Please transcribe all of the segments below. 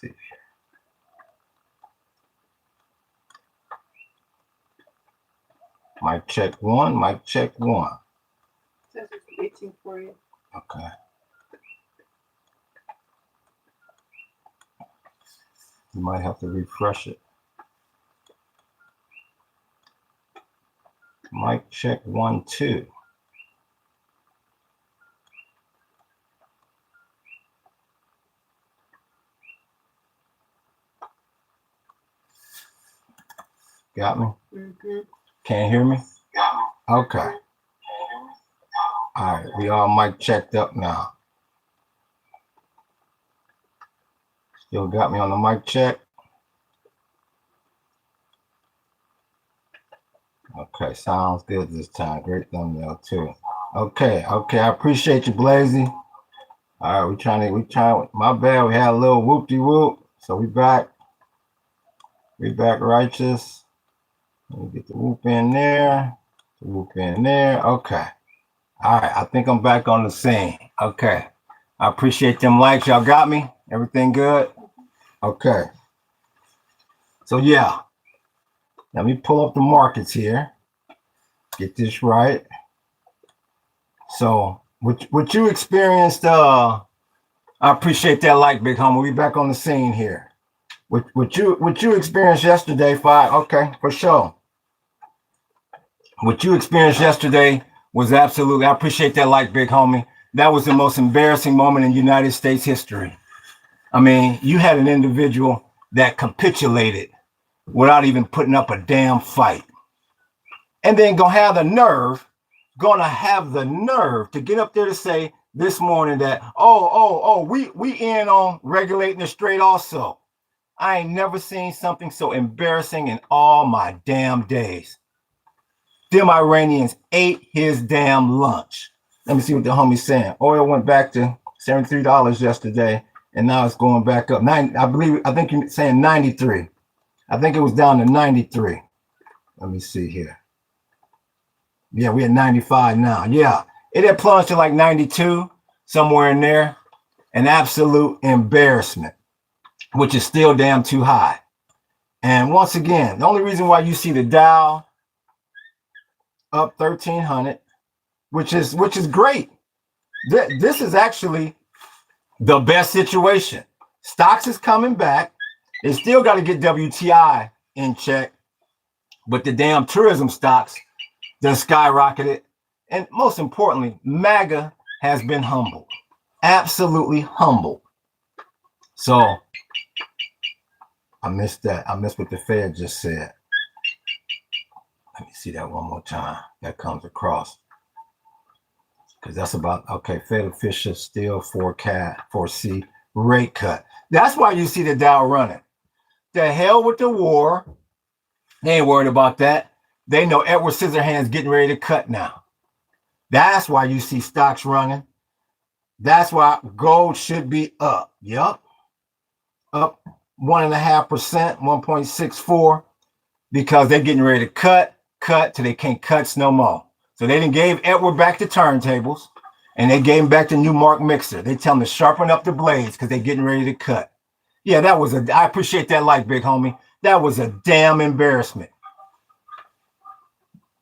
see. Mic check one, mic check one. Says it's waiting for you. Okay. You might have to refresh it. Mic check 1, 2. Got me? Mm-hmm. Can't hear me? Okay. All right, we all mic checked up now. Still got me on the mic check? Okay, sounds good this time. Great thumbnail too. Okay, I appreciate you, Blazy. All right, we trying. My bad, we had a little whoop-de-whoop. So we back. We back righteous. Let me get the whoop in there. The whoop in there. Okay. All right, I think I'm back on the scene. Okay. I appreciate them likes. Y'all got me? Everything good? Okay. So yeah. Let me pull up the markets here. Get this right. So what you experienced, I appreciate that like, big homie. We back on the scene here. What you experienced yesterday, Five. Okay, for sure. What you experienced yesterday was absolutely, I appreciate that like, big homie. That was the most embarrassing moment in United States history. I mean, you had an individual that capitulated without even putting up a damn fight. And then gonna have the nerve to get up there to say this morning that, we in on regulating the strait also. I ain't never seen something so embarrassing in all my damn days. Them Iranians ate his damn lunch. Let me see what the homie's saying. Oil went back to $73 yesterday, and now it's going back up. I think you're saying 93. I think it was down to 93. Let me see here. Yeah, we're at 95 now. Yeah, it had plunged to like 92, somewhere in there. An absolute embarrassment, which is still damn too high. And once again, the only reason why you see the Dow up 1,300, which is great. This is actually the best situation. Stocks is coming back. They still got to get WTI in check, but the damn tourism stocks done skyrocketed. And most importantly, Maga has been humbled, absolutely humbled. So I missed that. I missed what the Fed just said. Let me see that one more time. That comes across. Because that's about, okay, Fed officials still foresee rate cut. That's why you see the Dow running. The hell with the war. They ain't worried about that. They know Edward Scissorhands getting ready to cut now. That's why you see stocks running. That's why gold should be up. Yup. Up 1.5%, 1.64, because they're getting ready to cut till they can't cut no more. So they done gave Edward back the turntables, and they gave him back the new Mark mixer. They tell him to sharpen up the blades because they're getting ready to cut. Yeah, I appreciate that like, big homie. That was a damn embarrassment.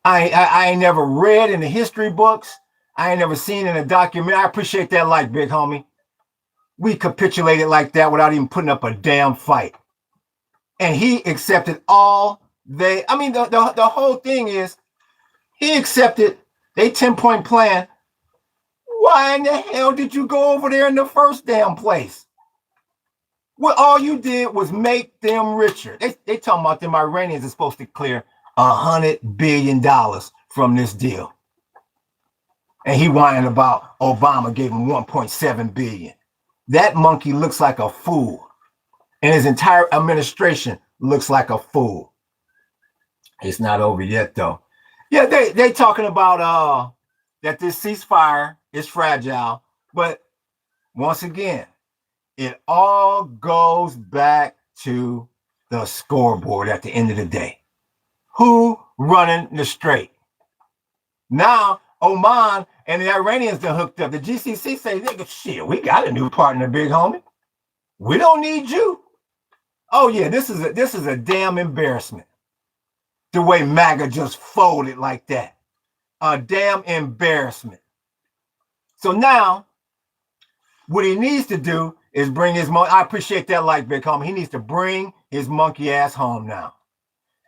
I ain't never read in the history books. I ain't never seen in a documentary. I appreciate that like, big homie. We capitulated like that without even putting up a damn fight. And he accepted the whole thing is, he accepted a 10-point plan. Why in the hell did you go over there in the first damn place? Well, all you did was make them richer. They talking about them Iranians are supposed to clear $100 billion from this deal. And he whining about Obama gave him 1.7 billion. That monkey looks like a fool. And his entire administration looks like a fool. It's not over yet, though. Yeah, they talking about that this ceasefire is fragile. But once again, it all goes back to the scoreboard at the end of the day. Who running the strait? Now, Oman and the Iranians are hooked up. The GCC say, nigga, shit, we got a new partner, big homie. We don't need you. Oh yeah, this is a damn embarrassment. The way Maga just folded like that. A damn embarrassment. So now, what he needs to do is bring his monkey. I appreciate that like Big Homie. He needs to bring his monkey ass home now.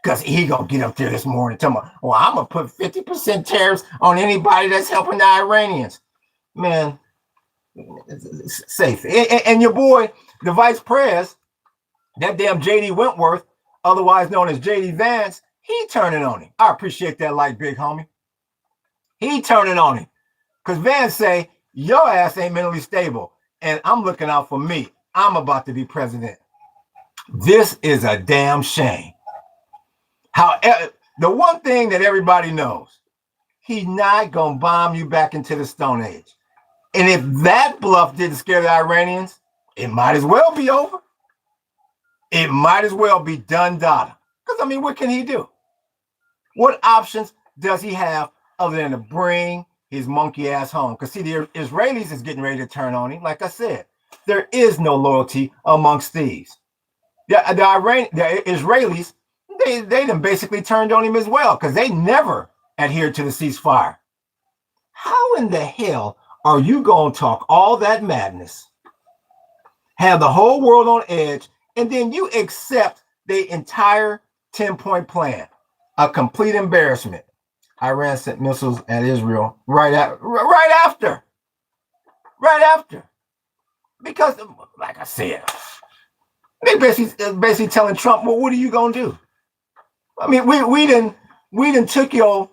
Because he gonna get up there this morning and tell me, well, I'm gonna put 50% tariffs on anybody that's helping the Iranians. Man, it's safe. And your boy, the vice pres, that damn JD Wentworth, otherwise known as JD Vance, he turning on him. I appreciate that like Big Homie. He turning on him. Because Vance say, your ass ain't mentally stable. And I'm looking out for me. I'm about to be president. This is a damn shame. However, the one thing that everybody knows, he's not going to bomb you back into the Stone Age. And if that bluff didn't scare the Iranians, it might as well be over. It might as well be done data. Because, I mean, what can he do? What options does he have other than to bring his monkey ass home? Because, see, the Israelis is getting ready to turn on him. Like I said, there is no loyalty amongst thieves. The Israelis, they done basically turned on him as well because they never adhered to the ceasefire. How in the hell are you going to talk all that madness, have the whole world on edge, and then you accept the entire 10-point plan? A complete embarrassment. Iran sent missiles at Israel right after. Because, like I said, they basically telling Trump, well, what are you going to do? I mean, we didn't took your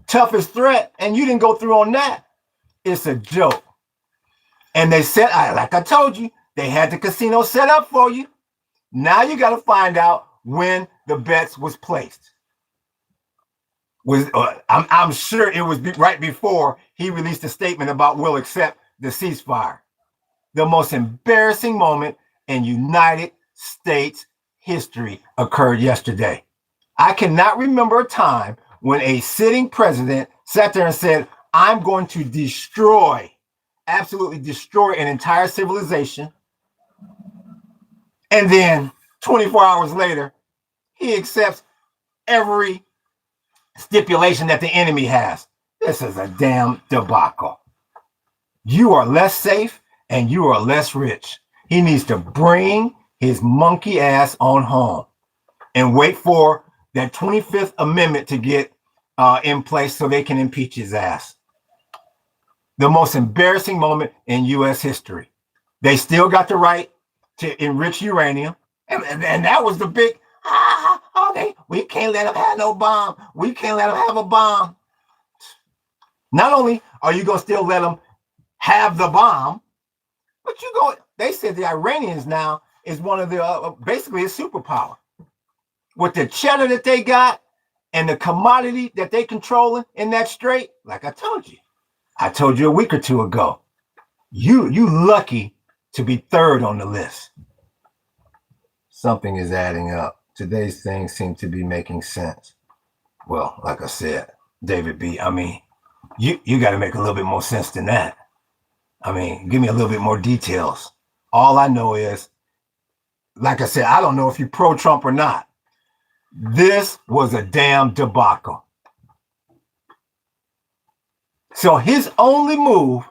toughest threat and you didn't go through on that. It's a joke. And they said, like I told you, they had the casino set up for you. Now you got to find out when the bets was placed. I'm sure it was right before he released a statement about we'll accept the ceasefire. The most embarrassing moment in United States history occurred yesterday. I cannot remember a time when a sitting president sat there and said, I'm going to absolutely destroy an entire civilization. And then 24 hours later, he accepts every stipulation that the enemy has. This is a damn debacle. You are less safe and you are less rich. He needs to bring his monkey ass on home and wait for that 25th Amendment to get in place so they can impeach his ass. The most embarrassing moment in U.S. history. They still got the right to enrich uranium. And that was the big, okay, we can't let them have no bomb. We can't let them have a bomb. Not only are you going to still let them have the bomb, but they said the Iranians now is one of the, basically a superpower. With the cheddar that they got and the commodity that they controlling in that strait, like I told you a week or two ago, you lucky to be third on the list. Something is adding up. Today's things seem to be making sense. Well, like I said, David B., I mean, you got to make a little bit more sense than that. I mean, give me a little bit more details. All I know is, like I said, I don't know if you're pro-Trump or not. This was a damn debacle. So his only move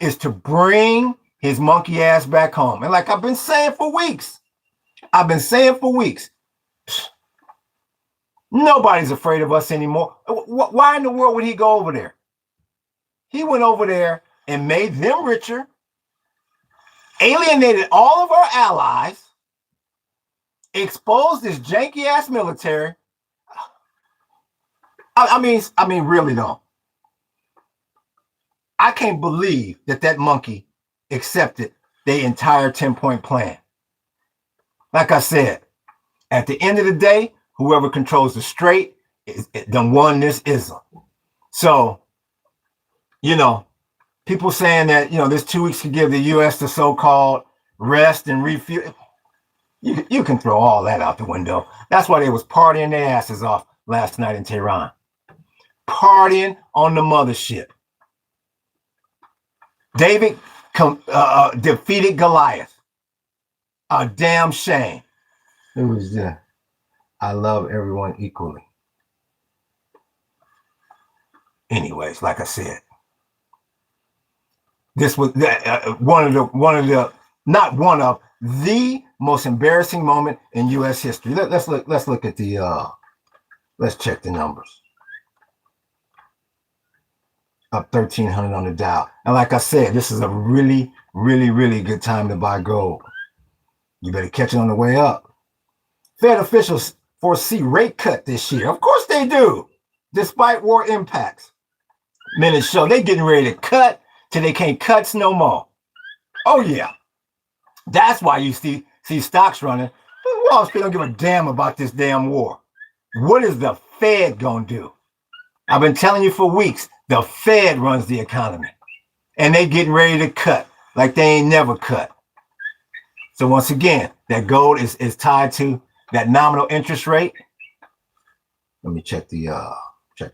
is to bring his monkey ass back home. And like I've been saying for weeks, nobody's afraid of us anymore. Why in the world would he go over there? He went over there and made them richer, alienated all of our allies, exposed this janky ass military. I mean, really though. I can't believe that monkey accepted the entire 10-point plan. Like I said, at the end of the day, whoever controls the strait is done won this ism. So, people saying that, this 2 weeks could give the U.S. the so-called rest and refuel. You can throw all that out the window. That's why they was partying their asses off last night in Tehran. Partying on the mothership. David defeated Goliath. A damn shame. It was I love everyone equally. Anyways, like I said, this was one of the not one of the most embarrassing moment in U.S. history. Let's look at the let's check the numbers. Up 1,300 on the Dow, and like I said, this is a really good time to buy gold. You better catch it on the way up. Fed officials foresee rate cut this year. Of course they do, despite war impacts. Minutes show they getting ready to cut till they can't cuts no more. Oh yeah, that's why you see stocks running. Wall Street don't give a damn about this damn war. What is the Fed gonna do? I've been telling you for weeks, the Fed runs the economy, and they getting ready to cut like they ain't never cut. So once again, that gold is tied to that nominal interest rate. Let me check the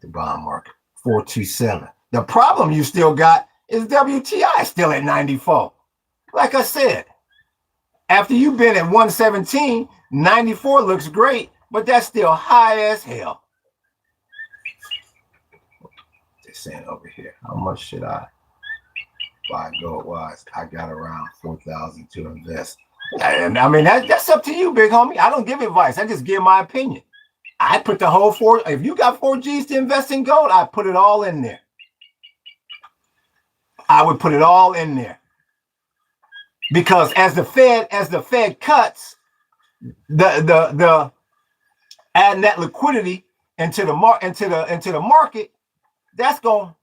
bond market. 427. The problem you still got is WTI still at 94. Like I said, after you've been at 117, 94 looks great, but that's still high as hell. They're saying over here, how much should I buy gold wise? I got around 4,000 to invest. And I mean, that's up to you, big homie. I don't give advice. I just give my opinion. I put the whole if you got 4 G's to invest in gold, I put it all in there. I would put it all in there. Because as the Fed cuts, the adding that liquidity into the market, that's gonna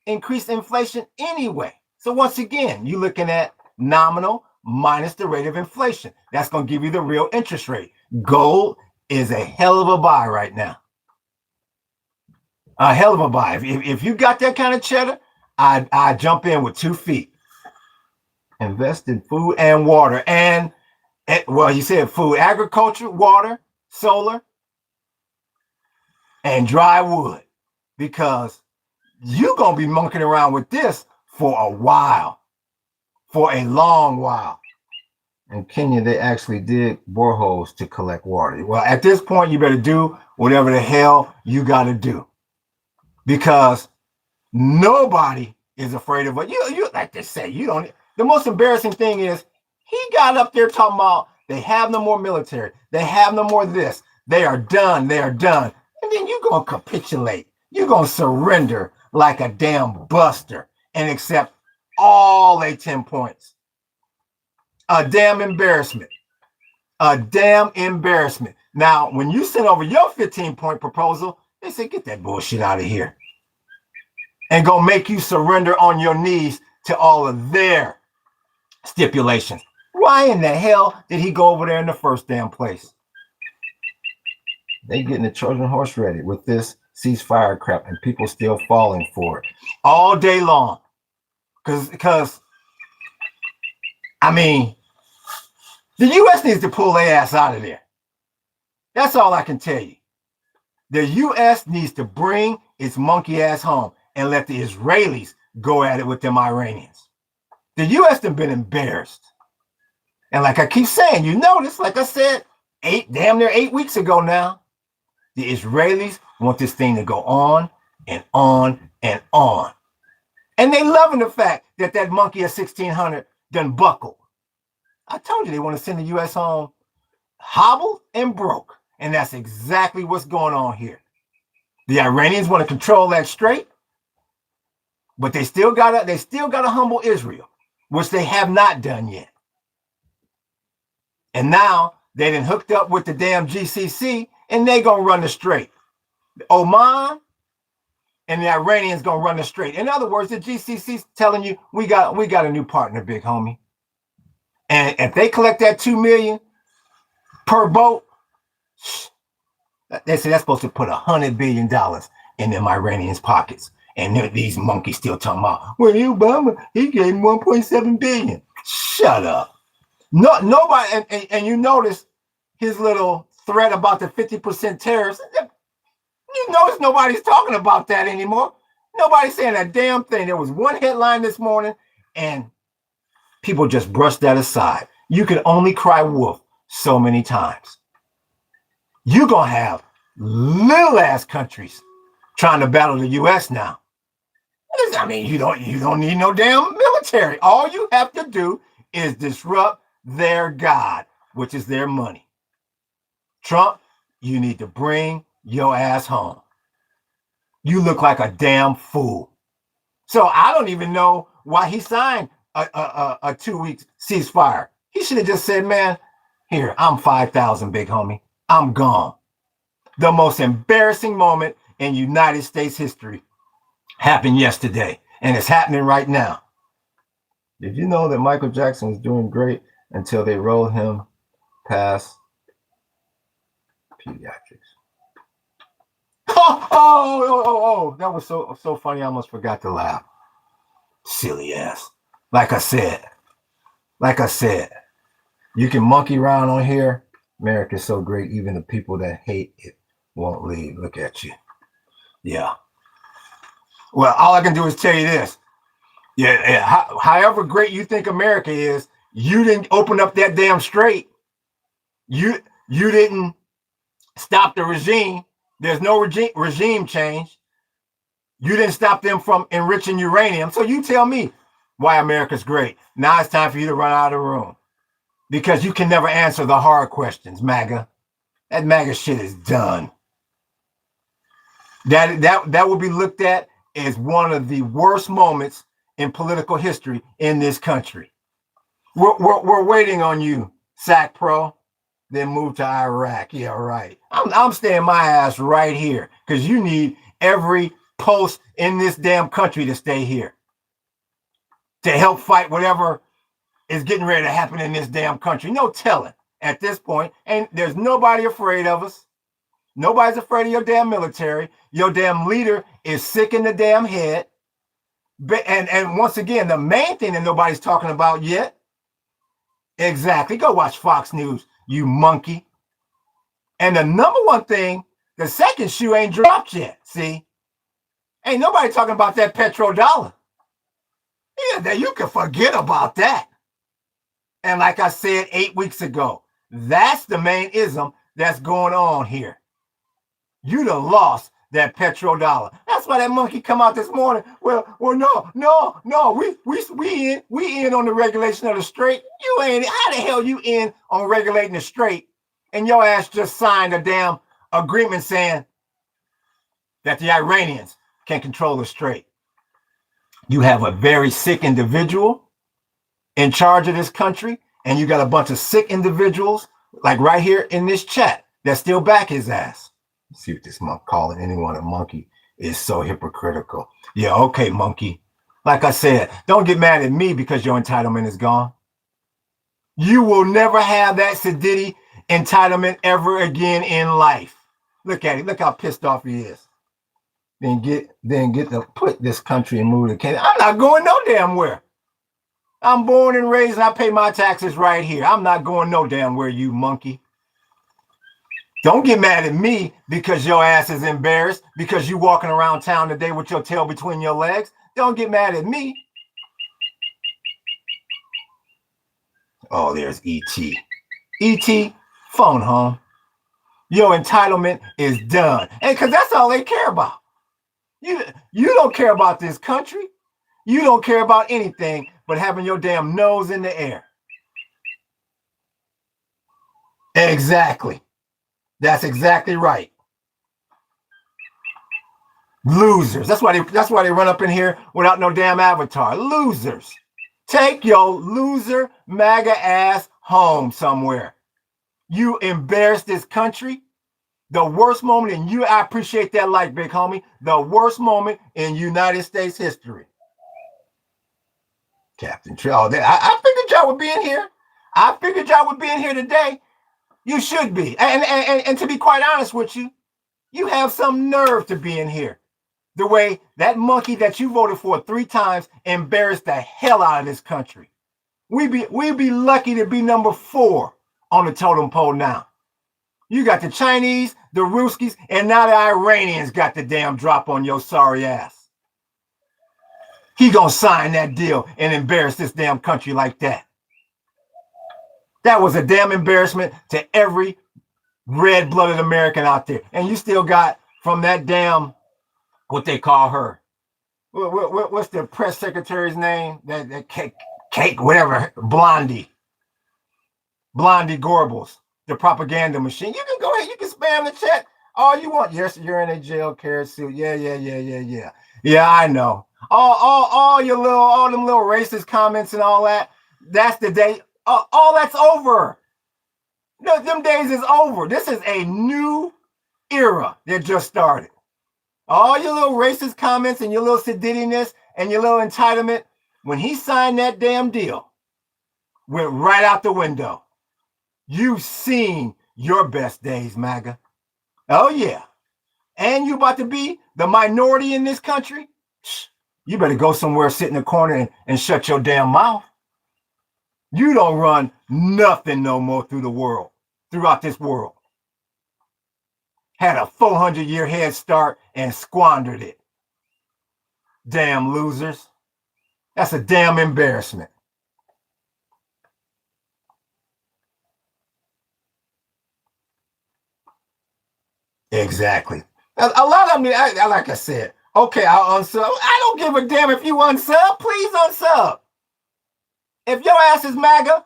increase inflation anyway. So once again, you're looking at nominal minus the rate of inflation. That's gonna give you the real interest rate. Gold is a hell of a buy right now. A hell of a buy. If you got that kind of cheddar, I jump in with 2 feet. Invest in food and water. And, well, you said food, agriculture, water, solar, and dry wood. Because you're going to be monkeying around with this for a while. For a long while. In Kenya, they actually dig boreholes to collect water. Well, at this point, you better do whatever the hell you got to do. Because nobody is afraid of it. You like they say, you don't. The most embarrassing thing is he got up there talking about they have no more military. They have no more this. They are done. They are done. And then you're going to capitulate. You're going to surrender like a damn buster and accept all 10 points. A damn embarrassment. A damn embarrassment. Now, when you sent over your 15-point proposal, they said, get that bullshit out of here. And go make you surrender on your knees to all of their stipulations. Why in the hell did he go over there in the first damn place? They getting the Trojan horse ready with this ceasefire crap, and people still falling for it all day long. Because I mean, the U.S. needs to pull their ass out of there. That's all I can tell you. The U.S. needs to bring its monkey ass home and let the Israelis go at it with them Iranians. The U.S. has been embarrassed. And like I keep saying, you notice, like I said, damn near 8 weeks ago now, the Israelis want this thing to go on and on and on. And they loving the fact that monkey at 1,600 done buckled. I told you they want to send the U.S. home hobbled and broke. And that's exactly what's going on here. The Iranians want to control that strait, but they still gotta humble Israel, which they have not done yet. And now they done hooked up with the damn GCC, and they gonna run the strait. Oman and the Iranians gonna run the strait. In other words, the GCC's telling you we got a new partner, big homie. And if they collect that $2 million per boat, they say that's supposed to put $100 billion in them Iranians' pockets. And these monkeys still talking about, well, Obama, he gave him $1.7 billion. Shut up. No, nobody, and you notice his little threat about the 50% tariffs. You notice nobody's talking about that anymore. Nobody's saying a damn thing. There was one headline this morning, and people just brushed that aside. You can only cry wolf so many times. you're going to have little ass countries trying to battle the US now. I mean, you don't need no damn military. All you have to do is disrupt their God, which is their money. Trump, you need to bring your ass home. You look like a damn fool. So I don't even know why he signed a 2-week ceasefire. He should have just said, man, here, I'm 5,000, big homie. I'm gone. The most embarrassing moment in United States history happened yesterday, and it's happening right now. Did you know that Michael Jackson was doing great until they rolled him past pediatrics? Oh, that was so funny. I almost forgot to laugh. Silly ass. Like I said, you can monkey around on here. America's so great, even the people that hate it won't leave. Look at you. Yeah. Well, all I can do is tell you this. Yeah. However great you think America is, you didn't open up that damn strait. You didn't stop the regime. There's no regime change. You didn't stop them from enriching uranium. So you tell me why America's great. Now it's time for you to run out of the room. Because you can never answer the hard questions, MAGA. That MAGA shit is done. That will be looked at as one of the worst moments in political history in this country. We're waiting on you, SAC Pro. Then move to Iraq. Yeah, right. I'm staying my ass right here because you need every post in this damn country to stay here to help fight whatever is getting ready to happen in this damn country. No telling at this point. And there's nobody afraid of us. Nobody's afraid of your damn military. Your damn leader is sick in the damn head. And once again, the main thing that nobody's talking about yet. Exactly. Go watch Fox News, you monkey. And the number one thing, the second shoe ain't dropped yet. See? Ain't nobody talking about that petrodollar. Yeah, you can forget about that. And like I said 8 weeks ago, that's the main ism that's going on here. You done lost that petrodollar. That's why that monkey come out this morning. Well, no. We in on the regulation of the strait. You ain't. How the hell you in on regulating the strait? And your ass just signed a damn agreement saying that the Iranians can control the strait. You have a very sick individual in charge of this country, and you got a bunch of sick individuals, like right here in this chat, that still back his ass. Let's see what this monk calling anyone a monkey is so hypocritical. Yeah, okay, monkey. Like I said, don't get mad at me because your entitlement is gone. You will never have that sedity entitlement ever again in life. Look at him. Look how pissed off he is. Then get to put this country and move to Canada. I'm not going no damn where. I'm born and raised and I pay my taxes right here. I'm not going no damn where, you monkey. Don't get mad at me because your ass is embarrassed because you walking around town today with your tail between your legs. Don't get mad at me. Oh, there's E.T. E.T., phone home. Your entitlement is done. And because that's all they care about. You don't care about this country. You don't care about anything but having your damn nose in the air. Exactly. That's exactly right. Losers. That's why they run up in here without no damn avatar. Losers. Take your loser MAGA ass home somewhere. You embarrass this country. The worst moment in you, I appreciate that like, big homie. The worst moment in United States history. Captain Trill. I figured y'all would be in here. I figured y'all would be in here today. You should be. And to be quite honest with you, you have some nerve to be in here. The way that monkey that you voted for 3 times embarrassed the hell out of this country. We'd be lucky to be number 4 on the totem pole now. You got the Chinese, the Ruskies, and now the Iranians got the damn drop on your sorry ass. He gonna sign that deal and embarrass this damn country like that. That was a damn embarrassment to every red-blooded American out there. And you still got from that damn, what they call her. What's the press secretary's name? That cake, whatever, Blondie Gorbels, the propaganda machine. You can go ahead, you can spam the chat all you want. Yes, you're in a jail carrot suit. Yeah. Yeah, I know. All them little racist comments and all that. That's the day. All that's over. No, them days is over. This is a new era that just started. All your little racist comments and your little sedittiness and your little entitlement, when he signed that damn deal, went right out the window. You've seen your best days, MAGA. Oh, yeah. And you about to be the minority in this country? You better go somewhere, sit in the corner and shut your damn mouth. You don't run nothing no more throughout this world. Had a 400-year head start and squandered it. Damn losers. That's a damn embarrassment. Exactly. A lot of them, like I said, okay, I'll unsub. I don't give a damn if you unsub. Please unsub. If your ass is MAGA,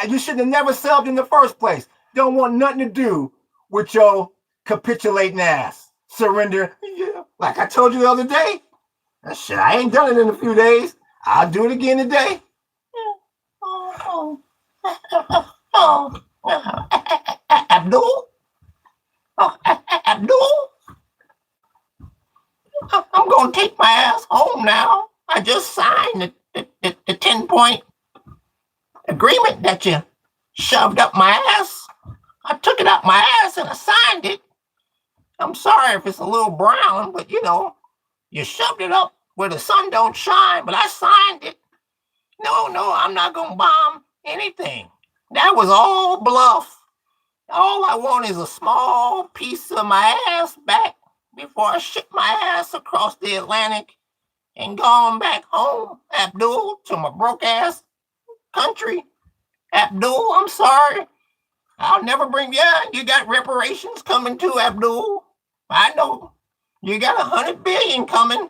you should have never subbed in the first place. Don't want nothing to do with your capitulating ass. Surrender. Yeah. Like I told you the other day. Shit, I ain't done it in a few days. I'll do it again today. Abdul? Abdul? I'm going to take my ass home now. I just signed the 10-point agreement that you shoved up my ass. I took it up my ass and I signed it. I'm sorry if it's a little brown, but you shoved it up where the sun don't shine, but I signed it. No, I'm not going to bomb anything. That was all bluff. All I want is a small piece of my ass back before I ship my ass across the Atlantic and gone back home, Abdul, to my broke ass country. Abdul, I'm sorry. I'll never bring you got reparations coming too, Abdul. I know. You got 100 billion coming.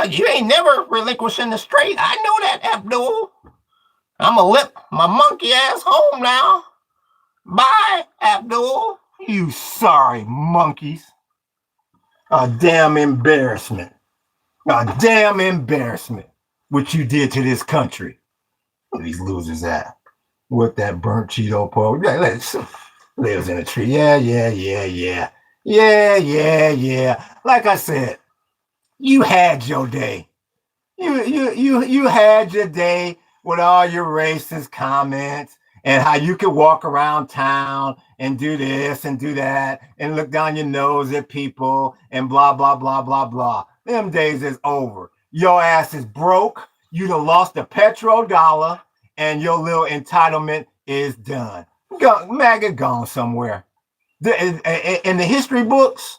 You ain't never relinquishing the straight. I know that, Abdul. I'm gonna let my monkey ass home now. Bye, Abdul. You sorry monkeys. A damn embarrassment. A damn embarrassment. What you did to this country. Where these losers at? With that burnt Cheeto pole. Yeah, lives in a tree. Yeah. Like I said, you had your day. You had your day with all your racist comments and how you could walk around town and do this and do that and look down your nose at people and blah, blah, blah, blah, blah. Them days is over. Your ass is broke. You done lost the petrodollar and your little entitlement is done. MAGA gone somewhere. In the history books,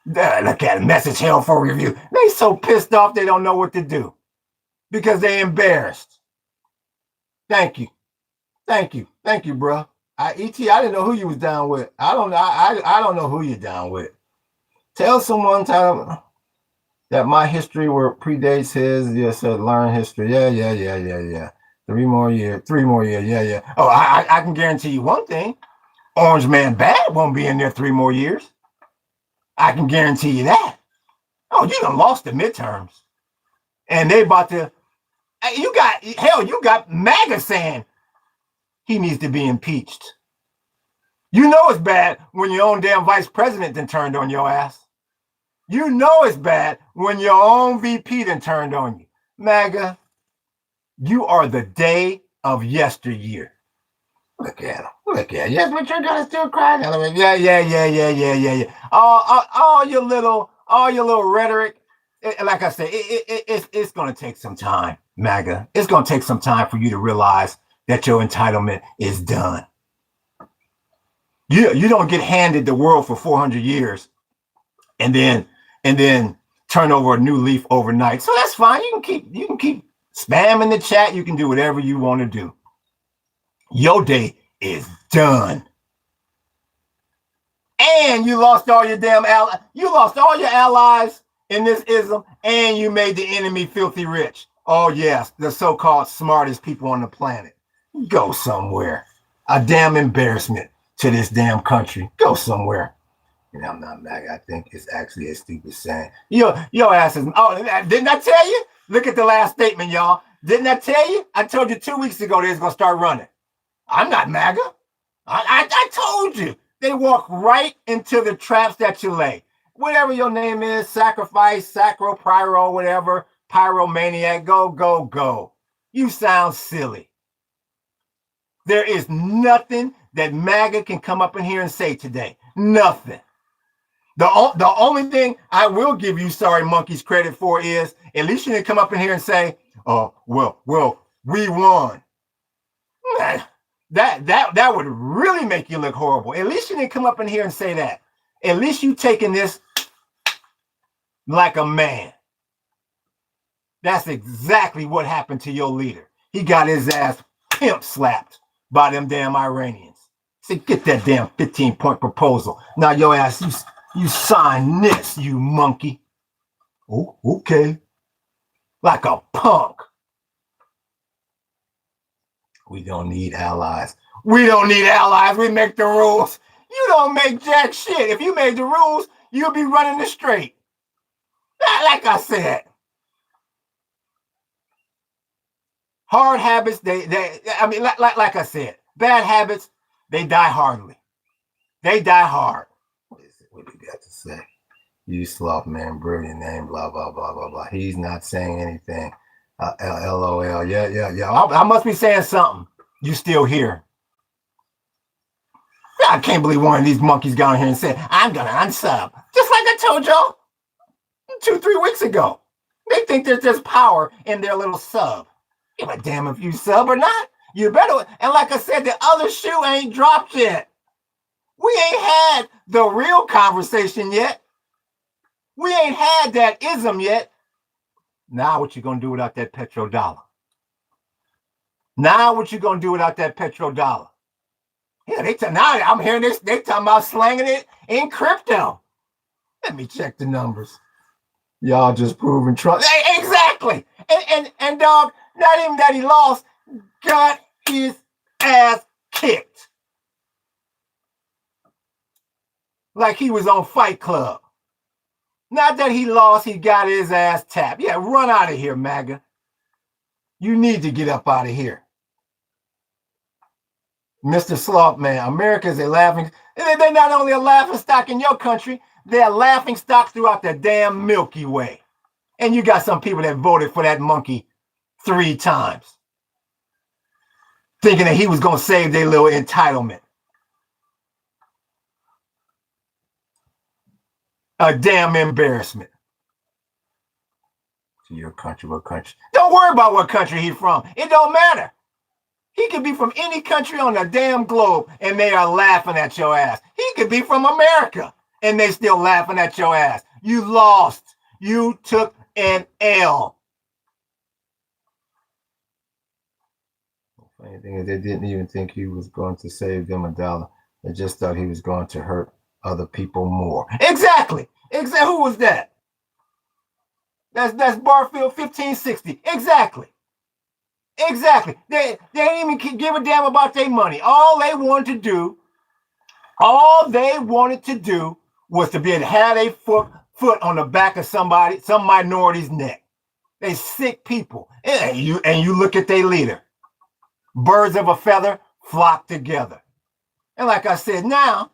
look at it, message held for review. They so pissed off they don't know what to do because they embarrassed. Thank you, bro. E.T., I didn't know who you was down with. I don't know who you're down with. Tell someone that my history predates his. Yes, learn history. Yeah. 3 more years. Yeah. Oh, I can guarantee you one thing. Orange Man Bad won't be in there 3 more years. I can guarantee you that. Oh, you done lost the midterms. And they about to, you got MAGA saying he needs to be impeached. You know it's bad when your own damn vice president done turned on your ass. You know it's bad when your own VP done turned on you. MAGA, you are the day of yesteryear. Look at him. Yes, but you're gonna still cry. Yeah. All your little rhetoric. Like I said, it's gonna take some time, MAGA. It's gonna take some time for you to realize that your entitlement is done. You don't get handed the world for 400 years and then turn over a new leaf overnight. So that's fine. You can keep spamming the chat. You can do whatever you want to do. Your day is done. And you lost all your damn allies. You lost all your allies in this ism, and you made the enemy filthy rich. Oh, yes, the so-called smartest people on the planet. Go somewhere. A damn embarrassment to this damn country. Go somewhere. And I'm not Maga. I think it's actually a stupid saying. Your ass is. Oh, didn't I tell you? Look at the last statement, y'all. Didn't I tell you? I told you 2 weeks ago they was gonna start running. I'm not MAGA. I told you. They walk right into the traps that you lay. Whatever your name is, sacrifice, sacro, pyro, whatever, pyromaniac, go. You sound silly. There is nothing that MAGA can come up in here and say today. Nothing. The only thing I will give you sorry monkeys credit for is at least you didn't come up in here and say, oh, well, we won. That would really make you look horrible. At least you didn't come up in here and say that. At least you taking this like a man. That's exactly what happened to your leader. He got his ass pimp slapped by them damn Iranians. See, get that damn 15-point proposal. Now your ass, you sign this, you monkey. Oh, okay. Like a punk. We don't need allies. We don't need allies. We make the rules. You don't make jack shit. If you made the rules, you'll be running the straight. Like I said. Hard habits, like I said, bad habits, they die hardly. They die hard. What is it? What do you got to say? You sloth man, brilliant name, blah, blah, blah, blah, blah. He's not saying anything. LOL. Yeah. I must be saying something. You still here. I can't believe one of these monkeys got on here and said, I'm going to unsub. Just like I told y'all 2-3 weeks ago. They think there's just power in their little sub. Give a damn if you sub or not. You better. And like I said, the other shoe ain't dropped yet. We ain't had the real conversation yet. We ain't had that ism yet. Now what you gonna do without that petrodollar? Now what you gonna do without that petrodollar? Yeah, now I'm hearing this. They talking about slanging it in crypto. Let me check the numbers. Y'all just proving Trump. Hey, exactly. And dog, not even that he lost, got his ass kicked. Like he was on Fight Club. Not that he lost, he got his ass tapped. Yeah, run out of here, MAGA. You need to get up out of here. Mr. Sloth Man, America is a laughing. They're not only a laughing stock in your country, they're a laughing stock throughout the damn Milky Way. And you got some people that voted for that monkey 3 times. Thinking that he was going to save their little entitlement. A damn embarrassment. To your country, what country? Don't worry about what country he's from. It don't matter. He could be from any country on the damn globe and they are laughing at your ass. He could be from America and they still laughing at your ass. You lost. You took an L. The funny thing is they didn't even think he was going to save them $1. They just thought he was going to hurt other people more. Exactly. Who was that? That's Barfield 1560. Exactly. They didn't even give a damn about their money. All they wanted to do was to be able to have a foot on the back of some minority's neck. They sick people. And you look at their leader. Birds of a feather flock together. And like I said, now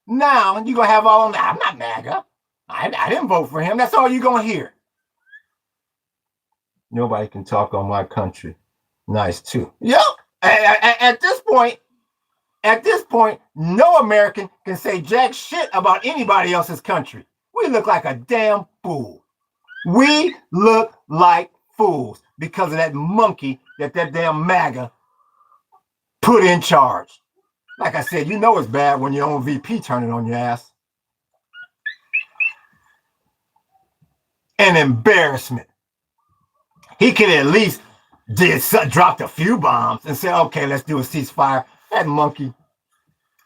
you're going to have all of them. I'm not MAGA. I didn't vote for him. That's all you're going to hear. Nobody can talk on my country. Nice, too. Yep. At this point, no American can say jack shit about anybody else's country. We look like a damn fool. We look like fools because of that monkey that damn MAGA put in charge. Like I said, you know it's bad when your own VP turning on your ass. An embarrassment. He could at least dropped a few bombs and said, okay, let's do a ceasefire. That monkey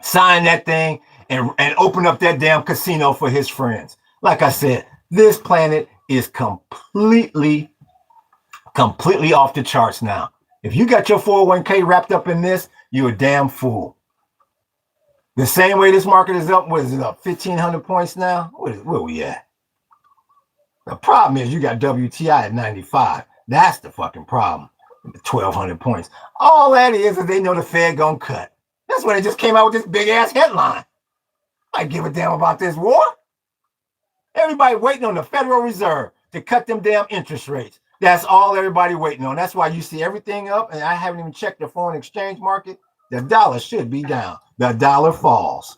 signed that thing and open up that damn casino for his friends. Like I said, this planet is completely off the charts now. If you got your 401k wrapped up in this, you're a damn fool. The same way this market is up, what is it up? 1,500 points now? Where we at? The problem is you got WTI at 95. That's the fucking problem. 1,200 points. All that is they know the Fed gonna cut. That's why they just came out with this big ass headline. I give a damn about this war. Everybody waiting on the Federal Reserve to cut them damn interest rates. That's all everybody waiting on. That's why you see everything up, and I haven't even checked the foreign exchange market. The dollar should be down. The dollar falls.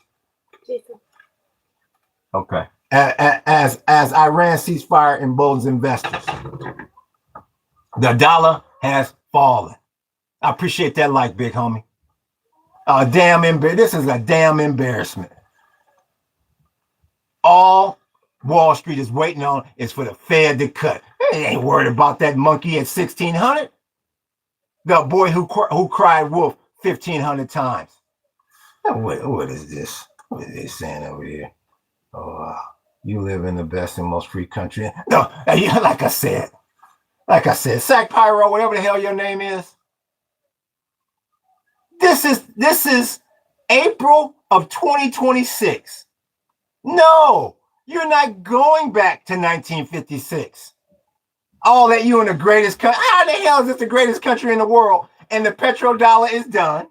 Okay. As Iran ceasefire emboldens investors, the dollar has fallen. I appreciate that like, big homie. This is a damn embarrassment. All Wall Street is waiting on is for the Fed to cut. They ain't worried about that monkey at 1,600. The boy who cried wolf 1,500 times. What is this? What are they saying over here? Oh, you live in the best and most free country. No, like I said, Sack Pyro, whatever the hell your name is. This is April of 2026. No, you're not going back to 1956. All that you in the greatest country. How the hell is this the greatest country in the world? And the petrodollar is done.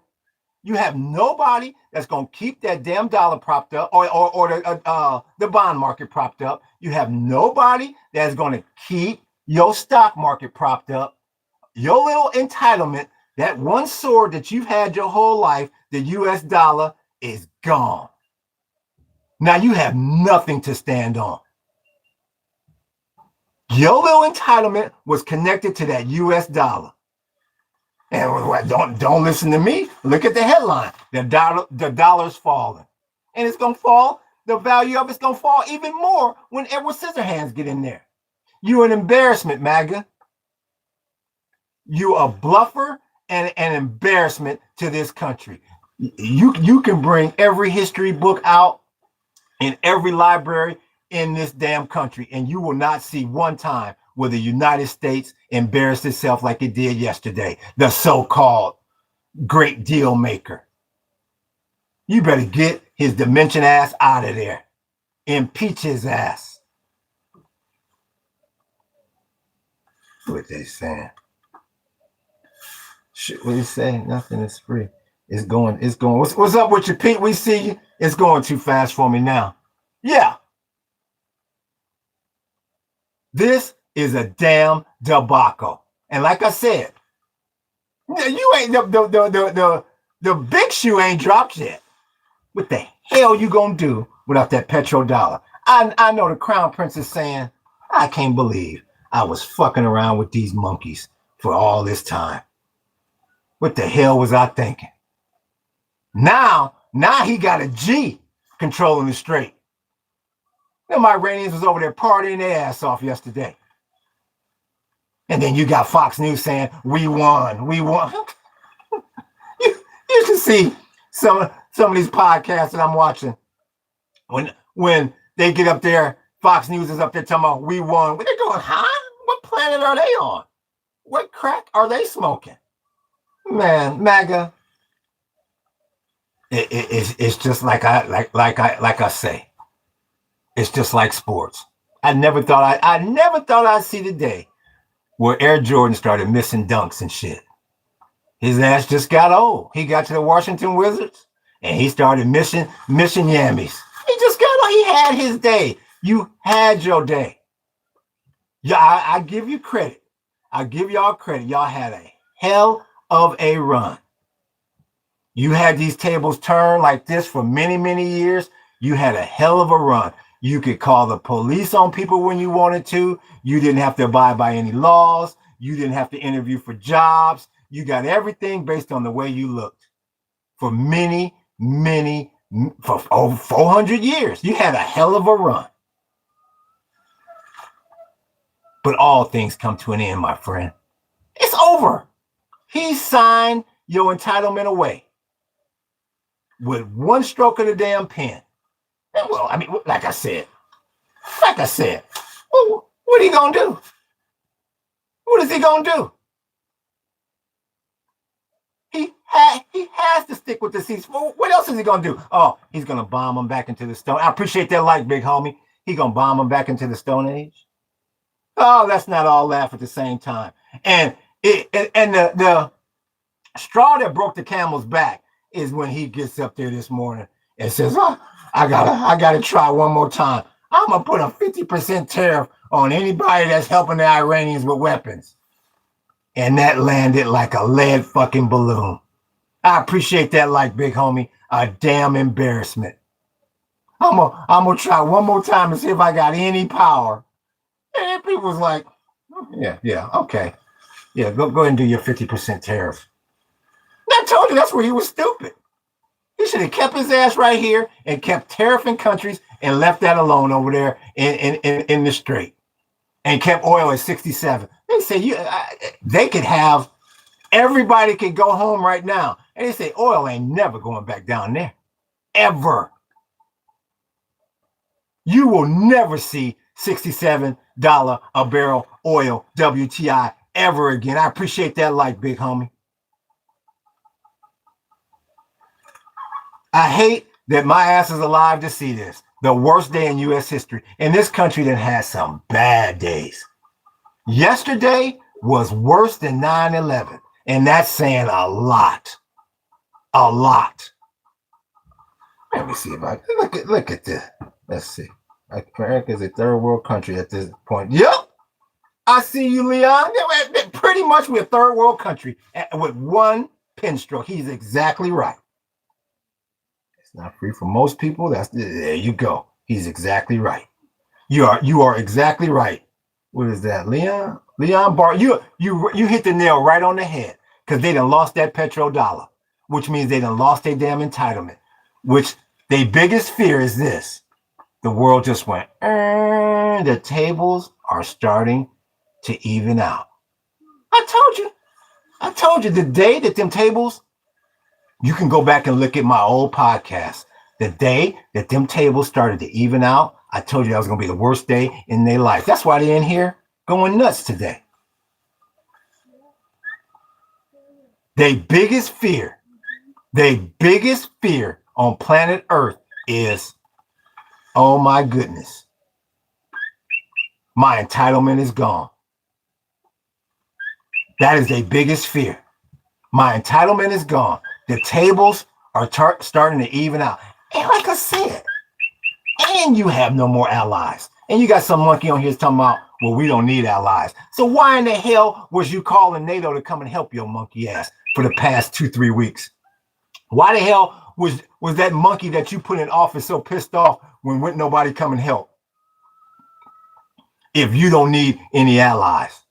You have nobody that's going to keep that damn dollar propped up or the bond market propped up. You have nobody that's going to keep your stock market propped up. Your little entitlement, that one sword that you've had your whole life, the US dollar, is gone. Now you have nothing to stand on. Your little entitlement was connected to that US dollar. And don't listen to me. Look at the headline. The dollar's falling. And it's going to fall. The value of it's going to fall even more when Edward Scissorhands get in there. You're an embarrassment, Maga. You're a bluffer and an embarrassment to this country. You can bring every history book out in every library in this damn country, and you will not see one time where the United States embarrassed itself like it did yesterday, the so-called great deal maker. You better get his dimension ass out of there. Impeach his ass. What they saying? Shit, what he saying? Nothing is free. It's going. What's up with you, Pete? We see you. It's going too fast for me now. Yeah. This is a damn debacle. And like I said, you ain't the big shoe ain't dropped yet. What the hell you gonna do without that petrodollar? I know the Crown Prince is saying, I can't believe I was fucking around with these monkeys for all this time. What the hell was I thinking? Now he got a G controlling the strait. Them Iranians was over there partying their ass off yesterday. And then you got Fox News saying, we won. you can see some of these podcasts that I'm watching. When they get up there, Fox News is up there talking about we won. They're going, huh? What planet are they on? What crack are they smoking? Man, Maga. It's just like I say. It's just like sports. I never thought I'd see the day where Air Jordan started missing dunks and shit. His ass just got old. He got to the Washington Wizards and he started missing yammies. He had his day. You had your day. Yeah, I give you credit. I give y'all credit. Y'all had a hell of a run. You had these tables turned like this for many, many years. You had a hell of a run. You could call the police on people when you wanted to. You didn't have to abide by any laws. You didn't have to interview for jobs. You got everything based on the way you looked. For for over 400 years. You had a hell of a run. But all things come to an end, my friend. It's over. He signed your entitlement away with one stroke of the damn pen. Well, I mean, like I said, well, what are he gonna do? What is he gonna do? He has to stick with the ceasefire. What else is he gonna do? Oh, he's gonna bomb them back into the stone. I appreciate that like, big homie. He gonna bomb them back into the Stone Age. Oh, let's not all laugh at the same time. And the straw that broke the camel's back is when he gets up there this morning and says, oh, I gotta try one more time. I'm gonna put a 50% tariff on anybody that's helping the Iranians with weapons. And that landed like a lead fucking balloon. I appreciate that like, big homie. A damn embarrassment. I'm gonna try one more time and see if I got any power. And people was like, yeah, okay. Yeah, go ahead and do your 50% tariff. I told you that's where he was stupid. He should have kept his ass right here and kept tariffing countries and left that alone over there in the Strait and kept oil at 67. They say they could have, everybody could go home right now. And they say oil ain't never going back down there. Ever. You will never see $67 a barrel oil WTI ever again. I appreciate that like, big homie. I hate that my ass is alive to see this. The worst day in U.S. history. And this country that has some bad days. Yesterday was worse than 9/11. And that's saying a lot. A lot. Let me see if I look at this. Let's see. America is a third world country at this point. Yep. I see you, Leon. Pretty much we're a third world country with one pen stroke. He's exactly right. It's not free for most people. There you go. He's exactly right. You are exactly right. What is that, Leon? Leon Bar, you hit the nail right on the head because they done lost that petrodollar, which means they done lost their damn entitlement. Which their biggest fear is this: the world just went. The tables are starting to even out. I told you the day that them tables. You can go back and look at my old podcast. The day that them tables started to even out, I told you that was going to be the worst day in their life. That's why they're in here going nuts today. Their biggest fear on planet Earth is, oh my goodness, my entitlement is gone. That is their biggest fear. My entitlement is gone. The tables are starting to even out. And like I said, and you have no more allies. And you got some monkey on here talking about, well, we don't need allies. So why in the hell was you calling NATO to come and help your monkey ass for the past 2-3 weeks? Why the hell was that monkey that you put in office so pissed off when wouldn't nobody come and help? If you don't need any allies.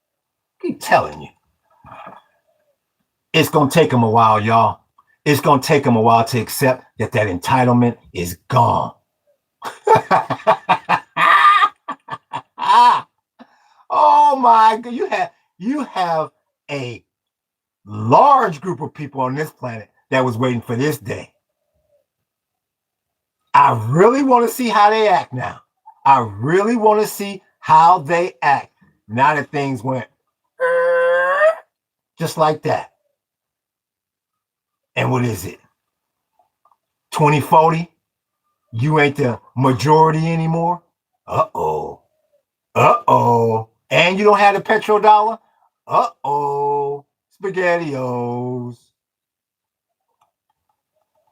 I keep telling you. It's going to take them a while, y'all. It's going to take them a while to accept that entitlement is gone. Oh my God. You have a large group of people on this planet that was waiting for this day. I really want to see how they act now. I really want to see how they act now that things went just like that. And what is it? 2040? You ain't the majority anymore? Uh-oh. And you don't have the petrodollar? Uh-oh. SpaghettiOs.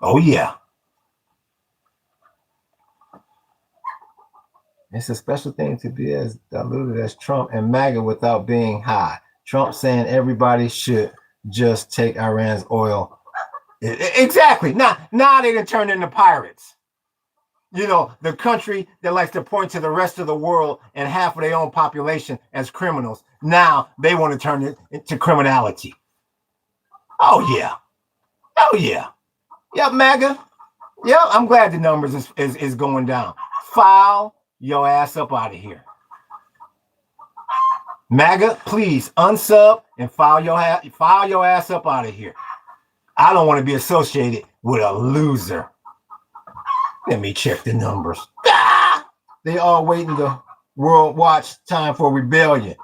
Oh, yeah. It's a special thing to be as diluted as Trump and Maga without being high. Trump saying everybody should just take Iran's oil. Exactly. Now they done turned into pirates. You know, the country that likes to point to the rest of the world and half of their own population as criminals. Now they want to turn it into criminality. Oh, yeah. Yep, MAGA. Yep, I'm glad the numbers is going down. File your ass up out of here. MAGA, please unsub and file your ass up out of here. I don't want to be associated with a loser. Let me check the numbers. Ah! They all waiting the world watch time for rebellion.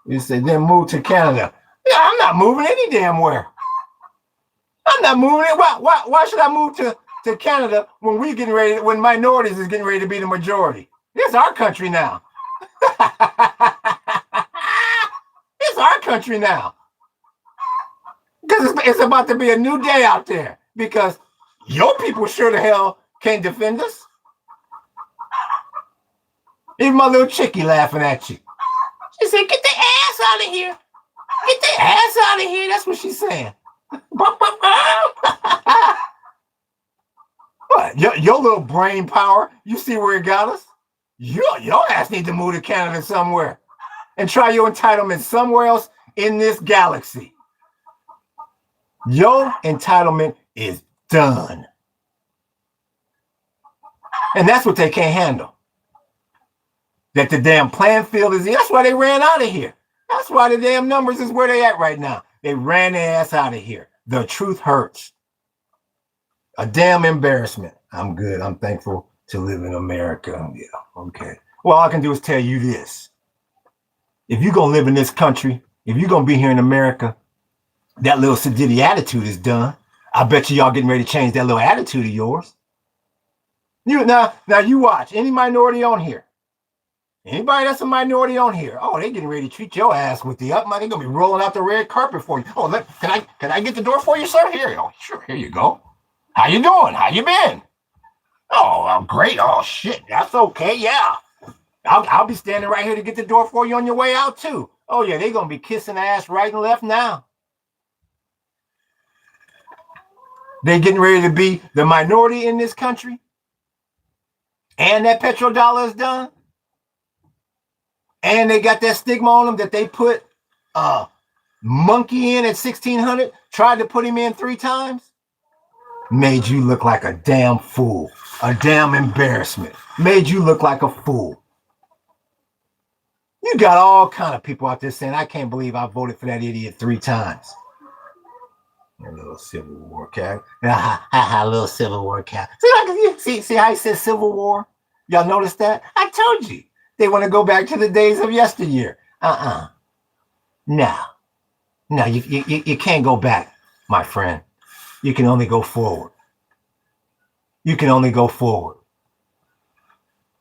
You say then move to Canada. Yeah, I'm not moving any damn where. I'm not moving it. Why should I move to Canada when we getting ready, when minorities is getting ready to be the majority? It's our country now. It's our country now. Because it's about to be a new day out there. Because your people sure the hell can't defend us. Even my little chickie laughing at you. She said, get the ass out of here. Get the ass out of here. That's what she's saying. What? Your little brain power, you see where it got us? Your ass need to move to Canada somewhere and try your entitlement somewhere else in this galaxy. Your entitlement is done. And that's what they can't handle. That the damn playing field is, that's why they ran out of here. That's why the damn numbers is where they at right now. They ran their ass out of here. The truth hurts. A damn embarrassment. I'm good. I'm thankful to live in America. Yeah, okay. Well, all I can do is tell you this. If you're going to live in this country, if you're going to be here in America, that little sedity attitude is done. I bet you y'all getting ready to change that little attitude of yours. Now you watch. Any minority on here. Anybody that's a minority on here, oh, they getting ready to treat your ass with the up. They're gonna be rolling out the red carpet for you. Oh, can I get the door for you, sir? Here, oh, sure, here you go. How you doing? How you been? Oh, I'm great. Oh shit, that's okay. Yeah, I'll be standing right here to get the door for you on your way out too. Oh yeah, they're gonna be kissing ass right and left now. They getting ready to be the minority in this country, and that petrodollar is done. And they got that stigma on them that they put Monkey in at 1600, tried to put him in 3 times, made you look like a damn fool, a damn embarrassment, made you look like a fool. You got all kind of people out there saying, I can't believe I voted for that idiot 3 times. A little Civil War cat. A little Civil War cat. See how he says Civil War? Y'all notice that? I told you. They want to go back to the days of yesteryear. No, you can't go back, my friend. You can only go forward. You can only go forward.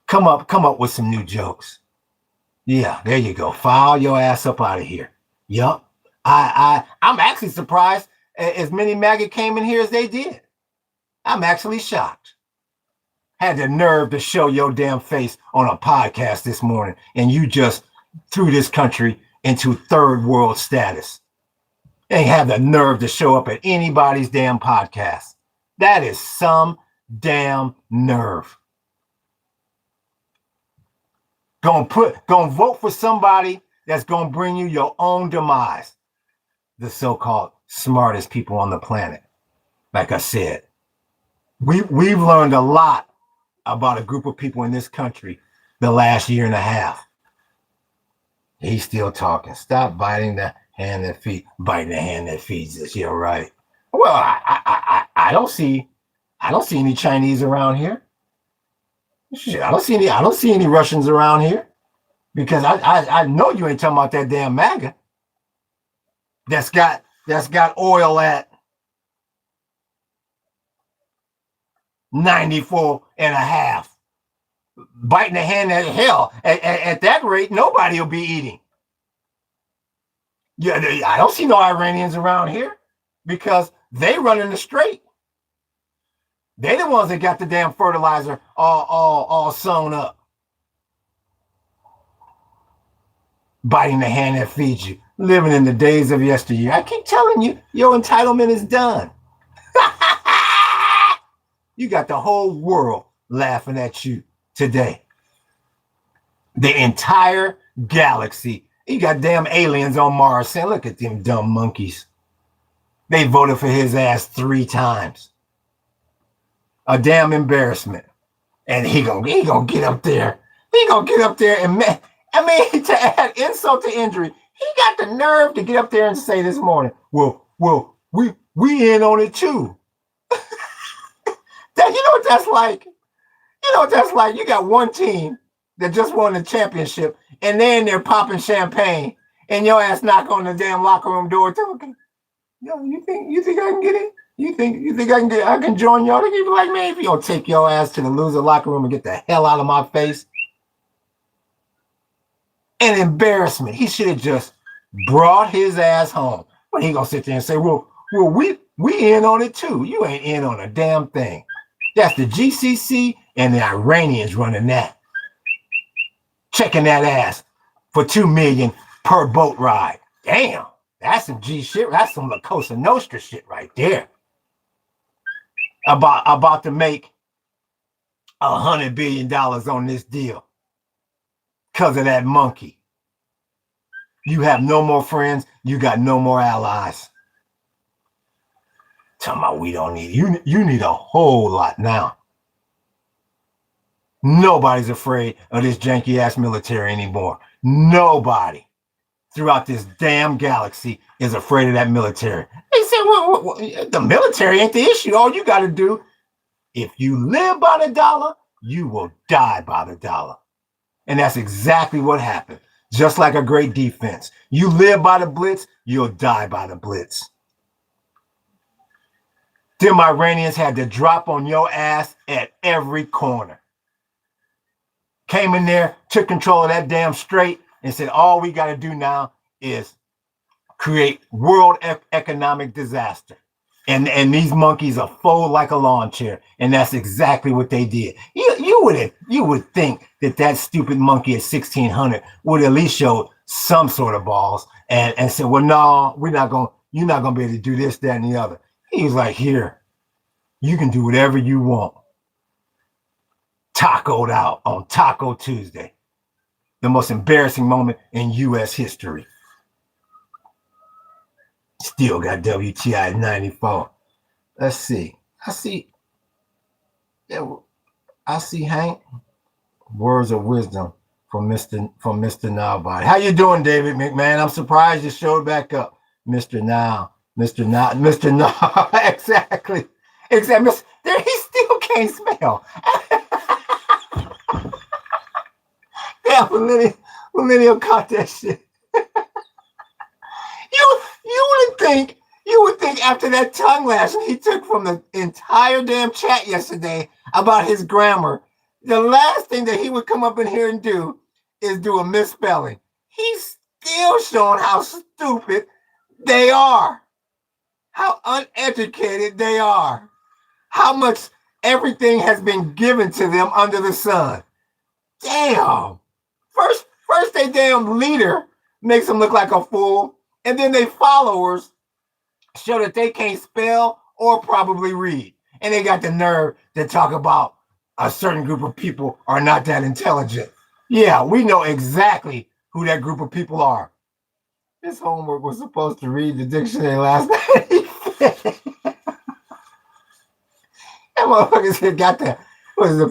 Come up with some new jokes. Yeah, there you go. File your ass up out of here. Yup. I'm actually surprised as many Maga came in here as they did. I'm actually shocked. Had the nerve to show your damn face on a podcast this morning, and you just threw this country into third world status. They have the nerve to show up at anybody's damn podcast. That is some damn nerve. Gonna vote for somebody that's gonna bring you your own demise. The so-called smartest people on the planet. Like I said, we've learned a lot about a group of people in this country the last year and a half. He's still talking. Stop biting the hand that feeds. Biting the hand that feeds us. You're right. Well, I don't see any Chinese around here. Shit, I don't see any Russians around here. Because I know you ain't talking about that damn MAGA that's got oil at 94 and a half. Biting the hand that hell. At that rate, nobody will be eating. Yeah, I don't see no Iranians around here because they running the straight. They the ones that got the damn fertilizer all sewn up. Biting the hand that feeds you. Living in the days of yesteryear. I keep telling you, your entitlement is done. You got the whole world laughing at you today. The entire galaxy. You got damn aliens on Mars saying, look at them dumb monkeys. They voted for his ass 3 times. A damn embarrassment. And he gonna get up there. He gonna get up there and to add insult to injury, he got the nerve to get up there and say this morning, well, we in on it too. That, you know what that's like? You know what that's like? You got one team that just won the championship, and then they're popping champagne, and your ass knock on the damn locker room door talking. Yo, you think I can get in? You think I can join y'all? They be like, man, if you don't take your ass to the loser locker room and get the hell out of my face. An embarrassment. He should have just brought his ass home. But he gonna sit there and say, well, we in on it too. You ain't in on a damn thing. That's the GCC and the Iranians running that. Checking that ass for $2 million per boat ride. Damn, that's some G shit. That's some La Cosa Nostra shit right there. About to make $100 billion on this deal because of that monkey. You have no more friends. You got no more allies. Talking about we don't need you. You need a whole lot now. Nobody's afraid of this janky ass military anymore. Nobody throughout this damn galaxy is afraid of that military. They said, well, the military ain't the issue. All you got to do, if you live by the dollar, you will die by the dollar. And that's exactly what happened. Just like a great defense. You live by the blitz, you'll die by the blitz. Them Iranians had to drop on your ass at every corner. Came in there, took control of that damn strait, and said, all we got to do now is create world economic disaster. And these monkeys are fold like a lawn chair. And that's exactly what they did. You would think that stupid monkey at 1600 would at least show some sort of balls and say, well, no, you're not gonna be able to do this, that, and the other. He was like, here, you can do whatever you want. Tacoed out on Taco Tuesday. The most embarrassing moment in U.S. history. Still got WTI 94. Let's see. I see Hank. Words of wisdom from Mr. Now. How you doing, David McMahon? I'm surprised you showed back up, Mr. Now. Mr. Now. Exactly. He still can't spell. Yeah, millennial caught that shit. You would think after that tongue lashing he took from the entire damn chat yesterday about his grammar, the last thing that he would come up in here and do is do a misspelling. He's still showing how stupid they are, how uneducated they are, how much everything has been given to them under the sun. Damn. First they damn leader makes them look like a fool, and then they followers show that they can't spell or probably read. And they got the nerve to talk about a certain group of people are not that intelligent. Yeah, we know exactly who that group of people are. This homework was supposed to read the dictionary last night. That motherfucker said got the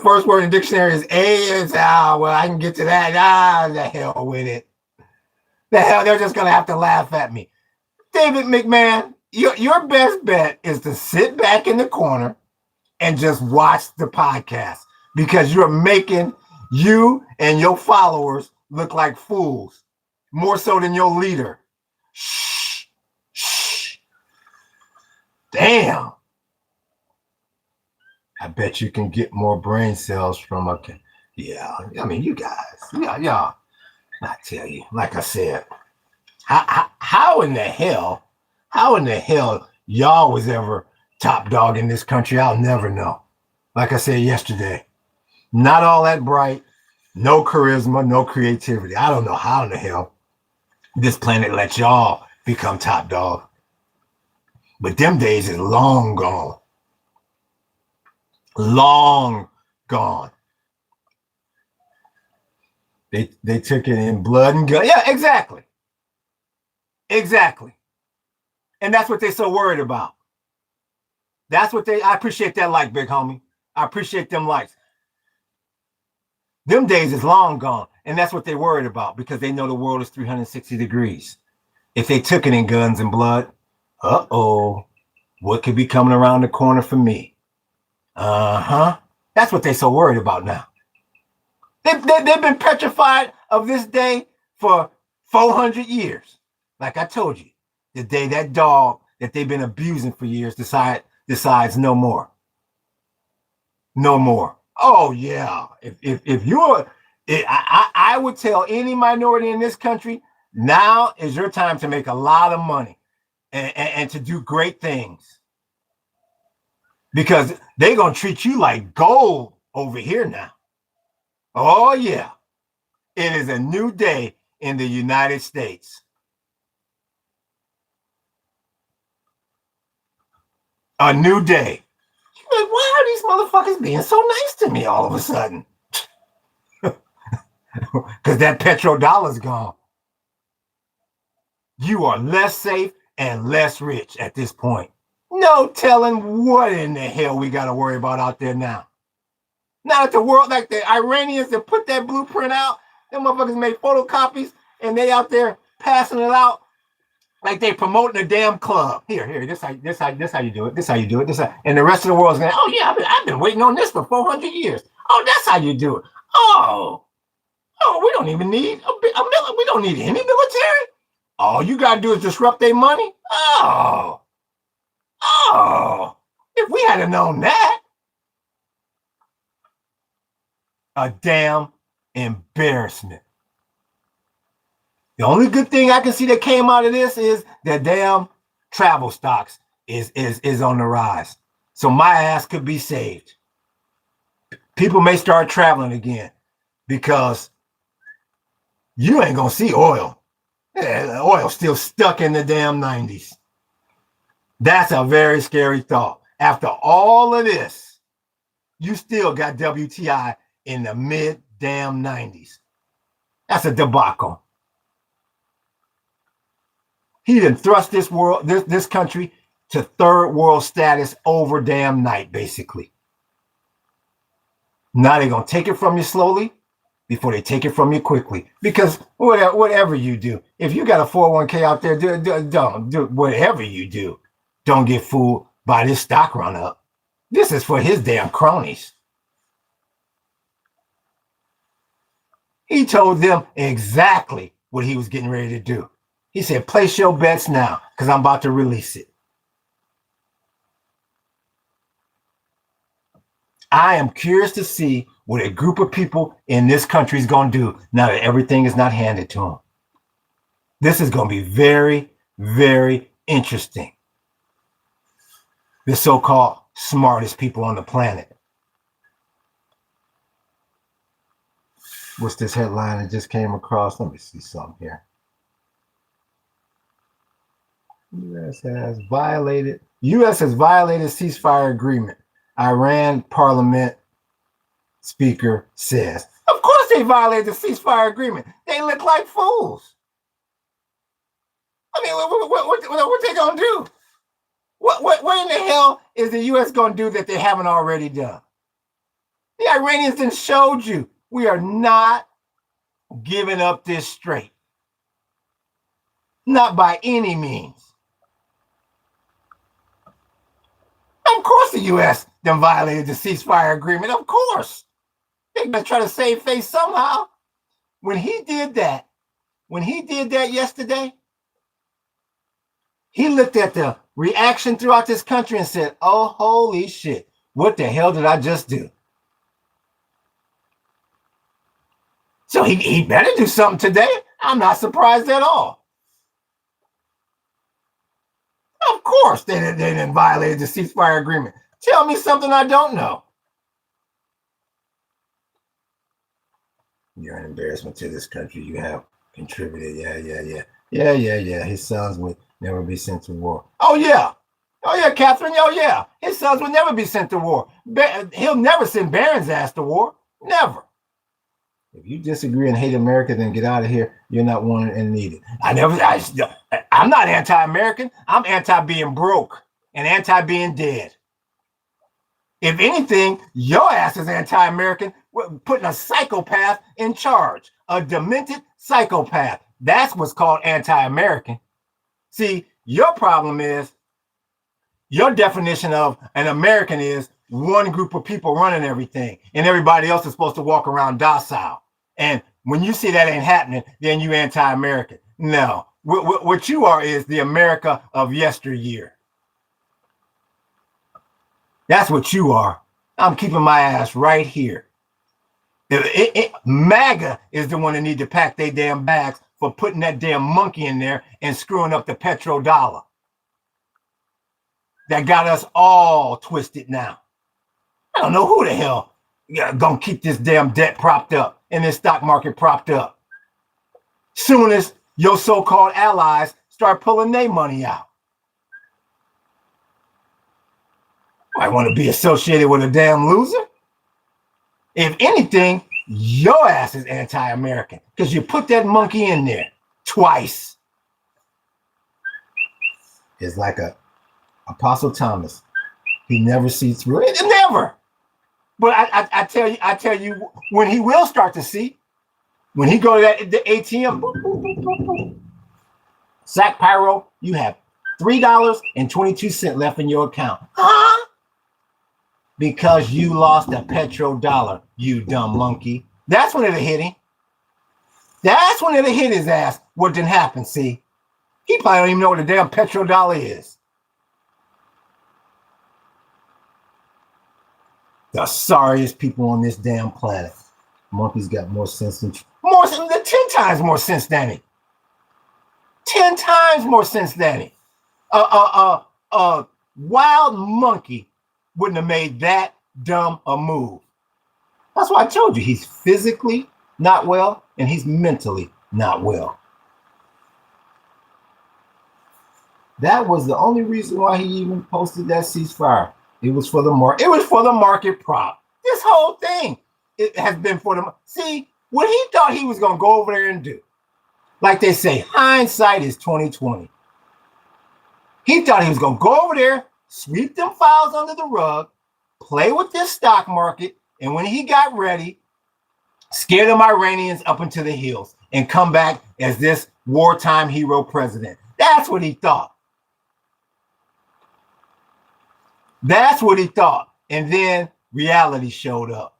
first word in the dictionary is A. Well, I can get to that. The hell with it. The hell, they're just going to have to laugh at me. David McMahon, your best bet is to sit back in the corner and just watch the podcast because you're making you and your followers look like fools, more so than your leader. Shh. Damn. I bet you can get more brain cells from yeah, I mean, you guys, y'all, I tell you, like I said, how in the hell y'all was ever top dog in this country? I'll never know. Like I said yesterday, not all that bright, no charisma, no creativity. I don't know how in the hell this planet let y'all become top dog. But them days is long gone. Long gone. They took it in blood and guts. Yeah, exactly. And that's what they're so worried about. I appreciate that like, big homie. I appreciate them likes. Them days is long gone. And that's what they're worried about because they know the world is 360 degrees. If they took it in guns and blood, what could be coming around the corner for me? That's what they're so worried about now. They've been petrified of this day for 400 years. Like I told you, the day that dog that they've been abusing for years decides no more. No more. Oh yeah. If you're, I would tell any minority in this country, now is your time to make a lot of money and to do great things, because they're gonna treat you like gold over here now. Oh yeah, it is a new day in the United States. A new day. You're like, why are these motherfuckers being so nice to me all of a sudden? Because that petrodollar's gone. You are less safe and less rich at this point. No telling what in the hell we got to worry about out there now. Now that the world, like the Iranians that put that blueprint out, them motherfuckers made photocopies and they out there passing it out like they promoting a damn club. Here, this how you do it. This how you do it. And the rest of the world's going, oh yeah, I've been waiting on this for 400 years. Oh, that's how you do it. Oh, we don't even need we don't need any military. All you gotta do is disrupt their money. Oh, if we had known that. A damn embarrassment. The only good thing I can see that came out of this is that damn travel stocks is on the rise. So my ass could be saved. People may start traveling again because you ain't gonna see oil. Yeah, oil's still stuck in the damn 90s. That's a very scary thought. After all of this, you still got WTI in the mid damn 90s. That's a debacle. He done thrust this country to third world status over damn night, basically. Now they're gonna take it from you slowly before they take it from you quickly. Because whatever you do, if you got a 401k out there, don't do whatever you do. Don't get fooled by this stock run up. This is for his damn cronies. He told them exactly what he was getting ready to do. He said, place your bets now, because I'm about to release it. I am curious to see what a group of people in this country is going to do now that everything is not handed to them. This is going to be very, very interesting. The so-called smartest people on the planet. What's this headline that just came across? Let me see something here. U.S. has violated ceasefire agreement. Iran parliament speaker says. Of course they violated the ceasefire agreement. They look like fools. I mean, what they gonna do? What in the hell is the U.S. gonna do that they haven't already done? The Iranians done showed you we are not giving up this straight. Not by any means. Of course the U.S. then violated the ceasefire agreement. Of course. They're going to try to save face somehow. When he did that yesterday, he looked at the reaction throughout this country and said, oh, holy shit, what the hell did I just do? So he better do something today. I'm not surprised at all. Of course they didn't violate the ceasefire agreement. Tell me something I don't know. You're an embarrassment to this country. You have contributed. Yeah. His sons would never be sent to war. Oh, yeah, Catherine. Oh, yeah. His sons would never be sent to war. He'll never send Barron's ass to war. Never. If you disagree and hate America, then get out of here. You're not wanted and needed. I'm not anti-American. I'm anti-being broke and anti-being dead. If anything, your ass is anti-American, putting a psychopath in charge, a demented psychopath. That's what's called anti-American. See, your problem is, your definition of an American is one group of people running everything, and everybody else is supposed to walk around docile. And when you see that ain't happening, then you anti-American. No, what you are is the America of yesteryear. That's what you are. I'm keeping my ass right here. Maga is the one that need to pack their damn bags for putting that damn monkey in there and screwing up the petrodollar. That got us all twisted now. I don't know who the hell gonna keep this damn debt propped up and this stock market propped up. Soon as your so-called allies start pulling their money out. I want to be associated with a damn loser. If anything, your ass is anti-American because you put that monkey in there twice. It's like a Apostle Thomas. He never sees through it. Never. But I tell you, when he will start to see, when he go to the ATM, boop, boop, boop, boop, boop. Sack Pyro, you have $3.22 left in your account. Huh? Because you lost a petrodollar, you dumb monkey. That's when it'll hit him. That's when it'll hit his ass. What didn't happen, see? He probably don't even know what a damn petrodollar is. The sorriest people on this damn planet. Monkeys got more sense than 10 times more sense than him. 10 times more sense than him. Wild monkey wouldn't have made that dumb a move. That's why I told you he's physically not well and he's mentally not well. That was the only reason why he even posted that ceasefire. It was for the market prop. This whole thing, it has been for the. See what he thought he was gonna go over there and do. Like they say, hindsight is 20/20. He thought he was gonna go over there, sweep them files under the rug, play with this stock market, and when he got ready, scare them Iranians up into the hills and come back as this wartime hero president. That's what he thought. That's what he thought. And then reality showed up.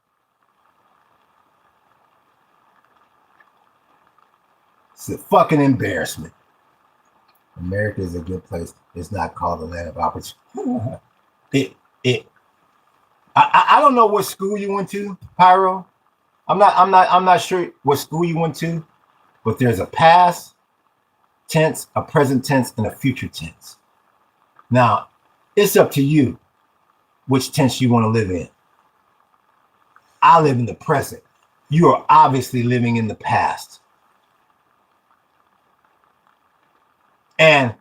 It's a fucking embarrassment. America is a good place. It's not called the land of opportunity. I don't know what school you went to, Pyro. I'm not sure what school you went to, but there's a past tense, a present tense, and a future tense. Now, it's up to you which tense you want to live in. I live in the present. You are obviously living in the past. And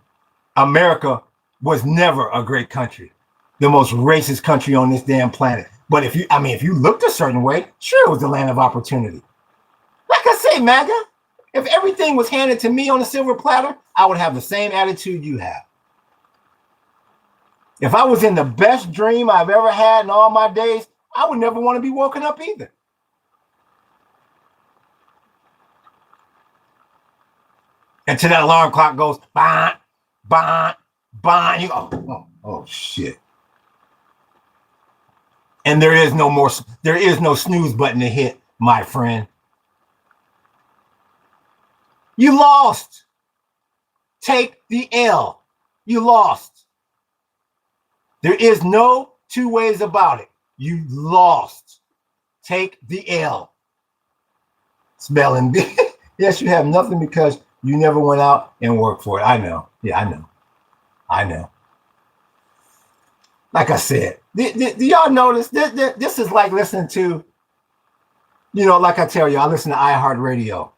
America was never a great country, the most racist country on this damn planet. But if you looked a certain way, sure, it was the land of opportunity. Like I say, Maga, if everything was handed to me on a silver platter, I would have the same attitude you have. If I was in the best dream I've ever had in all my days, I would never want to be woken up either. Until that alarm clock goes, bang, bang, bang. You go, oh shit. And there is no snooze button to hit, my friend. You lost. Take the L. You lost. There is no two ways about it. You lost. Take the L. Spelling. Yes, you have nothing because you never went out and worked for it. I know. Yeah, I know. Like I said, do y'all notice this is like listening to, like I tell you, I listen to iHeartRadio.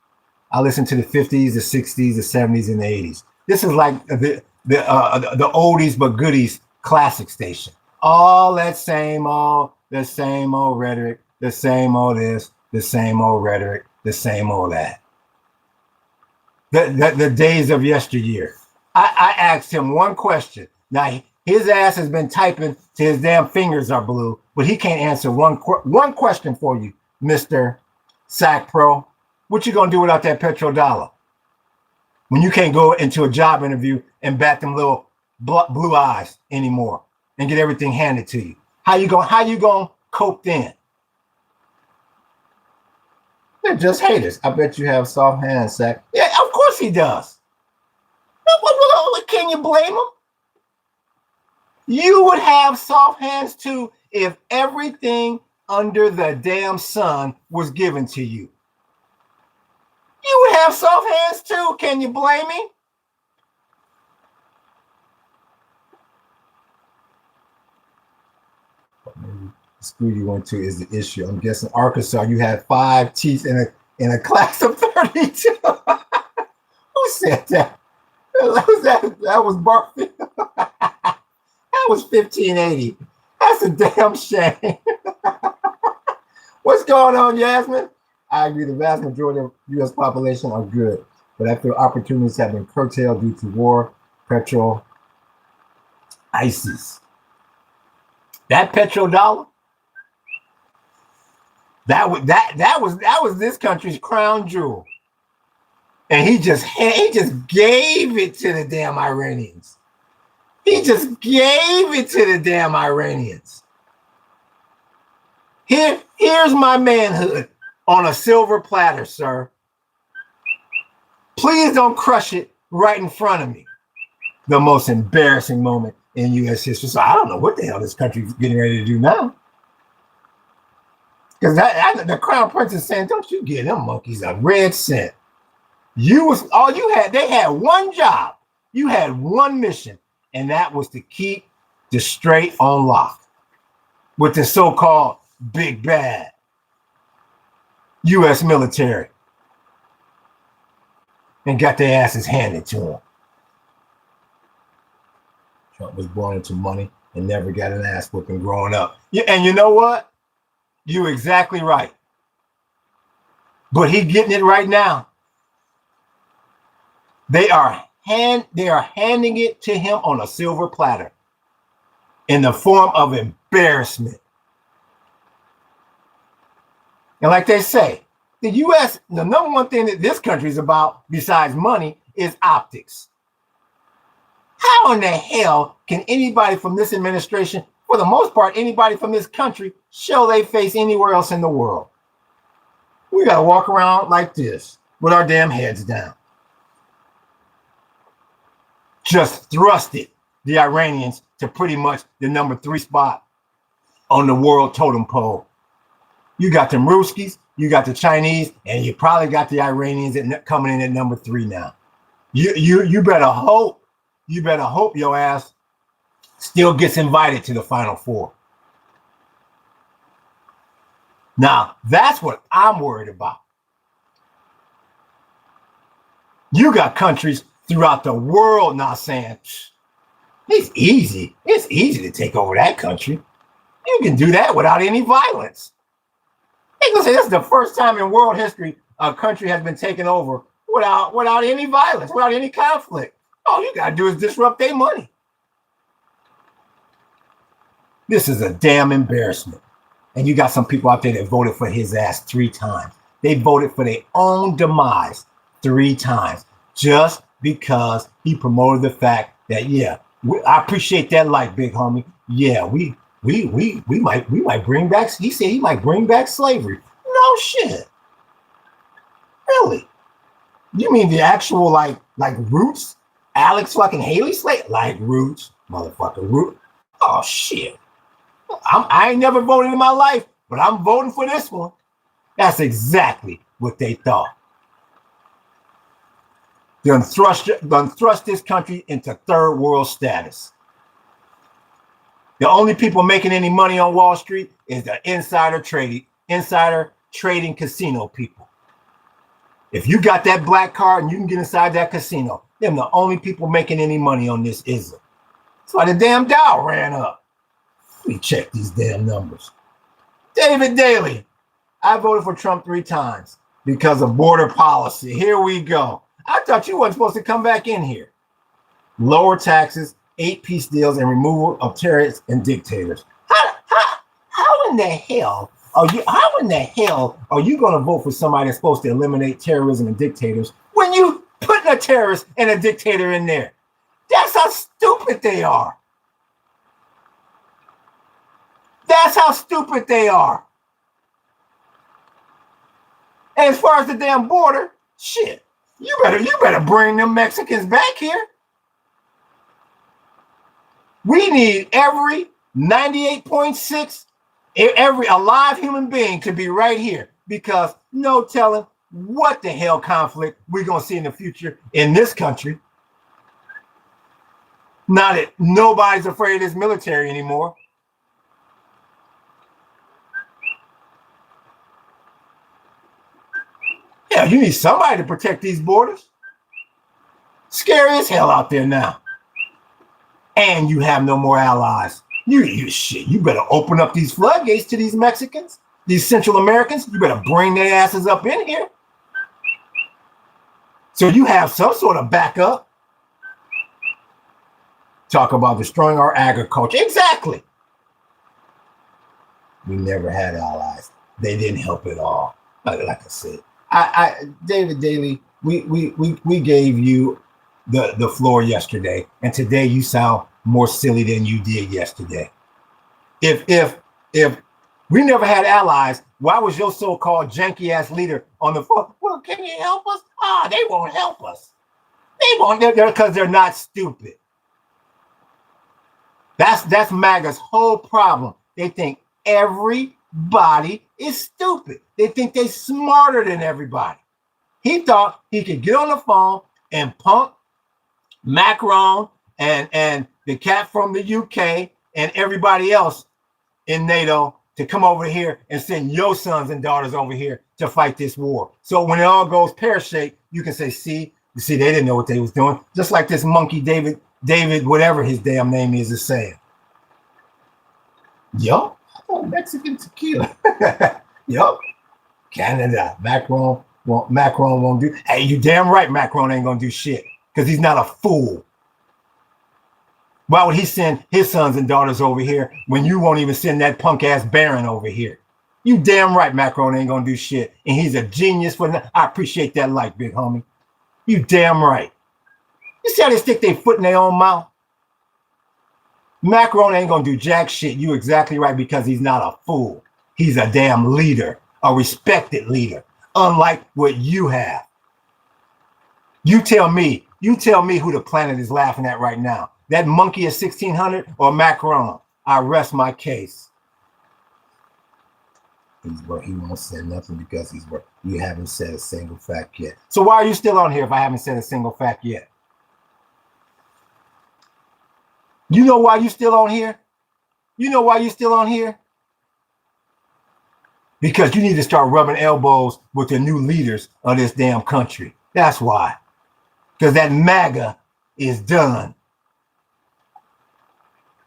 I listen to the 50s, the 60s, the 70s, and the 80s. This is like the oldies but goodies classic station. All that same old rhetoric, the same old this, the same old rhetoric, the same old that. The days of yesteryear. I asked him one question. Now, his ass has been typing till his damn fingers are blue, but he can't answer one question for you, Mr. Sack Pro. What you gonna do without that petrodollar? When you can't go into a job interview and bat them little blue eyes anymore and get everything handed to you. How you gonna cope then? They're just haters. I bet you have soft hands, Sack. Yeah, of course he does. Can you blame him? You would have soft hands too if everything under the damn sun was given to you. You would have soft hands too. Can you blame me? Maybe the school you went to is the issue. I'm guessing Arkansas, you had 5 teeth in a class of 32. Who said that? That was Barfield. That was 1580. That's a damn shame. What's going on, Yasmin? I agree. The vast majority of U.S. population are good, but I feel opportunities have been curtailed due to war, petrol, ISIS. That petrodollar, that was this country's crown jewel, and he just gave it to the damn Iranians. He just gave it to the damn Iranians. Here's my manhood on a silver platter, sir. Please don't crush it right in front of me. The most embarrassing moment in U.S. history. So I don't know what the hell this country's getting ready to do now. Because the Crown Prince is saying, don't you give them monkeys a red cent. They had one job. You had one mission, and that was to keep the strait on lock with the so-called big bad U.S. military, and got their asses handed to them. Trump was born into money and never got an ass whooping growing up. Yeah, and you know what? You're exactly right. But he's getting it right now. They are handing it to him on a silver platter in the form of embarrassment. And like they say, the U.S., the number one thing that this country is about, besides money, is optics. How in the hell can anybody from this administration, for the most part, anybody from this country, show their face anywhere else in the world? We got to walk around like this with our damn heads down. Just thrusted the Iranians to pretty much the number 3 spot on the world totem pole. You got them Ruskies, you got the Chinese, and you probably got the Iranians coming in at number 3 now. You better hope your ass still gets invited to the Final Four. Now, that's what I'm worried about. You got countries throughout the world now saying, it's easy to take over that country. You can do that without any violence. They're gonna say this is the first time in world history a country has been taken over without any violence, without any conflict. All you gotta do is disrupt their money. This is a damn embarrassment. And you got some people out there that voted for his ass 3 times. They voted for their own demise 3 times just because he promoted the fact that, yeah, I appreciate that light, big homie. Yeah, we might bring back. He said he might bring back slavery. No shit. Really? You mean the actual like Roots? Alex fucking Haley slave? Like Roots, motherfucker. Root. Oh shit. I ain't never voted in my life, but I'm voting for this one. That's exactly what they thought. They're gonna thrust this country into third world status. The only people making any money on Wall Street is the insider trading casino people. If you got that black card and you can get inside that casino, them the only people making any money on this ism. That's why the damn Dow ran up. Let me check these damn numbers. David Daly, I voted for Trump 3 times because of border policy. Here we go. I thought you weren't supposed to come back in here. Lower taxes, 8-piece deals, and removal of terrorists and dictators. How in the hell are you going to vote for somebody that's supposed to eliminate terrorism and dictators when you putting a terrorist and a dictator in there? That's how stupid they are. That's how stupid they are. And as far as the damn border, shit, you better bring them Mexicans back here. We need every 98.6, every alive human being to be right here, because no telling what the hell conflict we're going to see in the future in this country. Now that nobody's afraid of this military anymore. Yeah, you need somebody to protect these borders. Scary as hell out there now. And you have no more allies. You better open up these floodgates to these Mexicans, these Central Americans. You better bring their asses up in here. So you have some sort of backup. Talk about destroying our agriculture. Exactly. We never had allies. They didn't help at all. Like I said, David Daly, we gave you the floor yesterday, and today you sound more silly than you did yesterday. If we never had allies, why was your so-called janky ass leader on the phone? Well, can you help us? They won't help us. They won't, because they're not stupid. That's MAGA's whole problem. They think everybody is stupid. They think they're smarter than everybody. He thought he could get on the phone and punk Macron and the cat from the UK and everybody else in NATO to come over here and send your sons and daughters over here to fight this war. So when it all goes pear-shaped, you can say, see, they didn't know what they was doing. Just like this monkey David, whatever his damn name is saying. Yup, Mexican tequila. Yup, Canada. Macron won't do. Hey, you damn right Macron ain't gonna do shit, because he's not a fool. Why would he send his sons and daughters over here when you won't even send that punk ass Baron over here? You damn right Macron ain't gonna do shit, and he's a genius for that. I appreciate that light, big homie. You damn right. You see how they stick their foot in their own mouth? Macron ain't gonna do jack shit. You exactly right, because he's not a fool. He's a damn leader, a respected leader, unlike what you have. You tell me who the planet is laughing at right now. That monkey at 1600 or Macron? I rest my case. He won't say nothing because you haven't said a single fact yet. So why are you still on here if I haven't said a single fact yet? You know why you still on here? You know why you still on here? Because you need to start rubbing elbows with the new leaders of this damn country. That's why. Because that MAGA is done.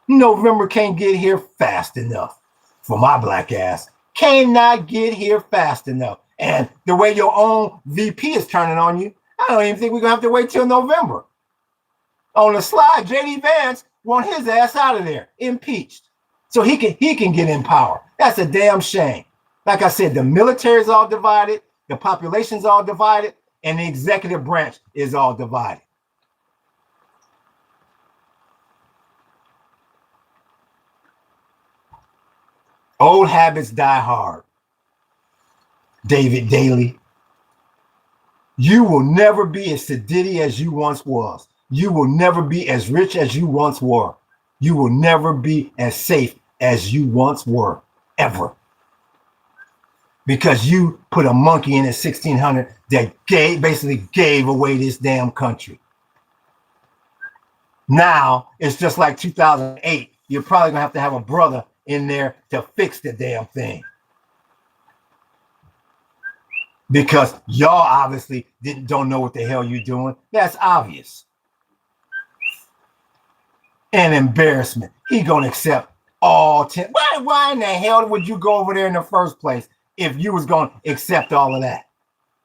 November can't get here fast enough for my black ass. Cannot get here fast enough. And the way your own VP is turning on you, I don't even think we're going to have to wait till November. On the slide, J.D. Vance want his ass out of there, impeached, so he can get in power. That's a damn shame. Like I said, the military is all divided, the population's all divided, and the executive branch is all divided. Old habits die hard. David Daly, you will never be as sedity as you once was. You will never be as rich as you once were. You will never be as safe as you once were, ever. Because you put a monkey in at 1600 that basically gave away this damn country. Now, it's just like 2008. You're probably going to have a brother in there to fix the damn thing. Because y'all obviously don't know what the hell you're doing. That's obvious. An embarrassment. He gonna accept all 10. Why in the hell would you go over there in the first place if you was gonna accept all of that?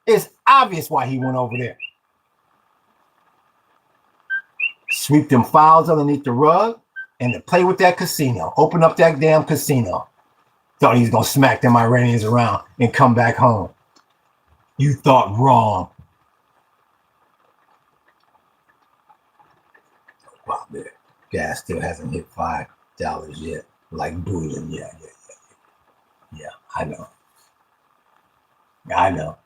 It's obvious why he went over there. Sweep them files underneath the rug and to play with that casino. Open up that damn casino. Thought he was gonna smack them Iranians around and come back home. You thought wrong. Wow, man. Gas still hasn't hit $5 yet, like bullion. Yeah. I know. I know.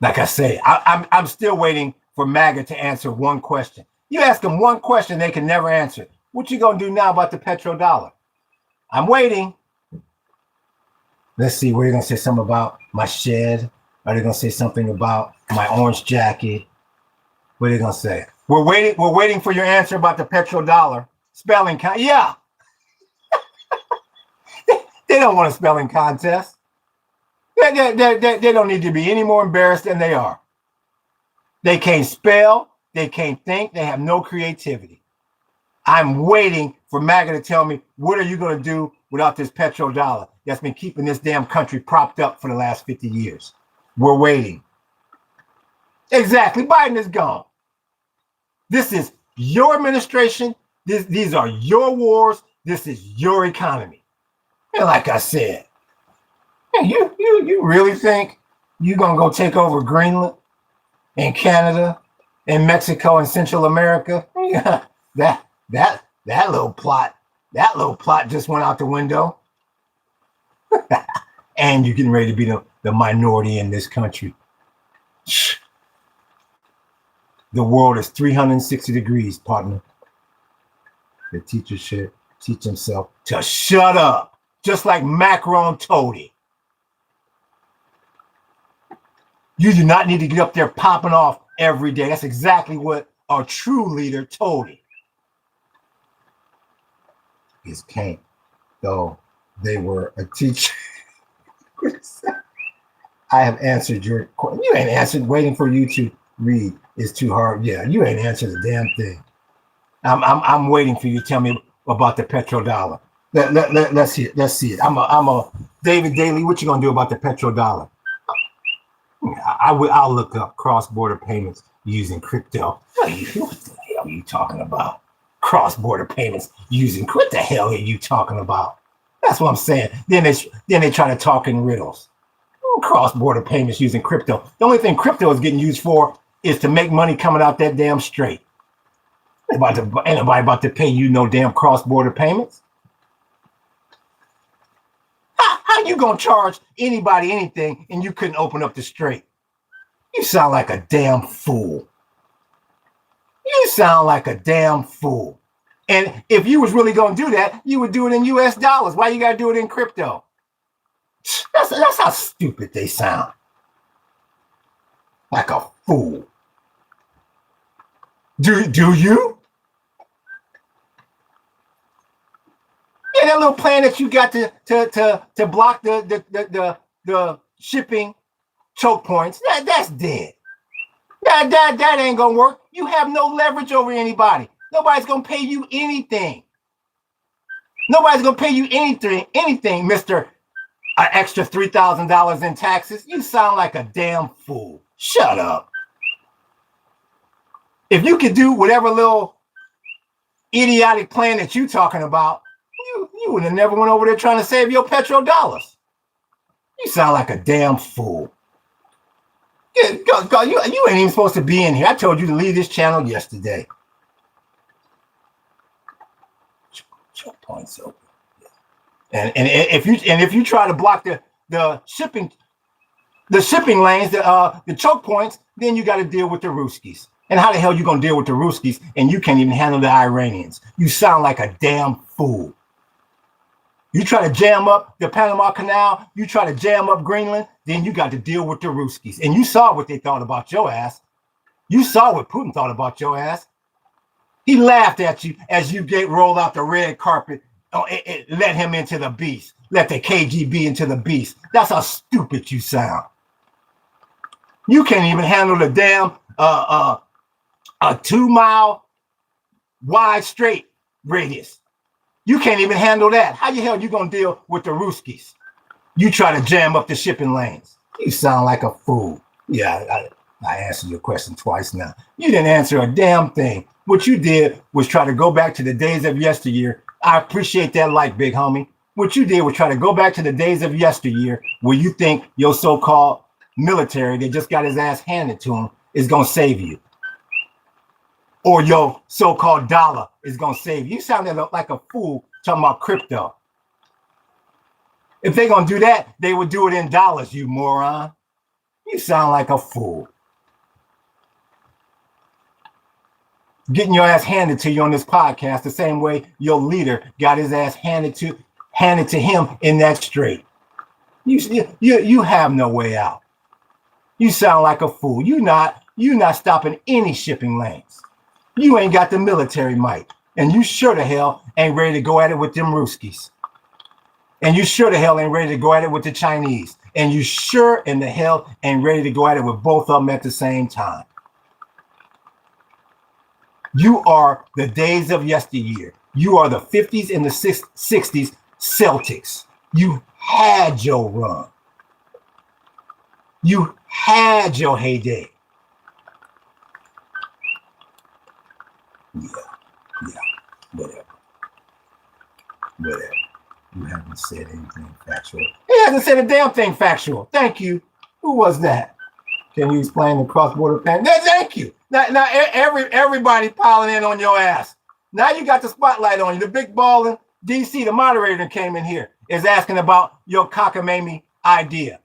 Like I say, I'm still waiting for Maga to answer one question. You ask them one question, they can never answer. What you gonna do now about the petrodollar? I'm waiting. Let's see, what are you gonna say something about my shed? Are they gonna say something about my orange jacket? What are they gonna say? We're waiting for your answer about the petrodollar. Spelling yeah. They don't want a spelling contest. They don't need to be any more embarrassed than they are. They can't spell, they can't think, they have no creativity. I'm waiting for Maga to tell me, what are you going to do without this petrodollar that's been keeping this damn country propped up for the last 50 years? We're waiting. Exactly. Biden is gone. This is your administration. These are your wars. This is your economy. And like I said, you really think you're going to go take over Greenland and Canada and Mexico and Central America? Yeah, that little plot just went out the window. And you're getting ready to be the minority in this country. The world is 360 degrees, partner. The teacher should teach himself to shut up, just like Macron told him. You do not need to get up there popping off every day. That's exactly what our true leader told him. Is can't, though they were a teacher. I have answered your question. You ain't answered. Waiting for you to read is too hard. Yeah, you ain't answered a damn thing. I'm waiting for you to tell me about the petrodollar. Let's see it. Let's see it. I'm a David Daly. What you gonna do about the petrodollar? I'll look up cross-border payments using crypto. What the hell are you talking about? Cross-border payments using what the hell are you talking about? That's what I'm saying. Then they try to talk in riddles. Cross-border payments using crypto. The only thing crypto is getting used for is to make money coming out that damn straight. Ain't nobody about to pay you no damn cross-border payments. How you gonna charge anybody anything and you couldn't open up the straight? You sound like a damn fool. You sound like a damn fool. And if you was really gonna do that, you would do it in US dollars. Why you gotta do it in crypto? That's how stupid they sound. Like a fool. Do you? Yeah, that little plan that you got to block the shipping choke points, that's dead. That ain't gonna work. You have no leverage over anybody. Nobody's gonna pay you anything. Nobody's gonna pay you anything, Mr. Extra $3,000 in taxes. You sound like a damn fool. Shut up. If you could do whatever little idiotic plan that you talking about, you would have never went over there trying to save your petrodollars. You sound like a damn fool. Yeah, God, you ain't even supposed to be in here. I told you to leave this channel yesterday. Choke points open. And if you try to block the shipping lanes, the choke points, then you got to deal with the Ruskies. And how the hell you gonna deal with the Ruskies and you can't even handle the Iranians? You sound like a damn fool. You try to jam up the Panama Canal, you try to jam up Greenland, then you got to deal with the Ruskies. And you saw what they thought about your ass. You saw what Putin thought about your ass. He laughed at you as you rolled out the red carpet. Let him into the beast. Let the KGB into the beast. That's how stupid you sound. You can't even handle the damn a 2-mile wide straight radius. You can't even handle that. How the hell you gonna deal with the Ruskies? You try to jam up the shipping lanes. You sound like a fool. Yeah, I answered your question twice now. You didn't answer a damn thing. What you did was try to go back to the days of yesteryear. I appreciate that like, big homie. What you did was try to go back to the days of yesteryear where you think your so-called military that just got his ass handed to him is gonna save you. Or your so-called dollar is gonna save you. You sounded like a fool talking about crypto. If they're going to do that, they would do it in dollars, you moron. You sound like a fool. Getting your ass handed to you on this podcast the same way your leader got his ass handed to him in that strait. You have no way out. You sound like a fool. You not stopping any shipping lanes. You ain't got the military might. And you sure the hell ain't ready to go at it with them Ruskies. And you sure the hell ain't ready to go at it with the Chinese. And you sure in the hell ain't ready to go at it with both of them at the same time. You are the days of yesteryear. You are the 50s and the 60s Celtics. You had your run. You had your heyday. Yeah, whatever. You haven't said anything factual. He hasn't said a damn thing factual. Thank you. Who was that? Can you explain the cross-border pen? Thank you. Now everybody piling in on your ass. Now you got the spotlight on you. The big ball in DC, the moderator came in here, is asking about your cockamamie idea.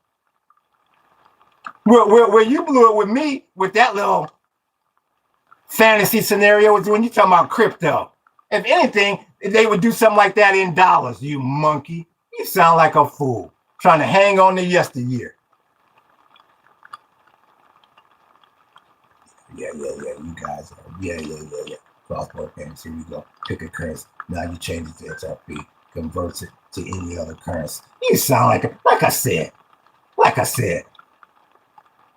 Where you blew it with me with that little fantasy scenario was when you talking about crypto. If anything, they would do something like that in dollars, you monkey. You sound like a fool trying to hang on to yesteryear. Yeah. You guys are. Yeah. Cross-border payments. Here we go. Pick a currency. Now you change it to XRP. Converts it to any other currency. You sound like I said.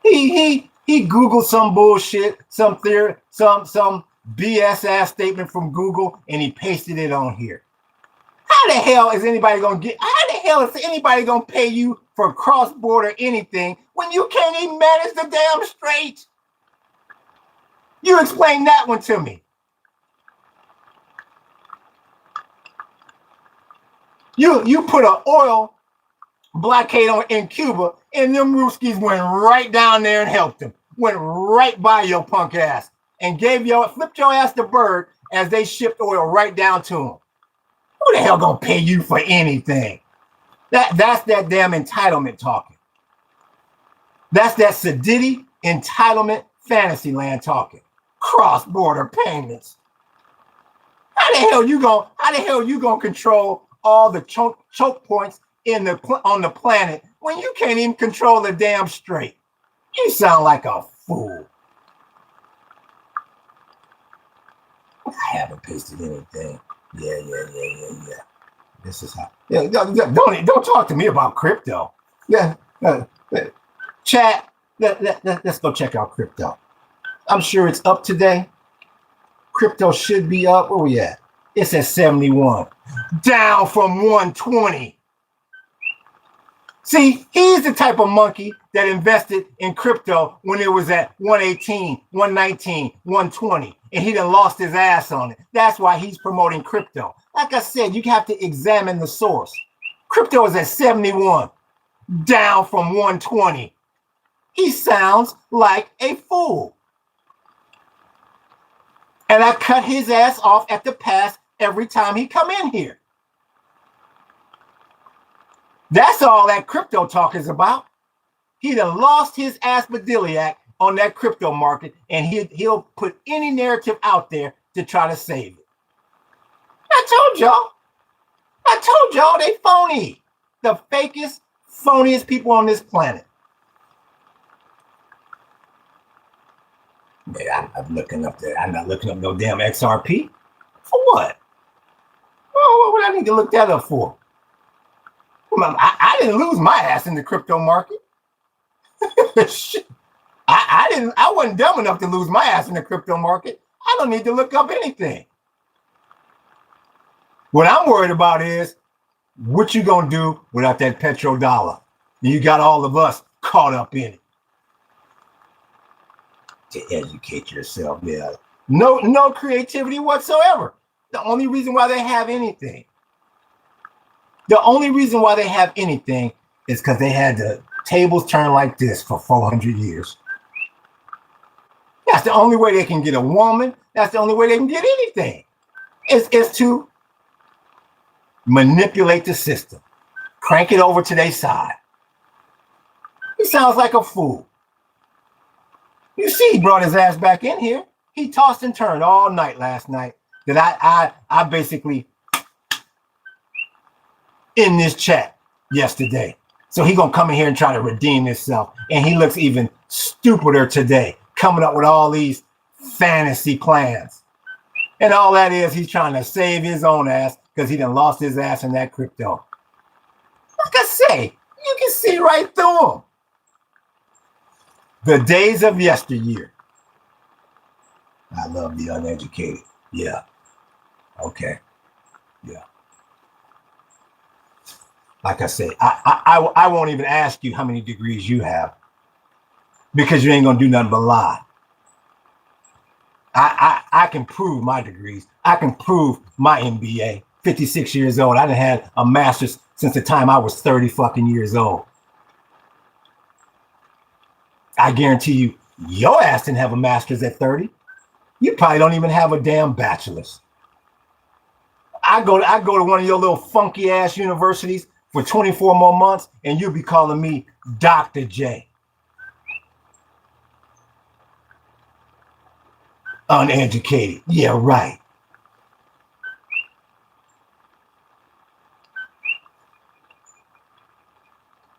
He Googled some bullshit, some theory, some BS ass statement from Google, and he pasted it on here. How the hell is anybody gonna pay you for cross-border anything when you can't even manage the damn strait? You explain that one to me. You put an oil blockade on in Cuba, and them Ruskies went right down there and helped them. Went right by your punk ass and flipped your ass the bird as they shipped oil right down to them. Who the hell gonna pay you for anything? That's that damn entitlement talking. That's that sedity entitlement fantasy land talking. Cross-border payments. How the hell you gonna control all the choke points on the planet when you can't even control the damn strait? You sound like a fool. I haven't pasted anything. Yeah. This is how. Yeah, don't talk to me about crypto. Yeah, chat. Let's go check out crypto. I'm sure it's up today. Crypto should be up. Where we at? It's at 71. Down from 120. See, he's the type of monkey that invested in crypto when it was at 118, 119, 120, and he done lost his ass on it. That's why he's promoting crypto. Like I said, you have to examine the source. Crypto is at 71, down from 120. He sounds like a fool. And I cut his ass off at the pass every time he come in here. That's all that crypto talk is about. He done lost his aspadilliac on that crypto market, and he'll put any narrative out there to try to save it. I told y'all they phony. The fakest, phoniest people on this planet. Man, I'm looking up there. I'm not looking up no damn XRP. For what? Well, what would I need to look that up for? I didn't lose my ass in the crypto market. Shit. I wasn't dumb enough to lose my ass in the crypto market. I don't need to look up anything. What I'm worried about is what you gonna do without that petrodollar. You got all of us caught up in it. To educate yourself, yeah. No creativity whatsoever. The only reason why they have anything is because they had the tables turned like this for 400 years. That's the only way they can get a woman. That's the only way they can get anything. Is to manipulate the system. crank it over to their side. He sounds like a fool. You see, he brought his ass back in here. He tossed and turned all night last night. That I basically in this chat yesterday. So he gonna come in here and try to redeem himself. And he looks even stupider today, coming up with all these fantasy plans. And all that is, he's trying to save his own ass because he done lost his ass in that crypto. Like I say, you can see right through him. The days of yesteryear. I love the uneducated. Yeah. Okay. Yeah. Like I say, I won't even ask you how many degrees you have because you ain't gonna do nothing but lie. I can prove my degrees. I can prove my MBA. 56 years old. I done had a master's since the time I was 30 fucking years old. I guarantee you, your ass didn't have a master's at 30. You probably don't even have a damn bachelor's. I go to one of your little funky ass universities for 24 more months, and you'll be calling me Dr. J. Uneducated. Yeah, right.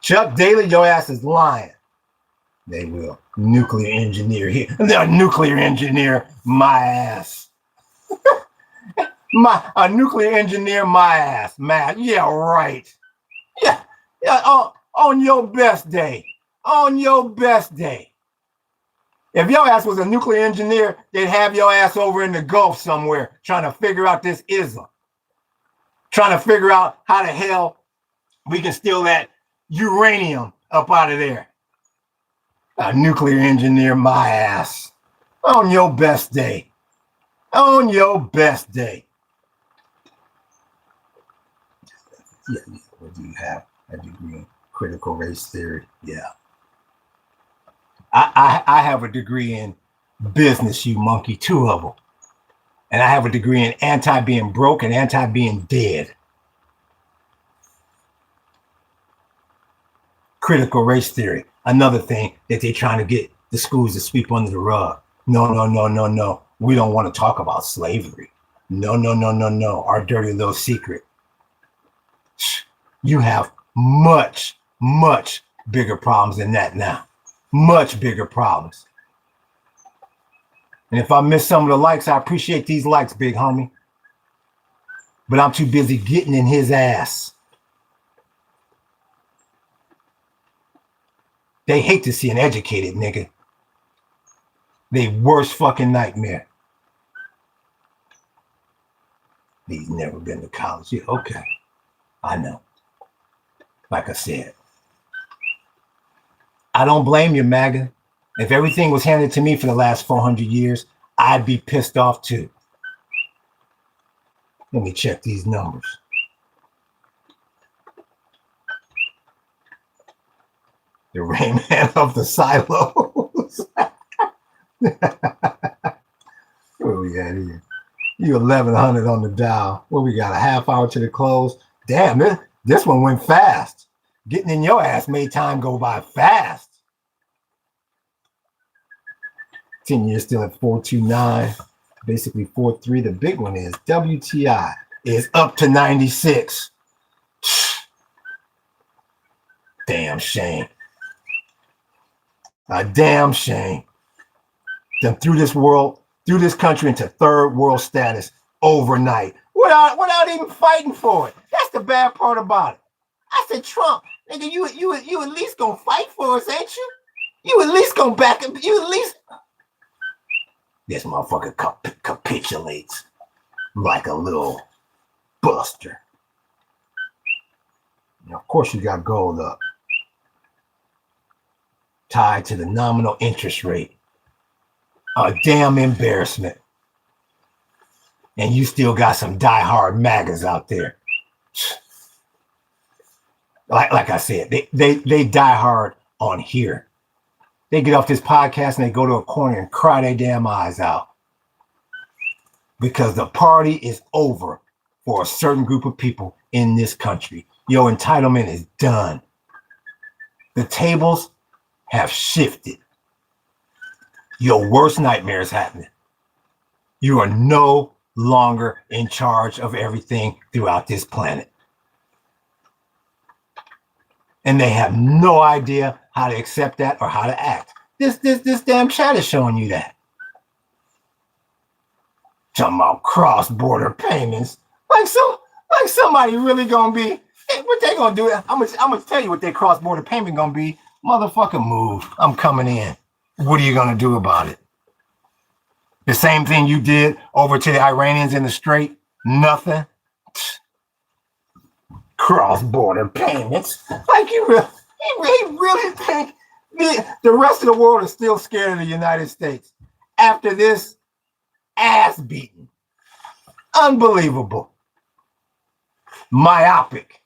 Chuck Daly, your ass is lying. They will nuclear engineer here. They'll nuclear engineer my ass. A nuclear engineer my ass, Matt. Yeah, right. Yeah. On your best day. On your best day. If your ass was a nuclear engineer, they'd have your ass over in the Gulf somewhere trying to figure out this ism. Trying to figure out how the hell we can steal that uranium up out of there. A nuclear engineer my ass. On your best day. On your best day. Yeah. What do you have? A degree in critical race theory. Yeah. I have a degree in business, you monkey, 2 of them. And I have a degree in anti-being broke and anti-being dead. Critical race theory, another thing that they're trying to get the schools to sweep under the rug. No. We don't want to talk about slavery. No. Our dirty little secret. You have much bigger problems than that now. Much bigger problems. And if I miss some of the likes, I appreciate these likes, big homie. But I'm too busy getting in his ass. They hate to see an educated nigga. They worst fucking nightmare. He's never been to college. Yeah, okay. I know. Like I said, I don't blame you, Maga. If everything was handed to me for the last 400 years, I'd be pissed off too. Let me check these numbers. The Rain Man of the silos. Where we at here? You 1100 on the dial. What we got? A half hour to the close. Damn, this one went fast. Getting in your ass made time go by fast. 10 years still at 429. Basically 43. The big one is WTI is up to 96. Damn shame. A damn shame. Then threw this country into third world status overnight without even fighting for it. That's the bad part about it. I said, Trump, nigga, you at least gonna fight for us, ain't you? You at least gonna back him. You at least. This motherfucker capitulates like a little buster. Now, of course, you got gold up. Tied to the nominal interest rate. A damn embarrassment. And you still got some diehard MAGAs out there. Like I said, they die hard on here. They get off this podcast and they go to a corner and cry their damn eyes out. Because the party is over for a certain group of people in this country. Your entitlement is done. The tables have shifted. Your worst nightmare is happening. You are no longer in charge of everything throughout this planet. And they have no idea how to accept that or how to act. This damn chat is showing you that. Talking about cross-border payments. Like somebody really gonna be, what they gonna do? I'm gonna tell you what their cross-border payment gonna be. Motherfucker, move. I'm coming in. What are you gonna do about it? The same thing you did over to the Iranians in the Strait? Nothing. Cross-border payments. Like you really think the rest of the world is still scared of the United States after this ass beating? Unbelievable. Myopic.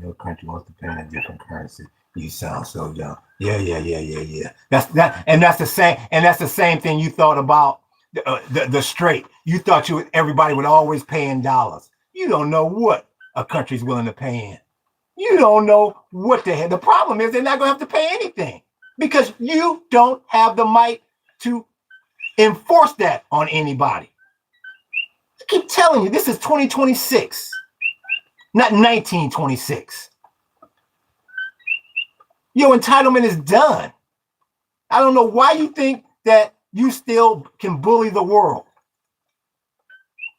No country wants to pay in a different currency. You sound so dumb. Yeah. That's the same thing you thought about the Strait. You thought everybody would always pay in dollars. You don't know what a country's willing to pay in. You don't know what the hell. The problem is they're not going to have to pay anything because you don't have the might to enforce that on anybody. I keep telling you, this is 2026. Not 1926. Your entitlement is done. I don't know why you think that you still can bully the world.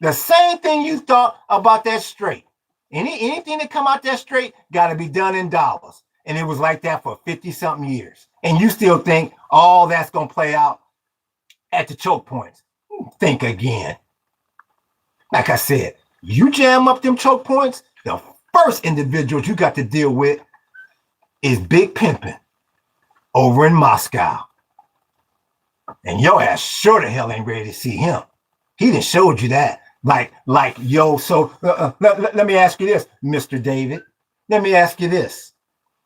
The same thing you thought about that Strait. Anything that come out that Strait got to be done in dollars. And it was like that for 50-something years. And you still think all that's going to play out at the choke points. Think again. Like I said, you jam up them choke points, the first individuals you got to deal with is Big Pimpin' over in Moscow. And your ass sure the hell ain't ready to see him. He done showed you that. Like yo, so let me ask you this, Mr. David. Let me ask you this.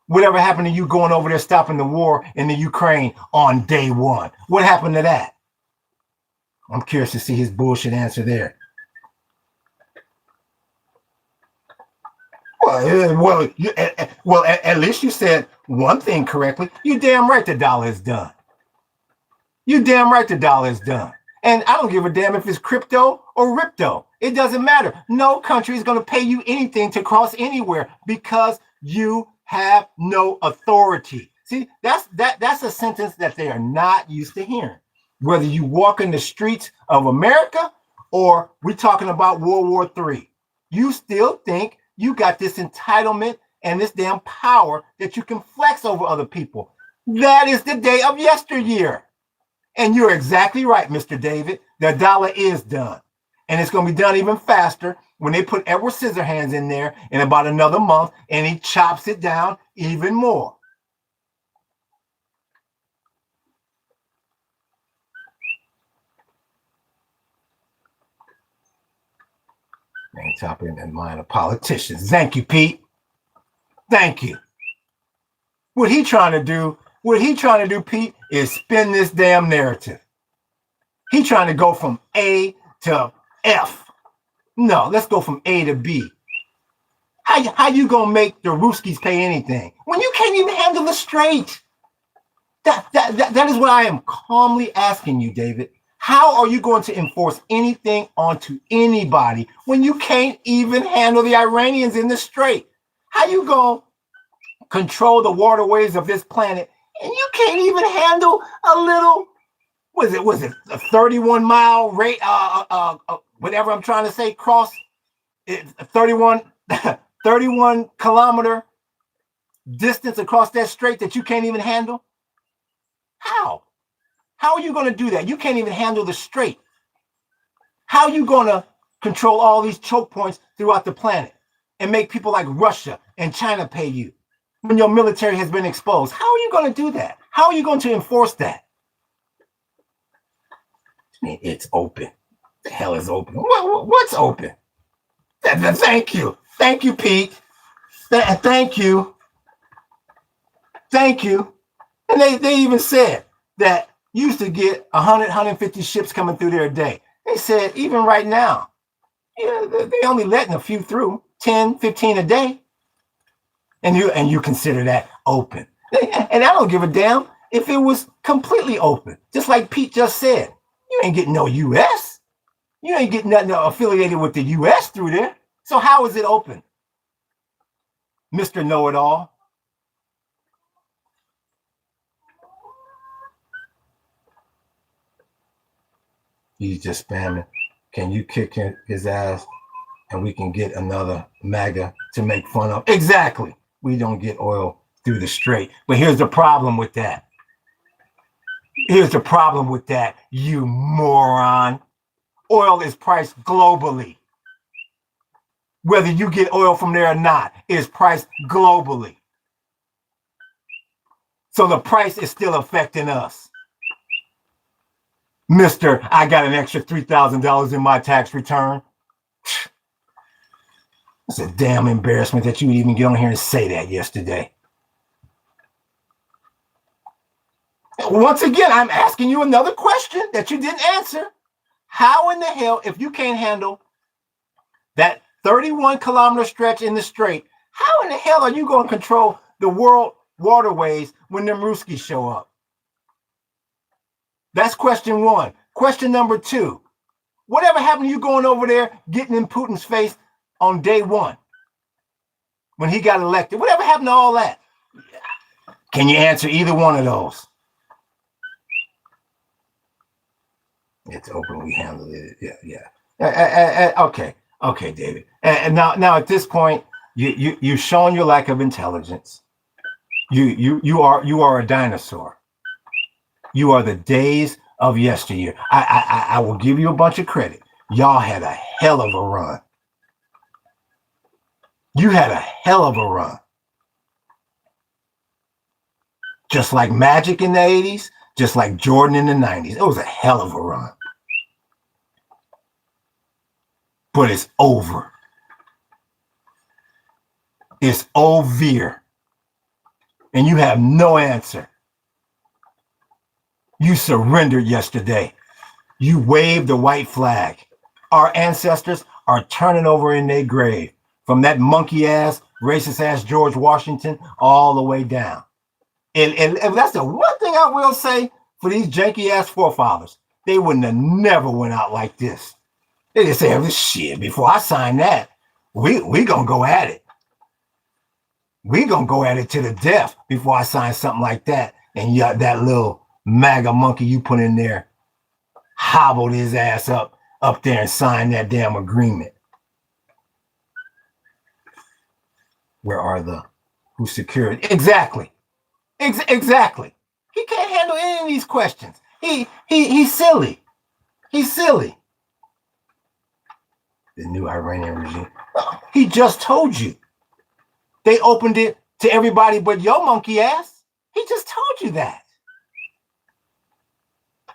Whatever happened to you going over there stopping the war in the Ukraine on day one? What happened to that? I'm curious to see his bullshit answer there. Well, at least you said one thing correctly. You damn right the dollar is done. You damn right the dollar is done. And I don't give a damn if it's crypto or ripto. It doesn't matter. No country is going to pay you anything to cross anywhere because you have no authority. See, that's a sentence that they are not used to hearing. Whether you walk in the streets of America or we're talking about World War III, you still think you got this entitlement and this damn power that you can flex over other people. That is the day of yesteryear. And you're exactly right, Mr. David. The dollar is done. And it's going to be done even faster when they put Edward Scissorhands in there in about another month and he chops it down even more. Man, chopping in mind of politicians. Thank you, Pete. Thank you. What he trying to do, Pete, is spin this damn narrative. He trying to go from A to F. No, let's go from A to B. How you gonna make the Ruskies pay anything when you can't even handle the Strait? That is what I am calmly asking you, David. How are you going to enforce anything onto anybody when you can't even handle the Iranians in the Strait? How you gonna control the waterways of this planet and you can't even handle a little, was it a 31-mile rate, whatever I'm trying to say, cross, 31 kilometer distance across that strait that you can't even handle? How? How are you going to do that? You can't even handle the strait. How are you going to control all these choke points throughout the planet and make people like Russia and China pay you when your military has been exposed? How are you going to do that? How are you going to enforce that? I mean, it's open. The hell is open? What's open? Thank you. Thank you, Pete. Thank you. Thank you. And they even said that You used to get 100, 150 ships coming through there a day. They said, even right now, yeah, they only letting a few through, 10, 15 a day. And you consider that open. And I don't give a damn if it was completely open. Just like Pete just said, you ain't getting no US. You ain't getting nothing affiliated with the US through there. So how is it open? Mr. Know-it-all. He's just spamming. Can you kick his ass and we can get another MAGA to make fun of? Exactly. We don't get oil through the strait. But here's the problem with that. Here's the problem with that, you moron. Oil is priced globally. Whether you get oil from there or not, it is priced globally. So the price is still affecting us. Mr. I got an extra $3,000 in my tax return. It's a damn embarrassment that you would even get on here and say that yesterday. Once again, I'm asking you another question that you didn't answer. How in the hell, if you can't handle that 31-kilometer stretch in the strait, how in the hell are you going to control the world waterways when them Ruskies show up? That's question one. Question number two. Whatever happened to you going over there, getting in Putin's face on day one when he got elected? Whatever happened to all that? Can you answer either one of those? It's open. We handled it. Yeah. Okay, David. And now at this point, you've shown your lack of intelligence. You are a dinosaur. You are the days of yesteryear. I will give you a bunch of credit. Y'all had a hell of a run. You had a hell of a run. Just like Magic in the 80s, just like Jordan in the 90s. It was a hell of a run. But it's over. It's over. And you have no answer. You surrendered yesterday. You waved the white flag. Our ancestors are turning over in their grave. From that monkey ass, racist ass George Washington all the way down. And that's the one thing I will say for these janky ass forefathers. They wouldn't have never went out like this. They just say, oh, shit, before I sign that, we gonna go at it. We gonna go at it to the death before I sign something like that. And you got that little MAGA monkey you put in there, hobbled his ass up there and signed that damn agreement. Where are the who secured? Exactly. Exactly. He can't handle any of these questions. He's silly. He's silly. The new Iranian regime. He just told you. They opened it to everybody but your monkey ass. He just told you that.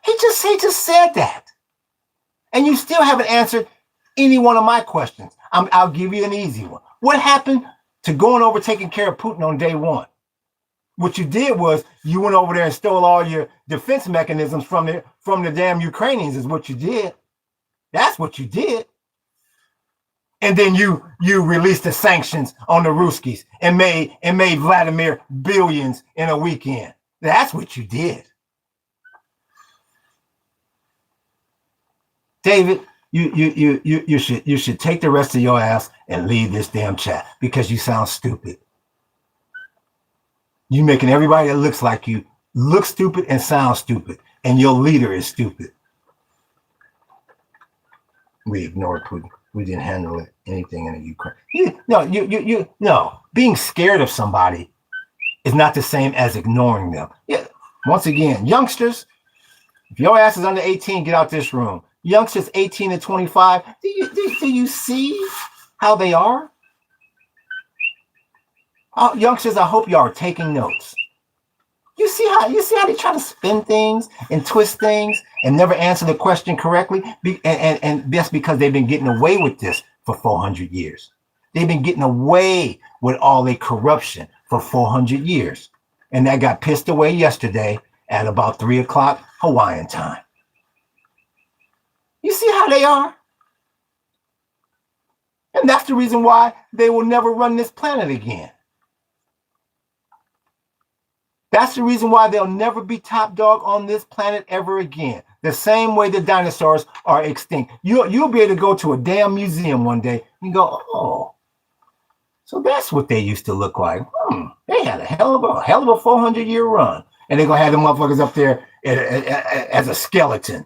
He just said that. And you still haven't answered any one of my questions. I'll give you an easy one. What happened to going over taking care of Putin on day one? What you did was you went over there and stole all your defense mechanisms from the damn Ukrainians is what you did. That's what you did. And then you released the sanctions on the Ruskies and made Vladimir billions in a weekend. That's what you did. David, you should take the rest of your ass and leave this damn chat because you sound stupid. You making everybody that looks like you look stupid and sound stupid, and your leader is stupid. We ignored Putin. We didn't handle anything in the Ukraine. No. Being scared of somebody is not the same as ignoring them. Yeah. Once again, youngsters, if your ass is under 18, get out this room. Youngsters 18 to 25, do you see how they are? Youngsters, I hope you are taking notes. You see how they try to spin things and twist things and never answer the question correctly? And that's because they've been getting away with this for 400 years. They've been getting away with all their corruption for 400 years. And that got pissed away yesterday. at about 3 o'clock Hawaiian time. You see how they are? And that's the reason why they will never run this planet again. That's the reason why they'll never be top dog on this planet ever again. The same way the dinosaurs are extinct. You'll be able to go to a damn museum one day and go, oh, so that's what they used to look like. They had a hell of a 400-year run. And they're going to have them motherfuckers up there as a skeleton.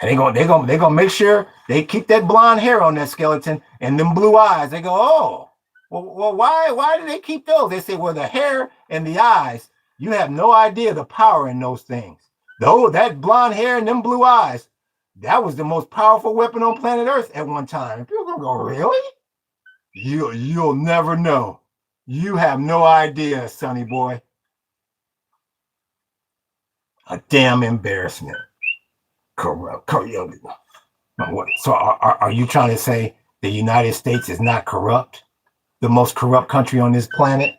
And they're gonna make sure they keep that blonde hair on that skeleton and them blue eyes. They go, oh, well, why do they keep those? They say, well, the hair and the eyes, you have no idea the power in those things. Though that blonde hair and them blue eyes, that was the most powerful weapon on planet Earth at one time. People gonna go, really? You'll never know. You have no idea, sonny boy. A damn embarrassment. Corrupt. So are you trying to say the United States is not corrupt? The most corrupt country on this planet?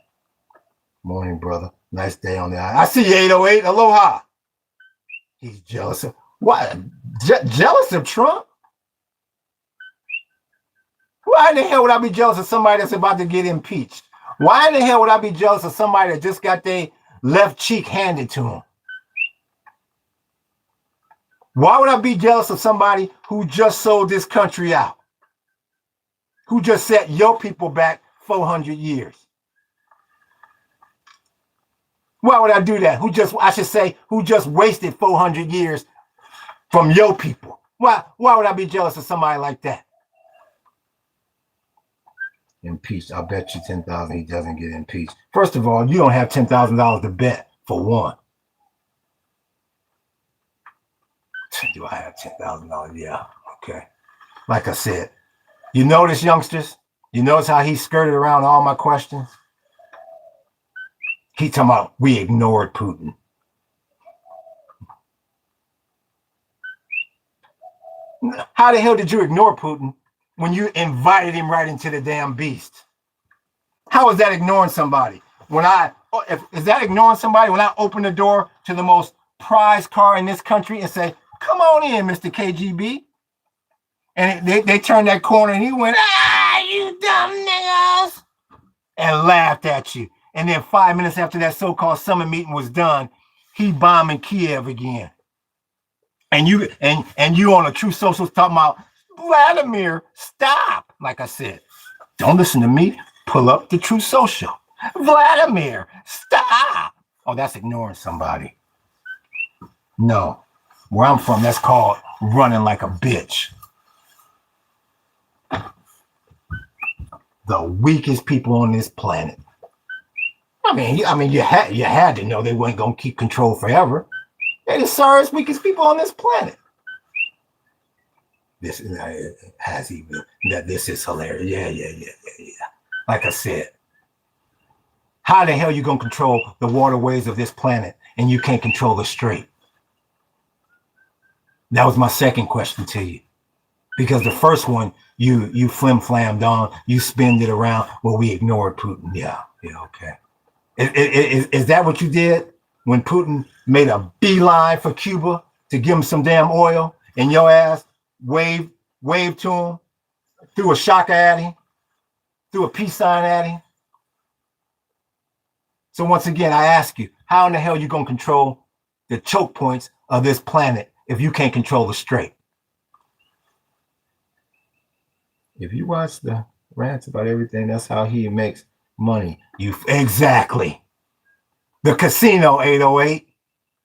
Morning, brother. Nice day on the eye. I see you, 808. Aloha. He's jealous of what? Jealous of Trump? Why in the hell would I be jealous of somebody that's about to get impeached? Why in the hell would I be jealous of somebody that just got their left cheek handed to him? Why would I be jealous of somebody who just sold this country out? Who just set your people back 400 years? Why would I do that? Who just wasted 400 years from your people? Why would I be jealous of somebody like that? Impeached. I'll bet you 10,000 he doesn't get impeached. First of all, you don't have $10,000 to bet for one. Do I have $10,000? Yeah. Okay. Like I said, you notice, youngsters? You notice how he skirted around all my questions? He talking about we ignored Putin. How the hell did you ignore Putin when you invited him right into the damn beast? How is that ignoring somebody? Is that ignoring somebody when I open the door to the most prized car in this country and say, come on in, Mr. KGB. And they turned that corner and he went, you dumb niggas, and laughed at you. And then 5 minutes after that so-called summit meeting was done, he bombing Kiev again. And you on a True Social talking about, Vladimir, stop. Like I said, don't listen to me. Pull up the True Social. Vladimir, stop. Oh, that's ignoring somebody. No. Where I'm from, that's called running like a bitch. The weakest people on this planet. I mean, you had to know they weren't gonna keep control forever. They're the sorriest, weakest people on this planet. This is hilarious. Yeah. Like I said, how the hell you gonna control the waterways of this planet and you can't control the strait? That was my second question to you. Because the first one, you flim-flammed on, you spinned it around, well, we ignored Putin. Yeah, okay. Is that what you did when Putin made a beeline for Cuba to give him some damn oil and your ass waved to him, threw a shocker at him, threw a peace sign at him? So once again, I ask you, how in the hell are you going to control the choke points of this planet if you can't control the strait? If you watch the rants about everything, that's how he makes money. Exactly. The casino, 808.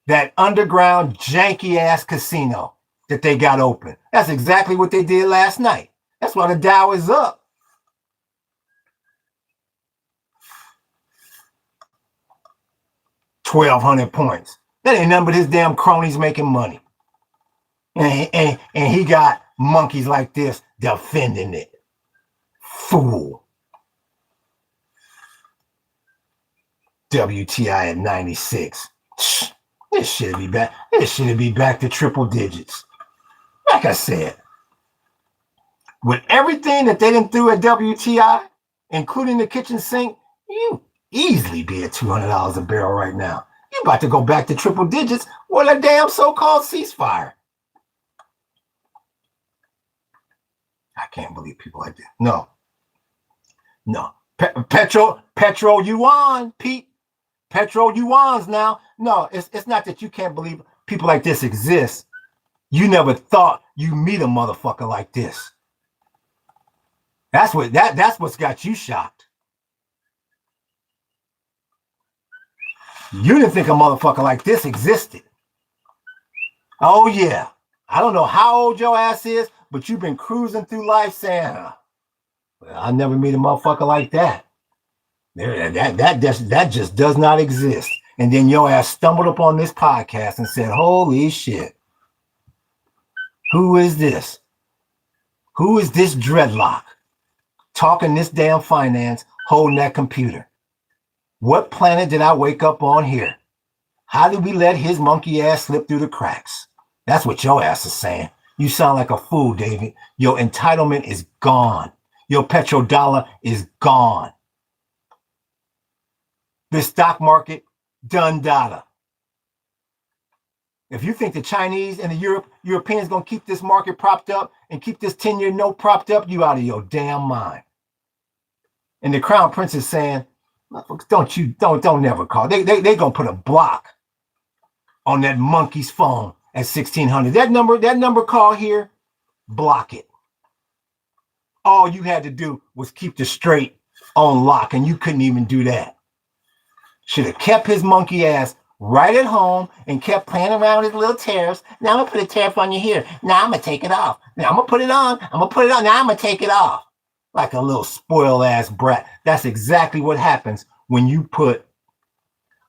That underground janky ass casino that they got open. That's exactly what they did last night. That's why the Dow is up. $1,200 points. That ain't nothing but his damn cronies making money. And he got monkeys like this defending it. Fool. WTI at 96. This should be back. This should be back to triple digits. Like I said, with everything that they done threw at WTI, including the kitchen sink, you easily be at $200 a barrel right now. You about to go back to triple digits with a damn so-called ceasefire. I can't believe people like that. No. Petro yuan, Pete. Petro yuans now. No, it's not that you can't believe people like this exist. You never thought you meet a motherfucker like this. That's what's got you shocked. You didn't think a motherfucker like this existed. Oh yeah. I don't know how old your ass is, but you've been cruising through life saying, well, I'll never meet a motherfucker like that. That just does not exist. And then your ass stumbled upon this podcast and said, holy shit. Who is this? Who is this dreadlock talking this damn finance, holding that computer? What planet did I wake up on here? How did we let his monkey ass slip through the cracks? That's what your ass is saying. You sound like a fool, David. Your entitlement is gone. Your petrodollar is gone. The stock market, done data. If you think the Chinese and the Europeans going to keep this market propped up and keep this 10-year note propped up, you out of your damn mind. And the Crown Prince is saying, don't never call. They going to put a block on that monkey's phone at 1600. That number call here, block it. All you had to do was keep the straight on lock, and you couldn't even do that. Should have kept his monkey ass right at home and kept playing around with his little tariffs. Now I'm going to put a tariff on you here. Now I'm going to take it off. Now I'm going to put it on. I'm going to put it on. Now I'm going to take it off. Like a little spoiled ass brat. That's exactly what happens when you put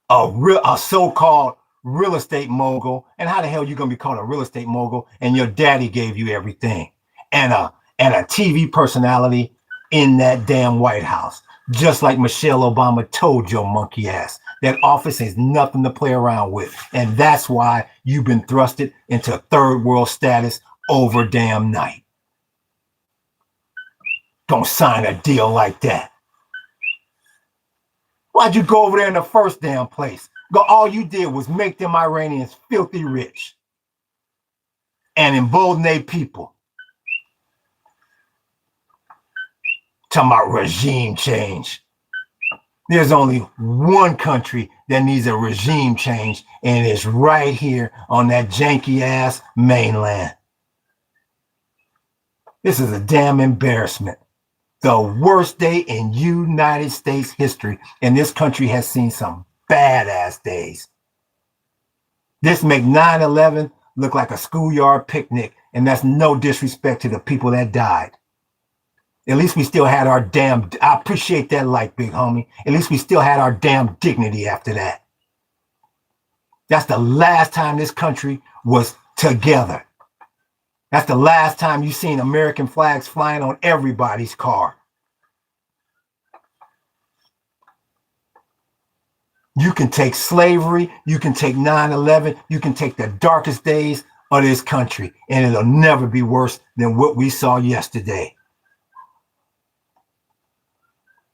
a so-called real estate mogul. And how the hell are you going to be called a real estate mogul and your daddy gave you everything? And a TV personality in that damn White House. Just like Michelle Obama told your monkey ass. That office is nothing to play around with. And that's why you've been thrusted into third world status over damn night. Don't sign a deal like that. Why'd you go over there in the first damn place? All you did was make them Iranians filthy rich and embolden their people. Talking about regime change. There's only one country that needs a regime change, and it's right here on that janky ass mainland. This is a damn embarrassment. The worst day in United States history, and this country has seen some badass days. This make 9/11 look like a schoolyard picnic, and that's no disrespect to the people that died. At least we still had our damn, I appreciate that like, big homie. At least we still had our damn dignity after that. That's the last time this country was together. That's the last time you seen American flags flying on everybody's car. You can take slavery, you can take 9/11, you can take the darkest days of this country, and it'll never be worse than what we saw yesterday.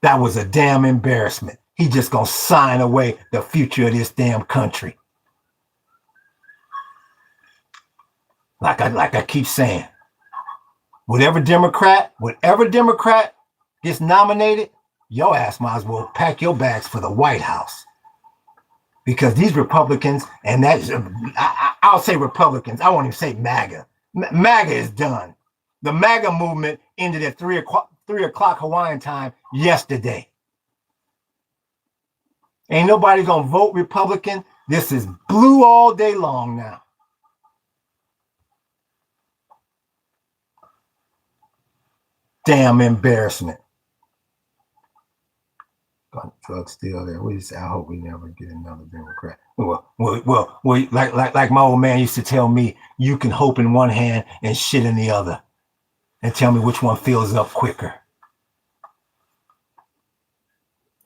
That was a damn embarrassment. He just gonna sign away the future of this damn country. Like I keep saying, whatever Democrat gets nominated, your ass might as well pack your bags for the White House. Because these Republicans, and I'll say Republicans, I won't even say MAGA. MAGA is done. The MAGA movement ended at 3 o'clock Hawaiian time yesterday. Ain't nobody gonna vote Republican. This is blue all day long now. Damn embarrassment. Drug still there. What do you say? I hope we never get another Democrat. Well, like my old man used to tell me, you can hope in one hand and shit in the other. And tell me which one fills up quicker.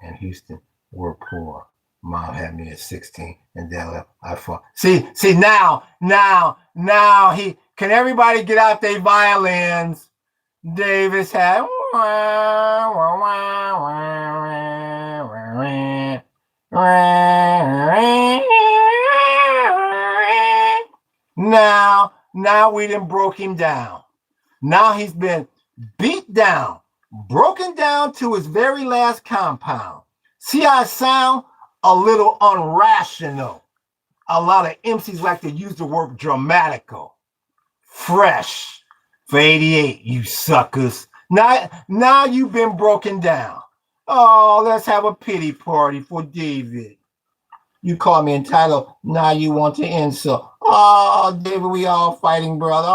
And Houston, we're poor. Mom had me at 16, and then I fought. See, now, can everybody get out their violins? Davis had. Now we done broke him down. Now he's been beat down, broken down to his very last compound. See how I sound? A little unrational. A lot of MCs like to use the word dramatical. Fresh for 88, you suckers. Now you've been broken down. Oh, let's have a pity party for David. You call me entitled, now you want to insult. Oh, David, we all fighting, brother.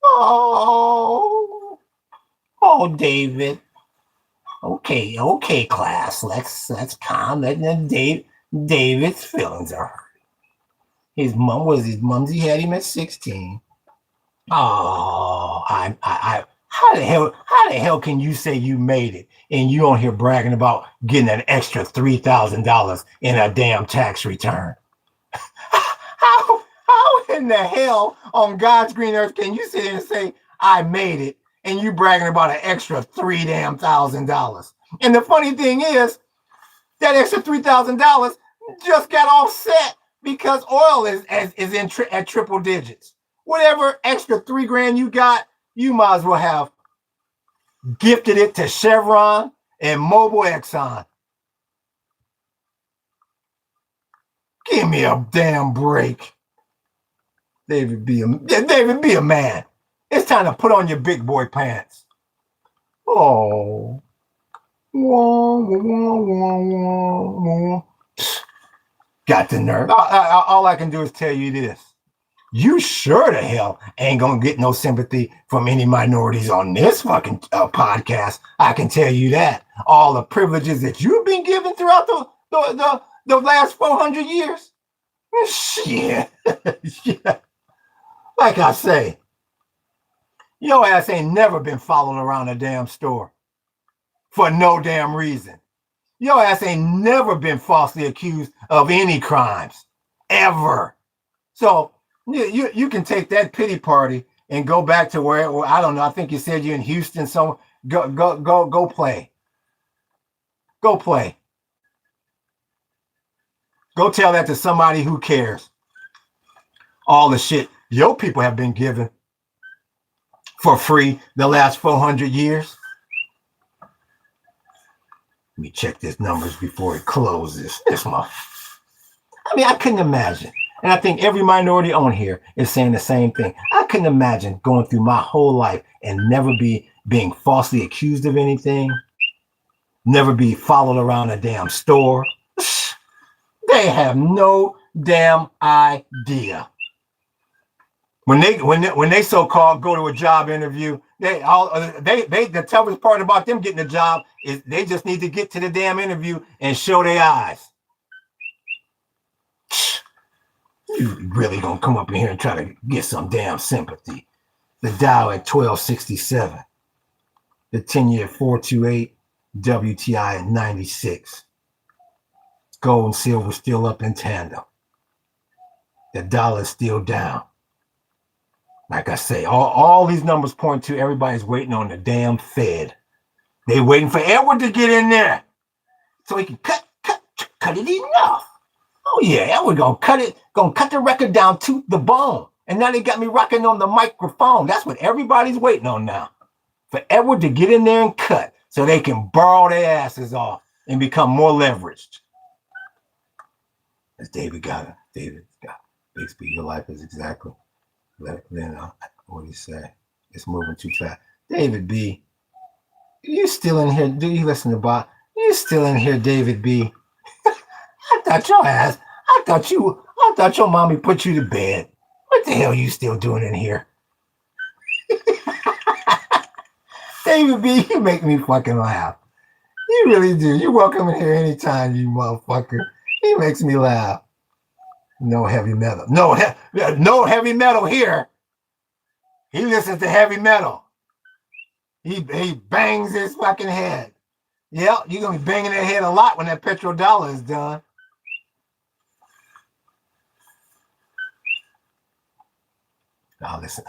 Oh, David. Okay, class. Let's calm. David's feelings are hurt. His mumsy had him at 16. Oh, how the hell can you say you made it and you on here bragging about getting an extra $3,000 in a damn tax return? How in the hell on God's green earth can you sit here and say I made it and you bragging about an extra $3,000? And the funny thing is that extra $3,000 just got offset because oil is at triple digits. Whatever extra $3,000 you got, you might as well have gifted it to Chevron and Mobil Exxon. Give me a damn break. David, be a man. It's time to put on your big boy pants. Oh. Got the nerve. All I can do is tell you this. You sure the hell ain't gonna get no sympathy from any minorities on this fucking podcast. I can tell you that. All the privileges that you've been given throughout the last 400 years. Shit. Yeah. Like I say, your ass ain't never been followed around a damn store for no damn reason. Your ass ain't never been falsely accused of any crimes, ever. So you can take that pity party and go back to where, I don't know, I think you said you're in Houston, so go play. Go play. Go tell that to somebody who cares. All the shit your people have been given for free the last 400 years. Let me check these numbers before it closes. I couldn't imagine. And I think every minority on here is saying the same thing. I couldn't imagine going through my whole life and never being falsely accused of anything. Never be followed around a damn store. They have no damn idea. When they so-called go to a job interview, the toughest part about them getting a job is they just need to get to the damn interview and show their eyes. You really gonna come up in here and try to get some damn sympathy? The Dow at 1267, the 10-year 428, WTI at 96. Gold and silver still up in tandem. The dollar is still down. Like I say, all these numbers point to everybody's waiting on the damn Fed. They waiting for Edward to get in there so he can cut it enough. Oh yeah, Edward gonna cut the record down to the bone. And now they got me rocking on the microphone. That's what everybody's waiting on now. For Edward to get in there and cut so they can borrow their asses off and become more leveraged. As David got it. Big speed of life is exactly. What do you say? It's moving too fast. David B, you still in here? Do you listen to Bob? You still in here, David B? I thought your mommy put you to bed. What the hell are you still doing in here? David B, you make me fucking laugh. You really do. You're welcome in here anytime, you motherfucker. He makes me laugh. No heavy metal. No heavy metal here. He listens to heavy metal. He bangs his fucking head. Yep, you're going to be banging that head a lot when that petrodollar is done. Listen.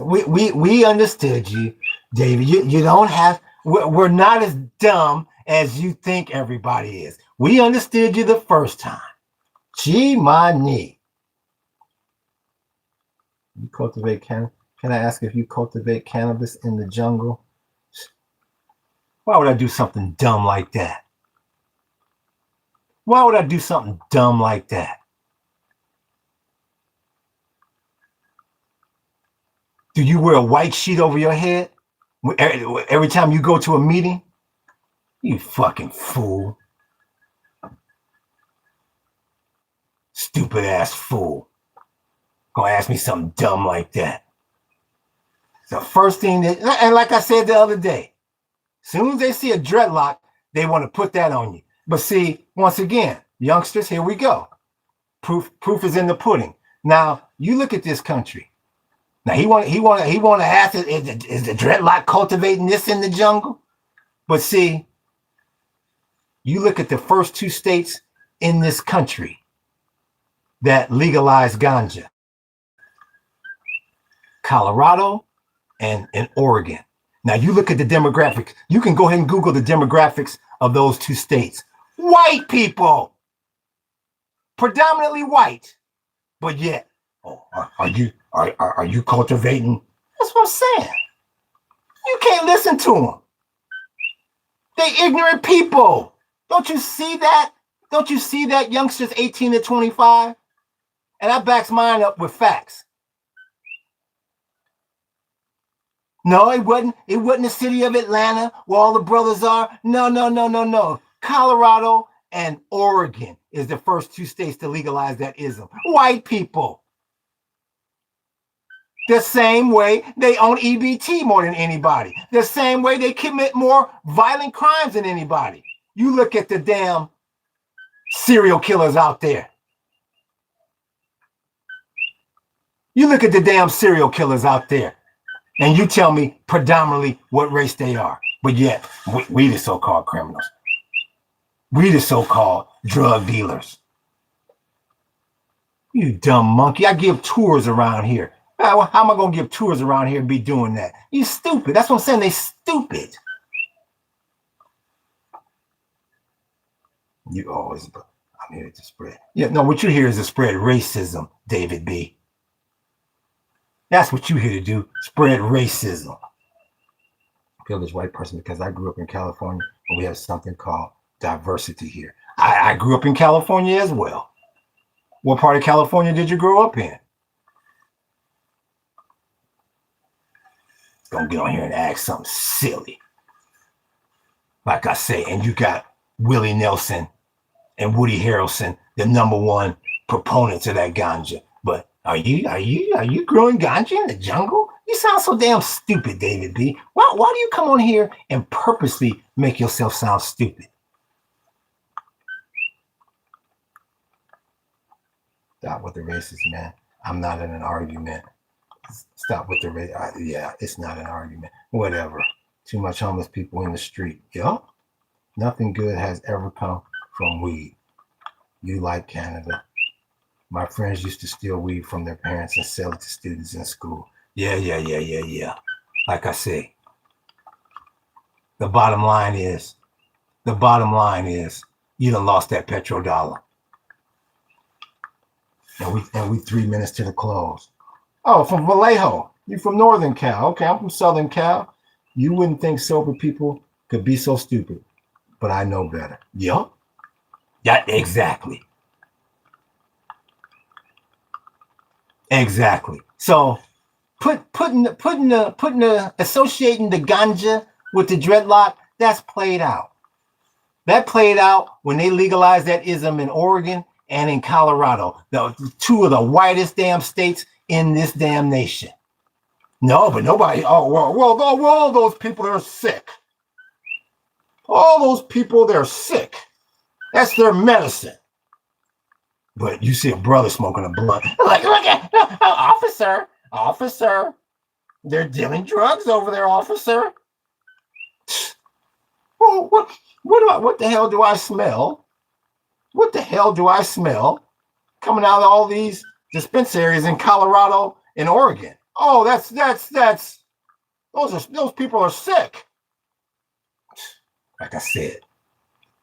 We understood you, David. You don't have, we're not as dumb as you think everybody is. We understood you the first time. Gee, my knee. You cultivate cannabis? Can I ask if you cultivate cannabis in the jungle? Why would I do something dumb like that? Why would I do something dumb like that? Do you wear a white sheet over your head every time you go to a meeting? You fucking fool. Stupid ass fool. Gonna ask me something dumb like that. The first thing that, and like I said the other day, as soon as they see a dreadlock, they want to put that on you. But see, once again, youngsters, here we go. Proof is in the pudding. Now you look at this country. Now he want to ask, is the dreadlock cultivating this in the jungle? But see, you look at the first two states in this country that legalized ganja: Colorado and Oregon. Now you look at the demographics. You can go ahead and Google the demographics of those two states. White people, predominantly white, but yet, are you cultivating? That's what I'm saying. You can't listen to them. They ignorant people. Don't you see that? Don't you see that, youngsters 18 to 25? And I backs mine up with facts. No, it wasn't the city of Atlanta where all the brothers are. No. Colorado and Oregon is the first two states to legalize that ism. White people. The same way they own EBT more than anybody. The same way they commit more violent crimes than anybody. You look at the damn serial killers out there. You look at the damn serial killers out there, and you tell me predominantly what race they are. But yet, we the so-called criminals. We the so-called drug dealers. You dumb monkey. I give tours around here. How am I going to give tours around here and be doing that? You stupid. That's what I'm saying. They stupid. You always, I'm here to spread. Yeah, no, what you hear is to spread racism, David B. That's what you here to do. Spread racism. I feel this white person because I grew up in California and we have something called diversity here. I grew up in California as well. What part of California did you grow up in? Don't get on here and ask something silly. Like I say, and you got Willie Nelson and Woody Harrelson, the number one proponents of that ganja. But are you growing ganja in the jungle? You sound so damn stupid, David B. Why do you come on here and purposely make yourself sound stupid? Stop with the racist, man. I'm not in an argument. Stop with the race. Yeah, it's not an argument. Whatever. Too much homeless people in the street. Yup. Nothing good has ever come from weed. You like Canada. My friends used to steal weed from their parents and sell it to students in school. Yeah. Like I say, the bottom line is, you done lost that petrodollar. And we 3 minutes to the close. Oh, from Vallejo. You from Northern Cal. Okay, I'm from Southern Cal. You wouldn't think sober people could be so stupid, but I know better. Yup. Yeah, exactly. So putting associating the ganja with the dreadlock, that's played out. That played out when they legalized that ism in Oregon and in Colorado, the two of the whitest damn states in this damn nation. No, but nobody. All those people are sick. All those people, they're sick. That's their medicine. But you see a brother smoking a blunt. Like, look at officer. They're dealing drugs over there, officer. Well, what the hell do I smell? What the hell do I smell coming out of all these dispensaries in Colorado and Oregon? Oh, that's those people are sick. Like I said,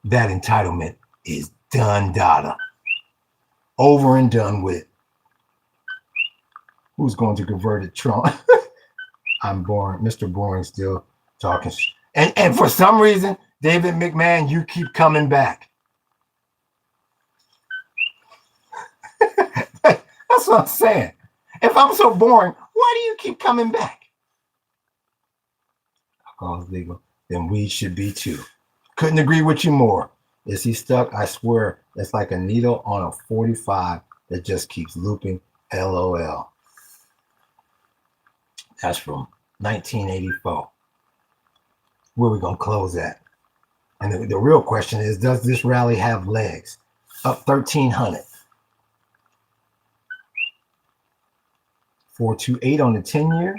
that entitlement is done data. Over and done with. Who's going to convert it? Trump. I'm boring. Mr. Boring still talking. And for some reason, David McMahon, you keep coming back. That's what I'm saying. If I'm so boring, why do you keep coming back? Alcohol is legal. Then weed should be too. Couldn't agree with you more. Is he stuck? I swear, it's like a needle on a 45 that just keeps looping. LOL. That's from 1984. Where are we going to close at? And the real question is, does this rally have legs? Up 1,300. 428 on the 10-year.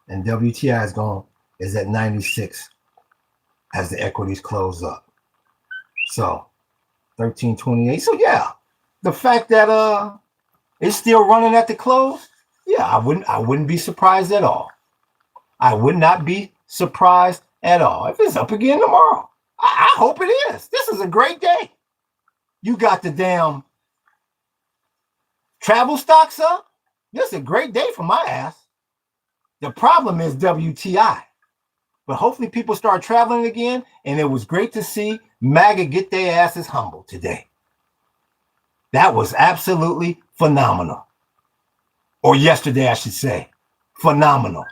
And WTI is at 96 as the equities close up. So 1328. So yeah, the fact that it's still running at the close, yeah, I wouldn't be surprised at all. I would not be surprised at all if it's up again tomorrow. I hope it is. This is a great day. You got the damn travel stocks up. This is a great day for my ass. The problem is WTI. But hopefully people start traveling again. And it was great to see Maga get their asses humbled today. That was absolutely phenomenal. Or yesterday, I should say. Phenomenal.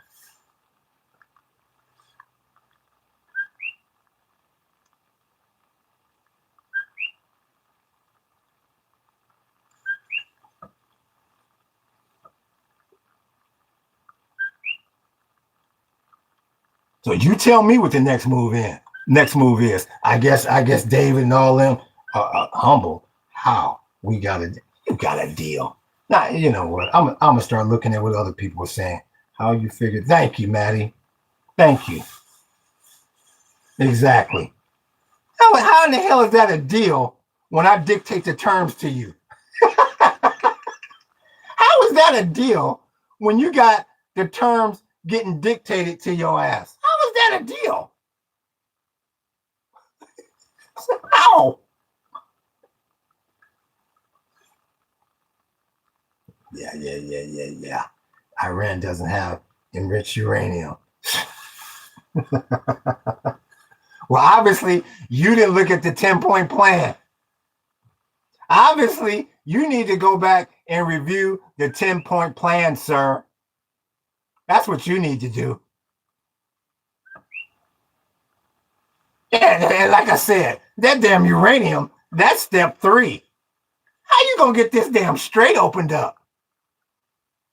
So you tell me what the next move is. I guess David and all them are humble. How? You got a deal. Now, you know what? I'm gonna start looking at what other people are saying. How you figure? Thank you, Maddie. Thank you. Exactly. How in the hell is that a deal when I dictate the terms to you? How is that a deal when you got the terms getting dictated to your ass? How is that a deal? How? Yeah. Iran doesn't have enriched uranium. Well, obviously, you didn't look at the 10-point plan. Obviously, you need to go back and review the 10-point plan, sir. That's what you need to do. And like I said, that damn uranium, that's step 3. How you gonna get this damn strait opened up?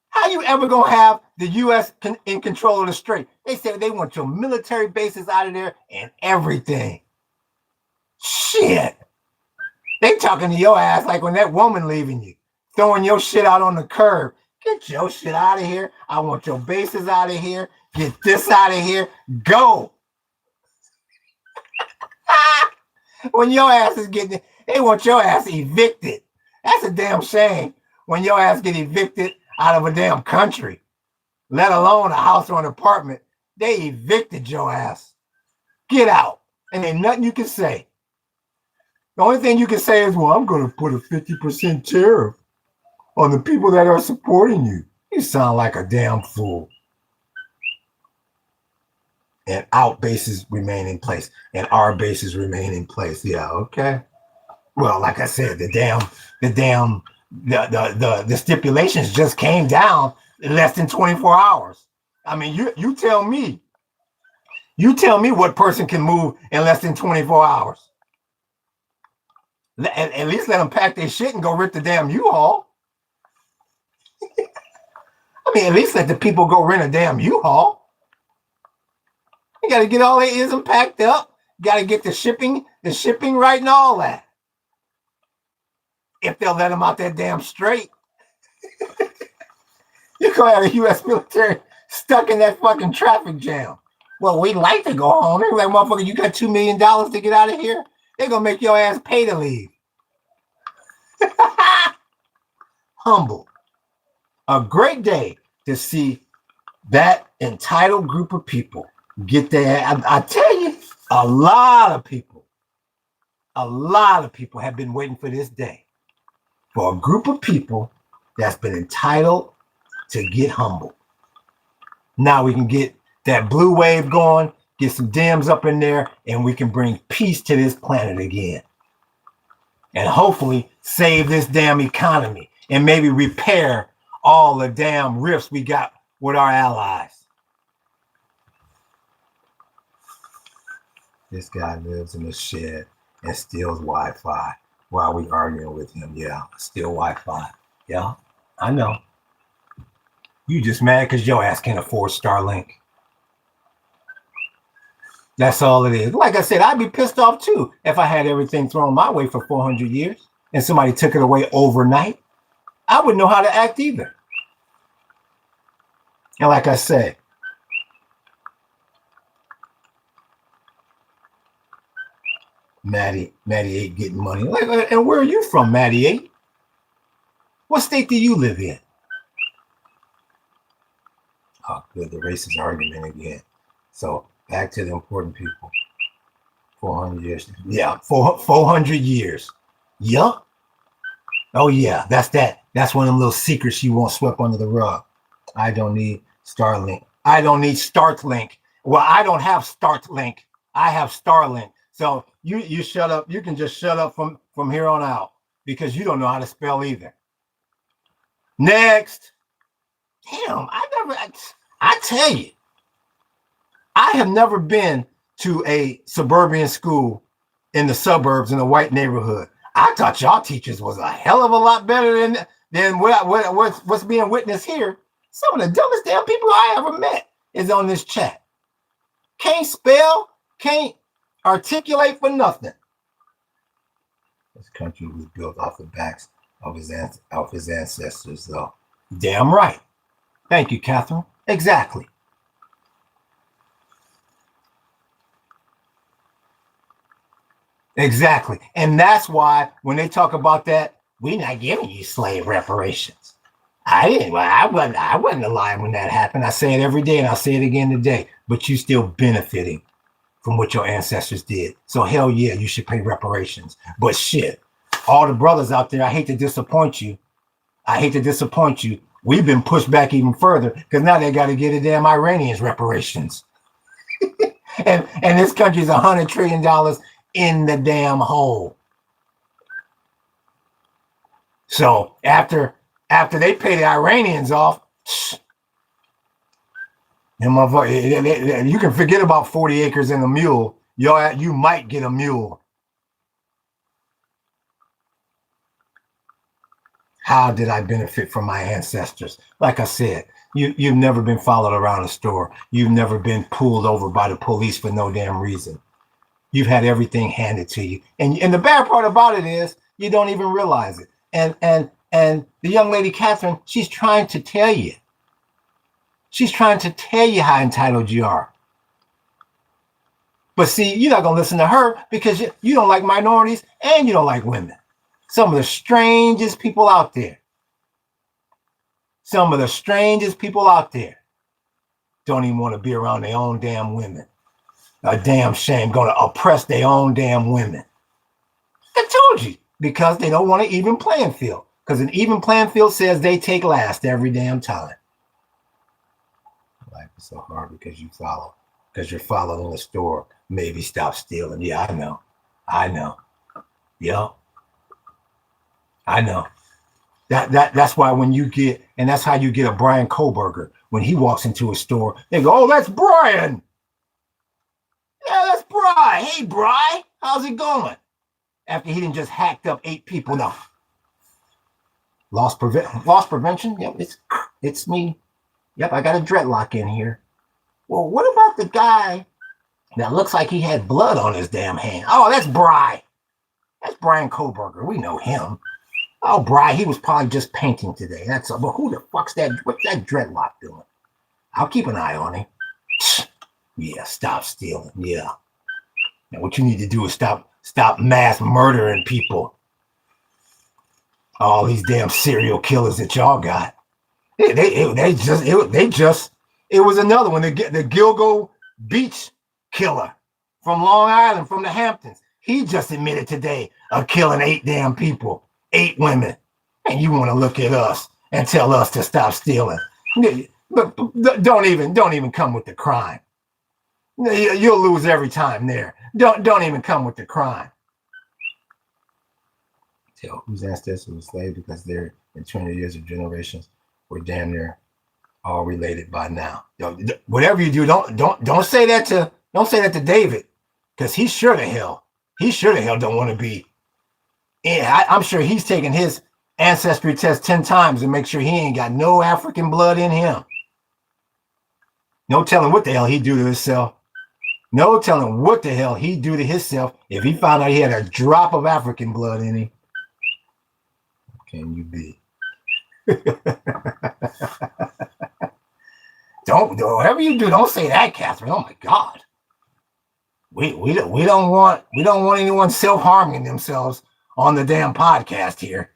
How you ever gonna have the U.S. in control of the strait? They said they want your military bases out of there and everything. Shit. They talking to your ass like when that woman leaving you, throwing your shit out on the curb. Get your shit out of here. I want your bases out of here. Get this out of here. Go. When your ass is getting, they want your ass evicted. That's a damn shame when your ass get evicted out of a damn country, let alone a house or an apartment. They evicted your ass. Get out. And ain't nothing you can say. The only thing you can say is, well, I'm going to put a 50% tariff on the people that are supporting you. You sound like a damn fool. And out bases remain in place. And our bases remain in place. Yeah, okay. Well, like I said, the stipulations just came down in less than 24 hours. I mean, you tell me. You tell me what person can move in less than 24 hours. At least let them pack their shit and go rip the damn U-Haul. I mean, at least let the people go rent a damn U-Haul. You got to get all their ism packed up. Got to get the shipping right and all that. If they'll let them out that damn strait. You're going to have the U.S. military stuck in that fucking traffic jam. Well, we'd like to go home. They're like, motherfucker, you got $2 million to get out of here? They're going to make your ass pay to leave. Humble. A great day to see that entitled group of people get there. I tell you, a lot of people have been waiting for this day. For a group of people that's been entitled to get humble. Now we can get that blue wave going, get some dams up in there, and we can bring peace to this planet again. And hopefully save this damn economy and maybe repair all the damn rifts we got with our allies. This guy lives in a shed and steals Wi-Fi while we arguing with him. Yeah, steal Wi-Fi. Yeah, I know. You just mad because your ass can't afford Starlink. That's all it is. Like I said, I'd be pissed off too if I had everything thrown my way for 400 years and somebody took it away overnight. I wouldn't know how to act either. And like I said, Maddie 8 getting money. Like, and where are you from, Maddie 8? What state do you live in? Oh, good. The racist argument again. So back to the important people. 400 years. Yeah, 400 years. Yup. Oh, yeah. That's that. That's one of them little secrets you won't sweep under the rug. I don't need Starlink. I don't need Starlink. Well, I don't have Starlink. I have Starlink. So you shut up. You can just shut up from here on out because you don't know how to spell either. Next. Damn, I tell you, I have never been to a suburban school in the suburbs in a white neighborhood. I thought y'all teachers was a hell of a lot better than what's being witnessed here. Some of the dumbest damn people I ever met is on this chat. Can't spell, can't articulate for nothing. This country was built off the backs of his ancestors, though. Damn right. Thank you, Catherine. Exactly. Exactly. And that's why when they talk about that, we're not giving you slave reparations. I wasn't alive when that happened. I say it every day and I'll say it again today. But you still benefiting from what your ancestors did. So hell yeah, you should pay reparations. But shit, all the brothers out there, I hate to disappoint you. We've been pushed back even further because now they got to get the damn Iranians reparations. and this country's $100 trillion in the damn hole. So after they pay the Iranians off, and you can forget about 40 acres and a mule. You might get a mule. How did I benefit from my ancestors? Like I said, you've never been followed around a store. You've never been pulled over by the police for no damn reason. You've had everything handed to you. And the bad part about it is you don't even realize it. And the young lady, Catherine, she's trying to tell you. She's trying to tell you how entitled you are. But see, you're not going to listen to her because you don't like minorities and you don't like women. Some of the strangest people out there. Some of the strangest people out there don't even want to be around their own damn women. A damn shame, going to oppress their own damn women. I told you, because they don't want an even playing field. Because an even playing field says they take last every damn time. Life is so hard because you're following the store. Maybe stop stealing. Yeah, I know. Yeah. I know. That's why when you get, and that's how you get a Brian Kohlberger. When he walks into a store, they go, "Oh, that's Brian. Yeah, that's Bri. Hey, Bri, how's it going?" After he didn't just hacked up 8 people. No. Loss prevention? Yep, it's me. Yep, I got a dreadlock in here. Well, what about the guy that looks like he had blood on his damn hand? Oh, that's Bri. That's Brian Kohlberger. We know him. Oh, Bri, he was probably just painting today. That's but who the fuck's that? What's that dreadlock doing? I'll keep an eye on him. Yeah, stop stealing. Yeah. Now what you need to do is stop mass murdering people. All these damn serial killers that y'all got. It was another one. The Gilgo Beach killer from Long Island, from the Hamptons. He just admitted today of killing 8 damn people, 8 women. And you want to look at us and tell us to stop stealing. But don't even come with the crime. You'll lose every time there. Don't even come with the crime. Tell whose ancestors were slaves because they're in 20 years of generations were damn near all related by now. Whatever you do, don't say that to David, because he sure the hell don't want to be. Yeah, I'm sure he's taken his ancestry test 10 times to make sure he ain't got no African blood in him. No telling what the hell he'd do to himself. No telling what the hell he'd do to himself if he found out he had a drop of African blood in him. Can you be? Whatever you do, don't say that, Catherine. Oh my God. We don't want anyone self-harming themselves on the damn podcast here.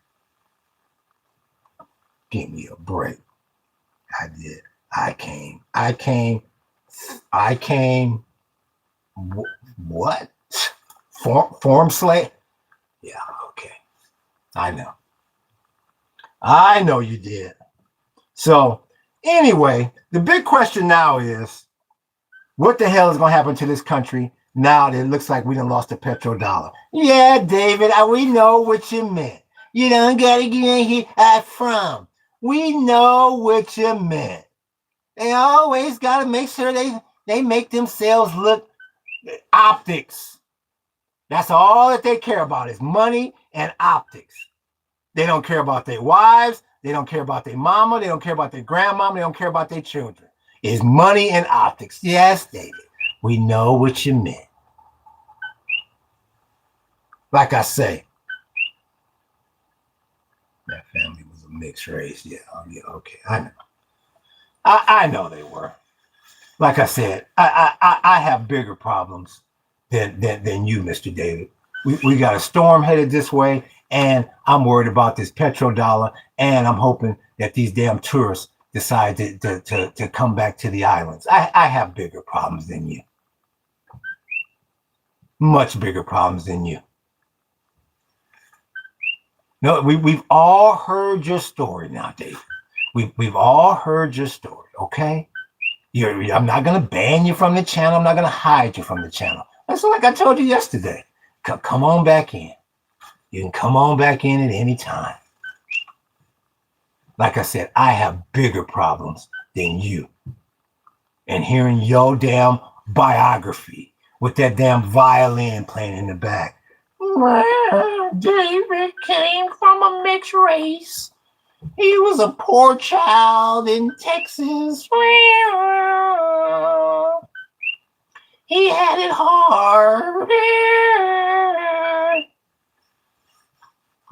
Give me a break. I did. I came. What? Form slave? Yeah, okay. I know you did. So anyway, the big question now is, what the hell is going to happen to this country now that it looks like we done lost the petrodollar? Yeah, David, we know what you meant. You don't got to get in here from. We know what you meant. They always got to make sure they make themselves look optics. That's all that they care about is money and optics. They don't care about their wives. They don't care about their mama. They don't care about their grandmama. They don't care about their children. It's money and optics. Yes, David, we know what you meant. Like I say, that family was a mixed race. Yeah, okay, I know. I know they were. Like I said, I have bigger problems than you, Mr. David. We got a storm headed this way, and I'm worried about this petrodollar, and I'm hoping that these damn tourists decide to come back to the islands. I have bigger problems than you. Much bigger problems than you. No, we've all heard your story now, David. We've all heard your story, okay? I'm not going to ban you from the channel. I'm not going to hide you from the channel. That's like I told you yesterday. Come on back in. You can come on back in at any time. Like I said, I have bigger problems than you. And hearing your damn biography with that damn violin playing in the back. David came from a mixed race. He was a poor child in Texas. He had it hard.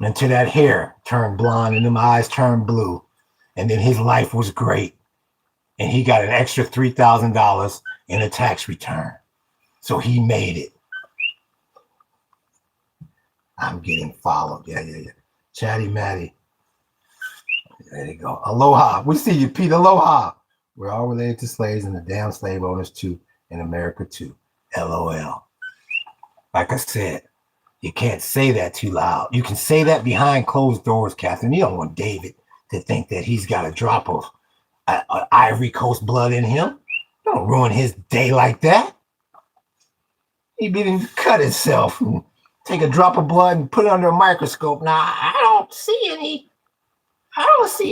Until that hair turned blonde and them eyes turned blue. And then his life was great. And he got an extra $3,000 in a tax return. So he made it. I'm getting followed. Yeah. Chatty Matty. There you go. Aloha. We see you, Pete. Aloha. We're all related to slaves and the damn slave owners too. In America too. LOL. Like I said, you can't say that too loud. You can say that behind closed doors, Catherine. You don't want David to think that he's got a drop of Ivory Coast blood in him. Don't ruin his day like that. He didn't cut himself and take a drop of blood and put it under a microscope. Now, I don't see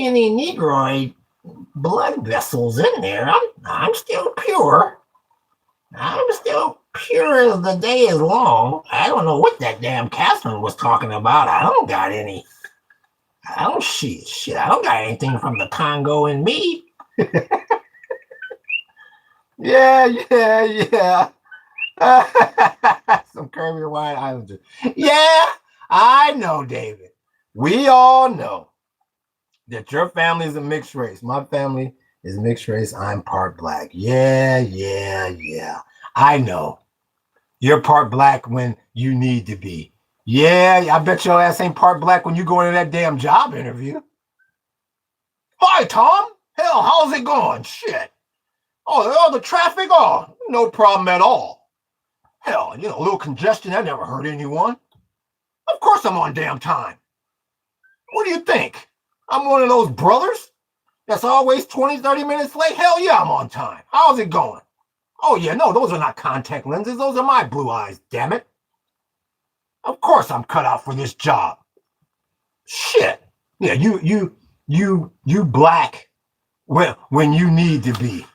any Negroid blood vessels in there. I'm still pure. I'm still pure as the day is long. I don't know what that damn Catherine was talking about. I don't got any. I don't see shit. I don't got anything from the Congo in me. Yeah. Some Caribbean White Islanders. Yeah, I know, David. We all know that your family is a mixed race. My family is a mixed race. I'm part black. Yeah. I know. You're part black when you need to be. Yeah, I bet your ass ain't part black when you go into that damn job interview. Hi, Tom. Hell, how's it going? Shit. Oh, the traffic? Oh, no problem at all. Hell, a little congestion, that never hurt anyone. Of course I'm on damn time. What do you think? I'm one of those brothers? that's always 20, 30 minutes late? Hell yeah, I'm on time. How's it going? Oh yeah, no, those are not contact lenses. Those are my blue eyes, damn it. Of course I'm cut out for this job. Shit. Yeah, you black when you need to be.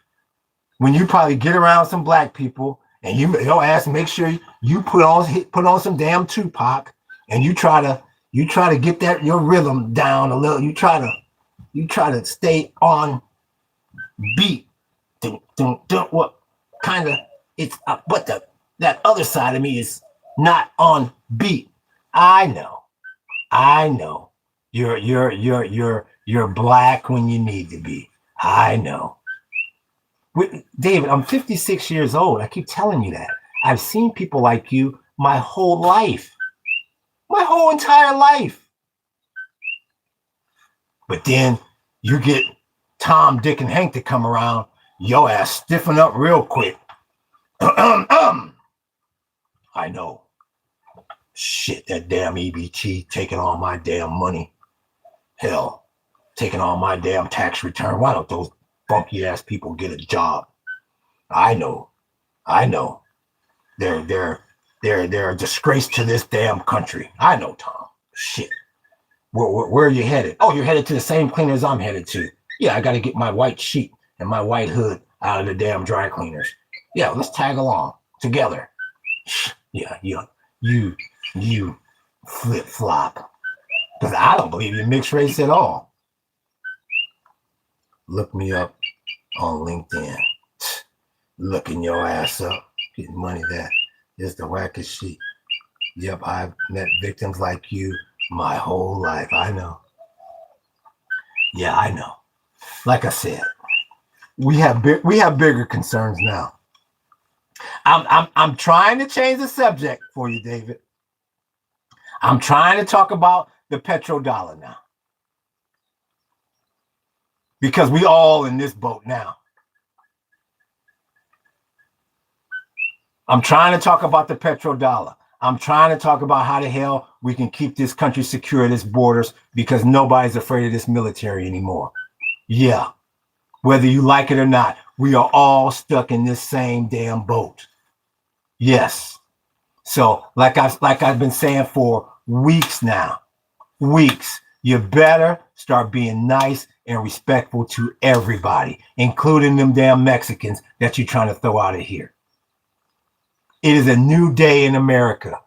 When you probably get around some black people and your ass make sure you put on some damn Tupac and you try to get that your rhythm down a little. You try to stay on beat. What kind of it's but that other side of me is not on beat. I know. You're black when you need to be. I know. David, I'm 56 years old. I keep telling you that. I've seen people like you my whole life. My whole entire life. But then you get Tom, Dick, and Hank to come around, your ass stiffen up real quick. I know. Shit, that damn EBT taking all my damn money. Hell, taking all my damn tax return. Why don't those funky ass people get a job? I know. They're a disgrace to this damn country. I know, Tom. Shit. Where are you headed? Oh, you're headed to the same cleaners I'm headed to. Yeah, I got to get my white sheet and my white hood out of the damn dry cleaners. Yeah, let's tag along together. Yeah, you flip flop. Because I don't believe in mixed race at all. Look me up on LinkedIn. Looking your ass up, getting money that is the wackest shit. Yep, I've met victims like you my whole life. I know. Yeah, I know. Like I said, we have bigger concerns now. I'm trying to change the subject for you, David. I'm trying to talk about the petrodollar now. Because we all in this boat now. I'm trying to talk about the petrodollar. I'm trying to talk about how the hell we can keep this country secure at its borders because nobody's afraid of this military anymore. Yeah, whether you like it or not, we are all stuck in this same damn boat. Yes. So like I've been saying for weeks now, you better start being nice and respectful to everybody, including them damn Mexicans that you're trying to throw out of here. It is a new day in America.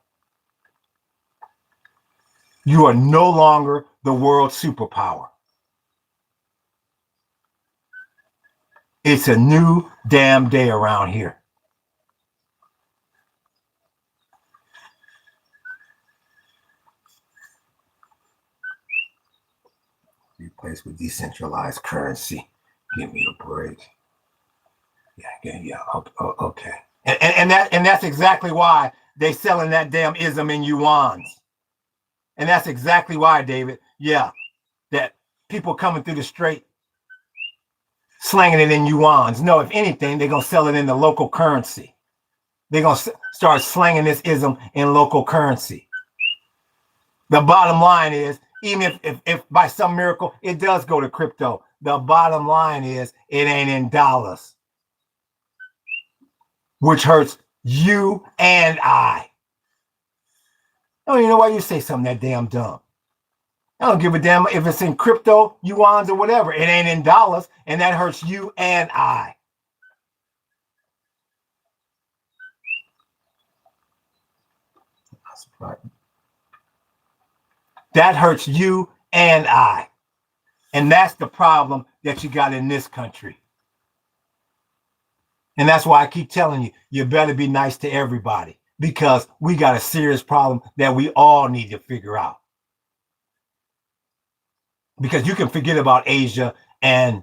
You are no longer the world superpower. It's a new damn day around here. Replaced with decentralized currency. Give me a break. Yeah. Okay. And that's exactly why they selling that damn ism in yuans. And that's exactly why, David. Yeah, that people coming through the strait slanging it in yuans. No, if anything, they're gonna sell it in the local currency. They're gonna start slanging this ism in local currency. The bottom line is, even if by some miracle it does go to crypto, the bottom line is it ain't in dollars, which hurts you and I. I don't even know why you say something that damn dumb. I don't give a damn if it's in crypto, yuans, or whatever. It ain't in dollars, and that hurts you and I. That hurts you and I. And that's the problem that you got in this country. And that's why I keep telling you, you better be nice to everybody, because we got a serious problem that we all need to figure out. Because you can forget about Asia and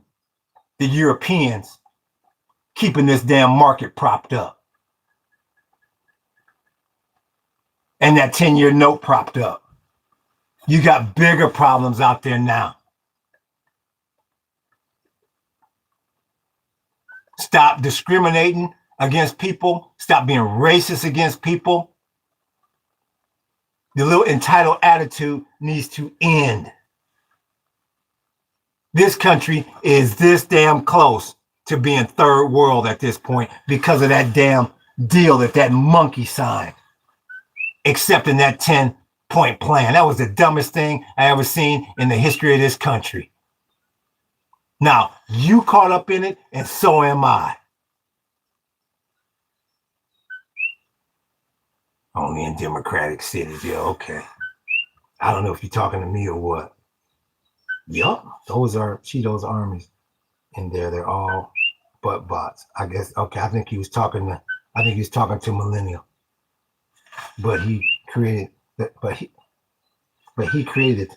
the Europeans keeping this damn market propped up. And that 10-year note propped up. You got bigger problems out there now. Stop discriminating against people. Stop being racist against people. The little entitled attitude needs to end. This country is this damn close to being third world at this point because of that damn deal that monkey signed, accepting that 10-point plan. That was the dumbest thing I ever seen in the history of this country. Now, you caught up in it, and so am I. Only in democratic cities. Yeah, okay. I don't know if you're talking to me or what. Yup, those are Cheetos armies in there. They're all butt bots. I guess. Okay, I think he was talking to Millennial. But he created. But he created.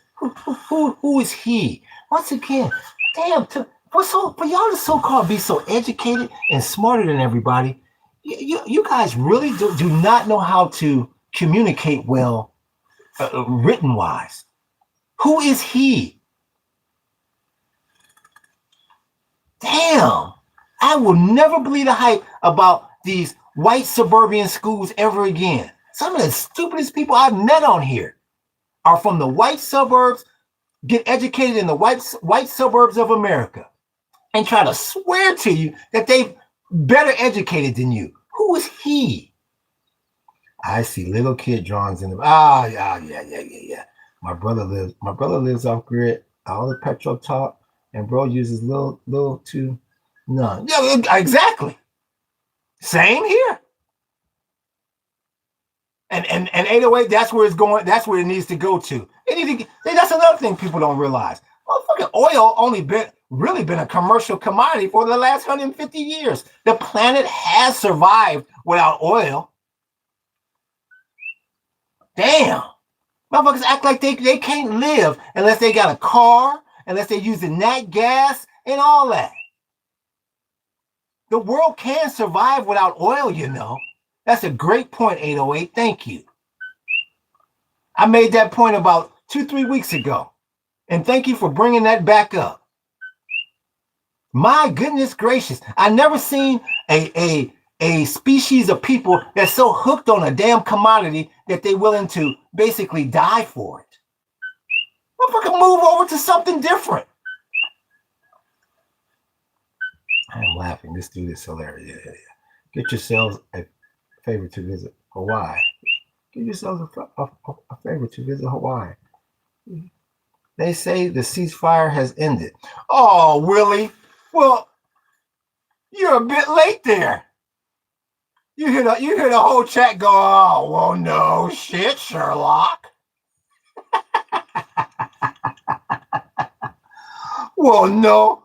Who is he? Once again, damn. But y'all are so-called be so educated and smarter than everybody. You guys really do not know how to communicate well, written wise. Who is he? Damn, I will never believe the hype about these white suburban schools ever again. Some of the stupidest people I've met on here are from the white suburbs, get educated in the white suburbs of America, and try to swear to you that they're better educated than you. Who is he? I see little kid drawings in the yeah. My brother lives off grid. All the petrol talk, and bro uses little to none. Yeah, exactly. Same here. And 808, that's where it's going. That's where it needs to go to. That's another thing people don't realize. Motherfucking oil only really been a commercial commodity for the last 150 years. The planet has survived without oil. Damn. Motherfuckers act like they can't live unless they got a car, unless they're using nat gas and all that. The world can survive without oil, you know. That's a great point, 808. Thank you. I made that point about 2-3 weeks ago. And thank you for bringing that back up. My goodness gracious. I never seen a species of people that's so hooked on a damn commodity that they're willing to basically die for it. Motherfucker, move over to something different. I'm laughing. This dude is hilarious. Yeah. Get yourselves a favor to visit Hawaii. Give yourselves a favor to visit Hawaii. They say the ceasefire has ended. Oh, Willie. Well, you're a bit late there. You hear the whole chat go, oh, well, no shit, Sherlock. Well, no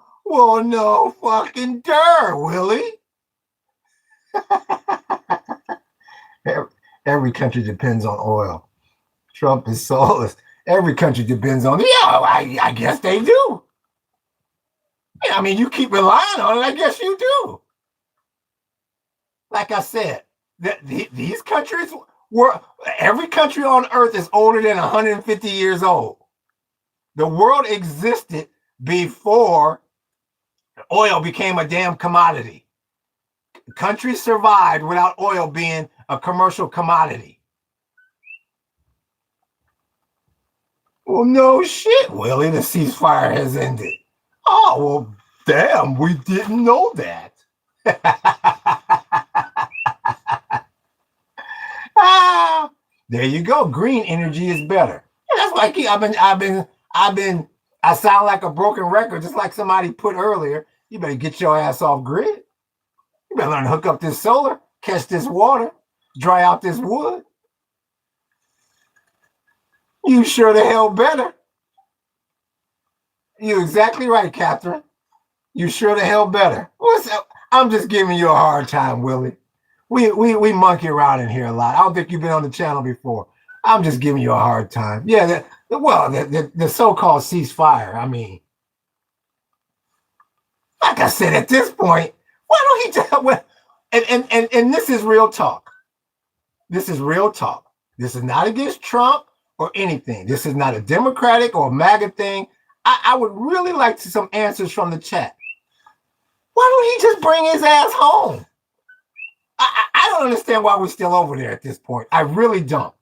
fucking dirt, Willie. Every country depends on oil. Trump is soulless. Every country depends on it. Yeah, I guess they do. Yeah, I mean, you keep relying on it. I guess you do. Like I said, these countries every country on earth is older than 150 years old. The world existed before oil became a damn commodity. Countries survived without oil being a commercial commodity. Well, no shit, Willie, the ceasefire has ended. Oh, well, damn, we didn't know that. There you go. Green energy is better. And that's why I sound like a broken record, just like somebody put earlier. You better get your ass off grid. You better learn to hook up this solar, catch this water, dry out this wood. You sure the hell better. You're exactly right, Catherine. You sure the hell better. What's up? I'm just giving you a hard time, Willie. We monkey around in here a lot. I don't think you've been on the channel before. I'm just giving you a hard time. Yeah, the so-called ceasefire. I mean, like I said, at this point, why don't he just and this is real talk. This is real talk. This is not against Trump or anything. This is not a Democratic or a MAGA thing. I would really like some answers from the chat. Why don't he just bring his ass home? I don't understand why we're still over there at this point. I really don't.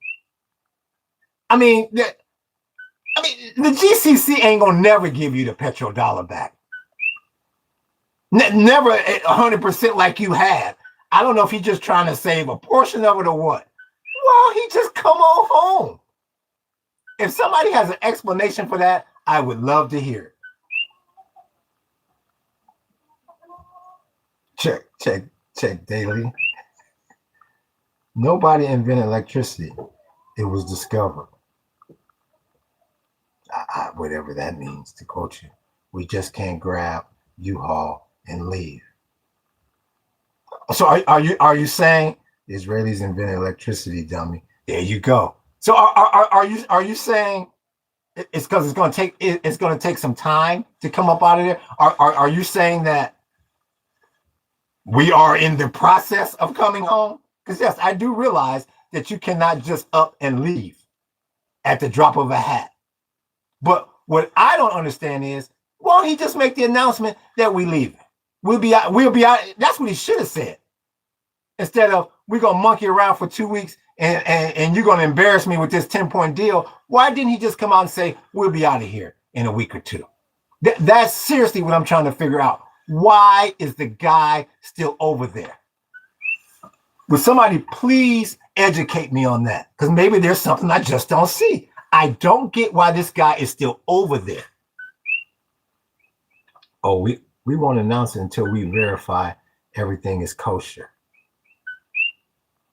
I mean, I mean, the GCC ain't gonna never give you the petrodollar back. Never 100% like you had. I don't know if he's just trying to save a portion of it or what. Well, he just come on home. If somebody has an explanation for that, I would love to hear it. Check daily. Nobody invented electricity. It was discovered. Whatever that means, to quote you. We just can't grab U-Haul and leave. So are you saying the Israelis invented electricity, dummy? There you go. So are you saying it's because it's going to take some time to come up out of there? Are you saying that we are in the process of coming home? Because yes, I do realize that you cannot just up and leave at the drop of a hat. But what I don't understand is, why don't he just make the announcement that we leaving? We'll be out. That's what he should have said. Instead of, we're going to monkey around for 2 weeks and you're going to embarrass me with this 10-point deal. Why didn't he just come out and say, we'll be out of here in a week or two? That's seriously what I'm trying to figure out. Why is the guy still over there? Would somebody please educate me on that? Because maybe there's something I just don't see. I don't get why this guy is still over there. Oh, we won't announce it until we verify everything is kosher.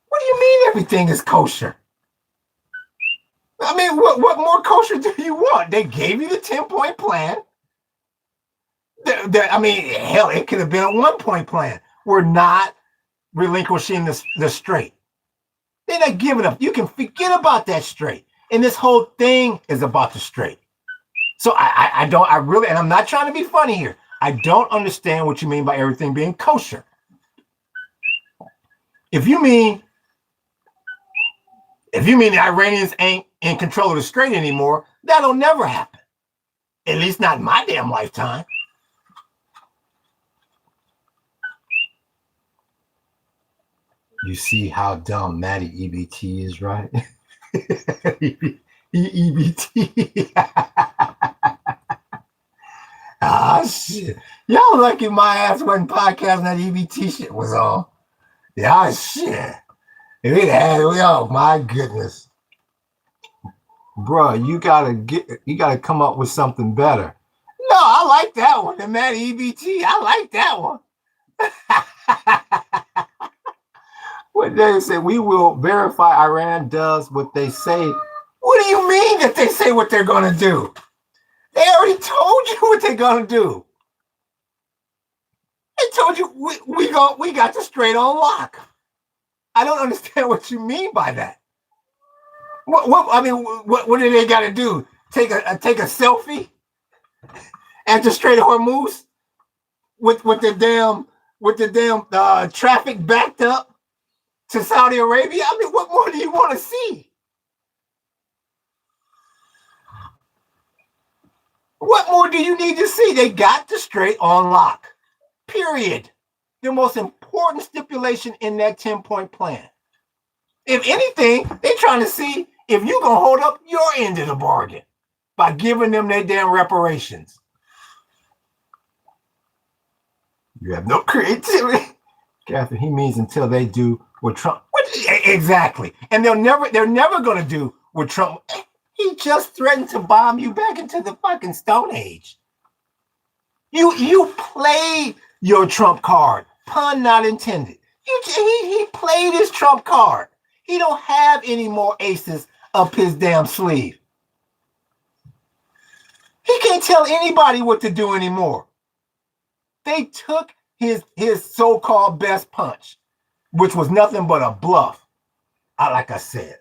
What do you mean everything is kosher? I mean, what more kosher do you want? They gave you the 10-point plan. I mean, hell, it could have been a 1-point plan. We're not relinquishing the strait. They're not giving up. You can forget about that strait. And this whole thing is about the strait. So I really, and I'm not trying to be funny here. I don't understand what you mean by everything being kosher. If you mean the Iranians ain't in control of the strait anymore, that'll never happen. At least not in my damn lifetime. You see how dumb Maddie EBT is, right? EBT. Ah, shit. Y'all lucky my ass wasn't podcasting that EBT shit was on. Yeah, shit. If it had, oh my goodness. Bruh, you gotta come up with something better. No, I like that one. The Maddie EBT. I like that one. What they say, we will verify Iran does what they say. What do you mean that they say what they're going to do? They already told you what they're going to do. They told you we got the strait on lock. I don't understand what you mean by that. What do they got to do? Take a selfie at the Strait of Hormuz with the damn traffic backed up to Saudi Arabia? I mean, what more do you want to see? What more do you need to see? They got the strait on lock. Period. The most important stipulation in that 10-point plan. If anything, they're trying to see if you're going to hold up your end of the bargain by giving them their damn reparations. You have no creativity. Catherine, he means until they do what Trump. Exactly. And they're never going to do what Trump. He just threatened to bomb you back into the fucking Stone Age. You played your Trump card. Pun not intended. He played his Trump card. He don't have any more aces up his damn sleeve. He can't tell anybody what to do anymore. They took his so-called best punch, which was nothing but a bluff. Like I said,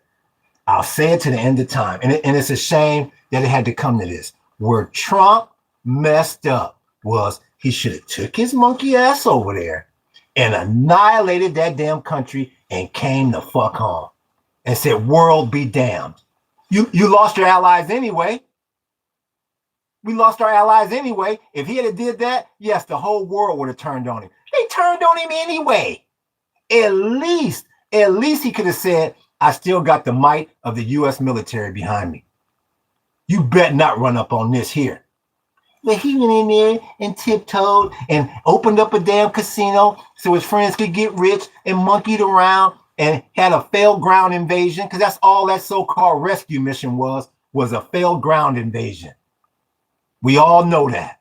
I'll say it to the end of time. And it's a shame that it had to come to this. Where Trump messed up was he should have took his monkey ass over there and annihilated that damn country and came the fuck home and said, world be damned. You lost your allies anyway. We lost our allies anyway. If he had did that, yes, the whole world would have turned on him. They turned on him anyway. At least he could have said, I still got the might of the U.S. military behind me. You bet not run up on this here. But he went in there and tiptoed and opened up a damn casino so his friends could get rich and monkeyed around and had a failed ground invasion, because that's all that so-called rescue mission was a failed ground invasion. We all know that.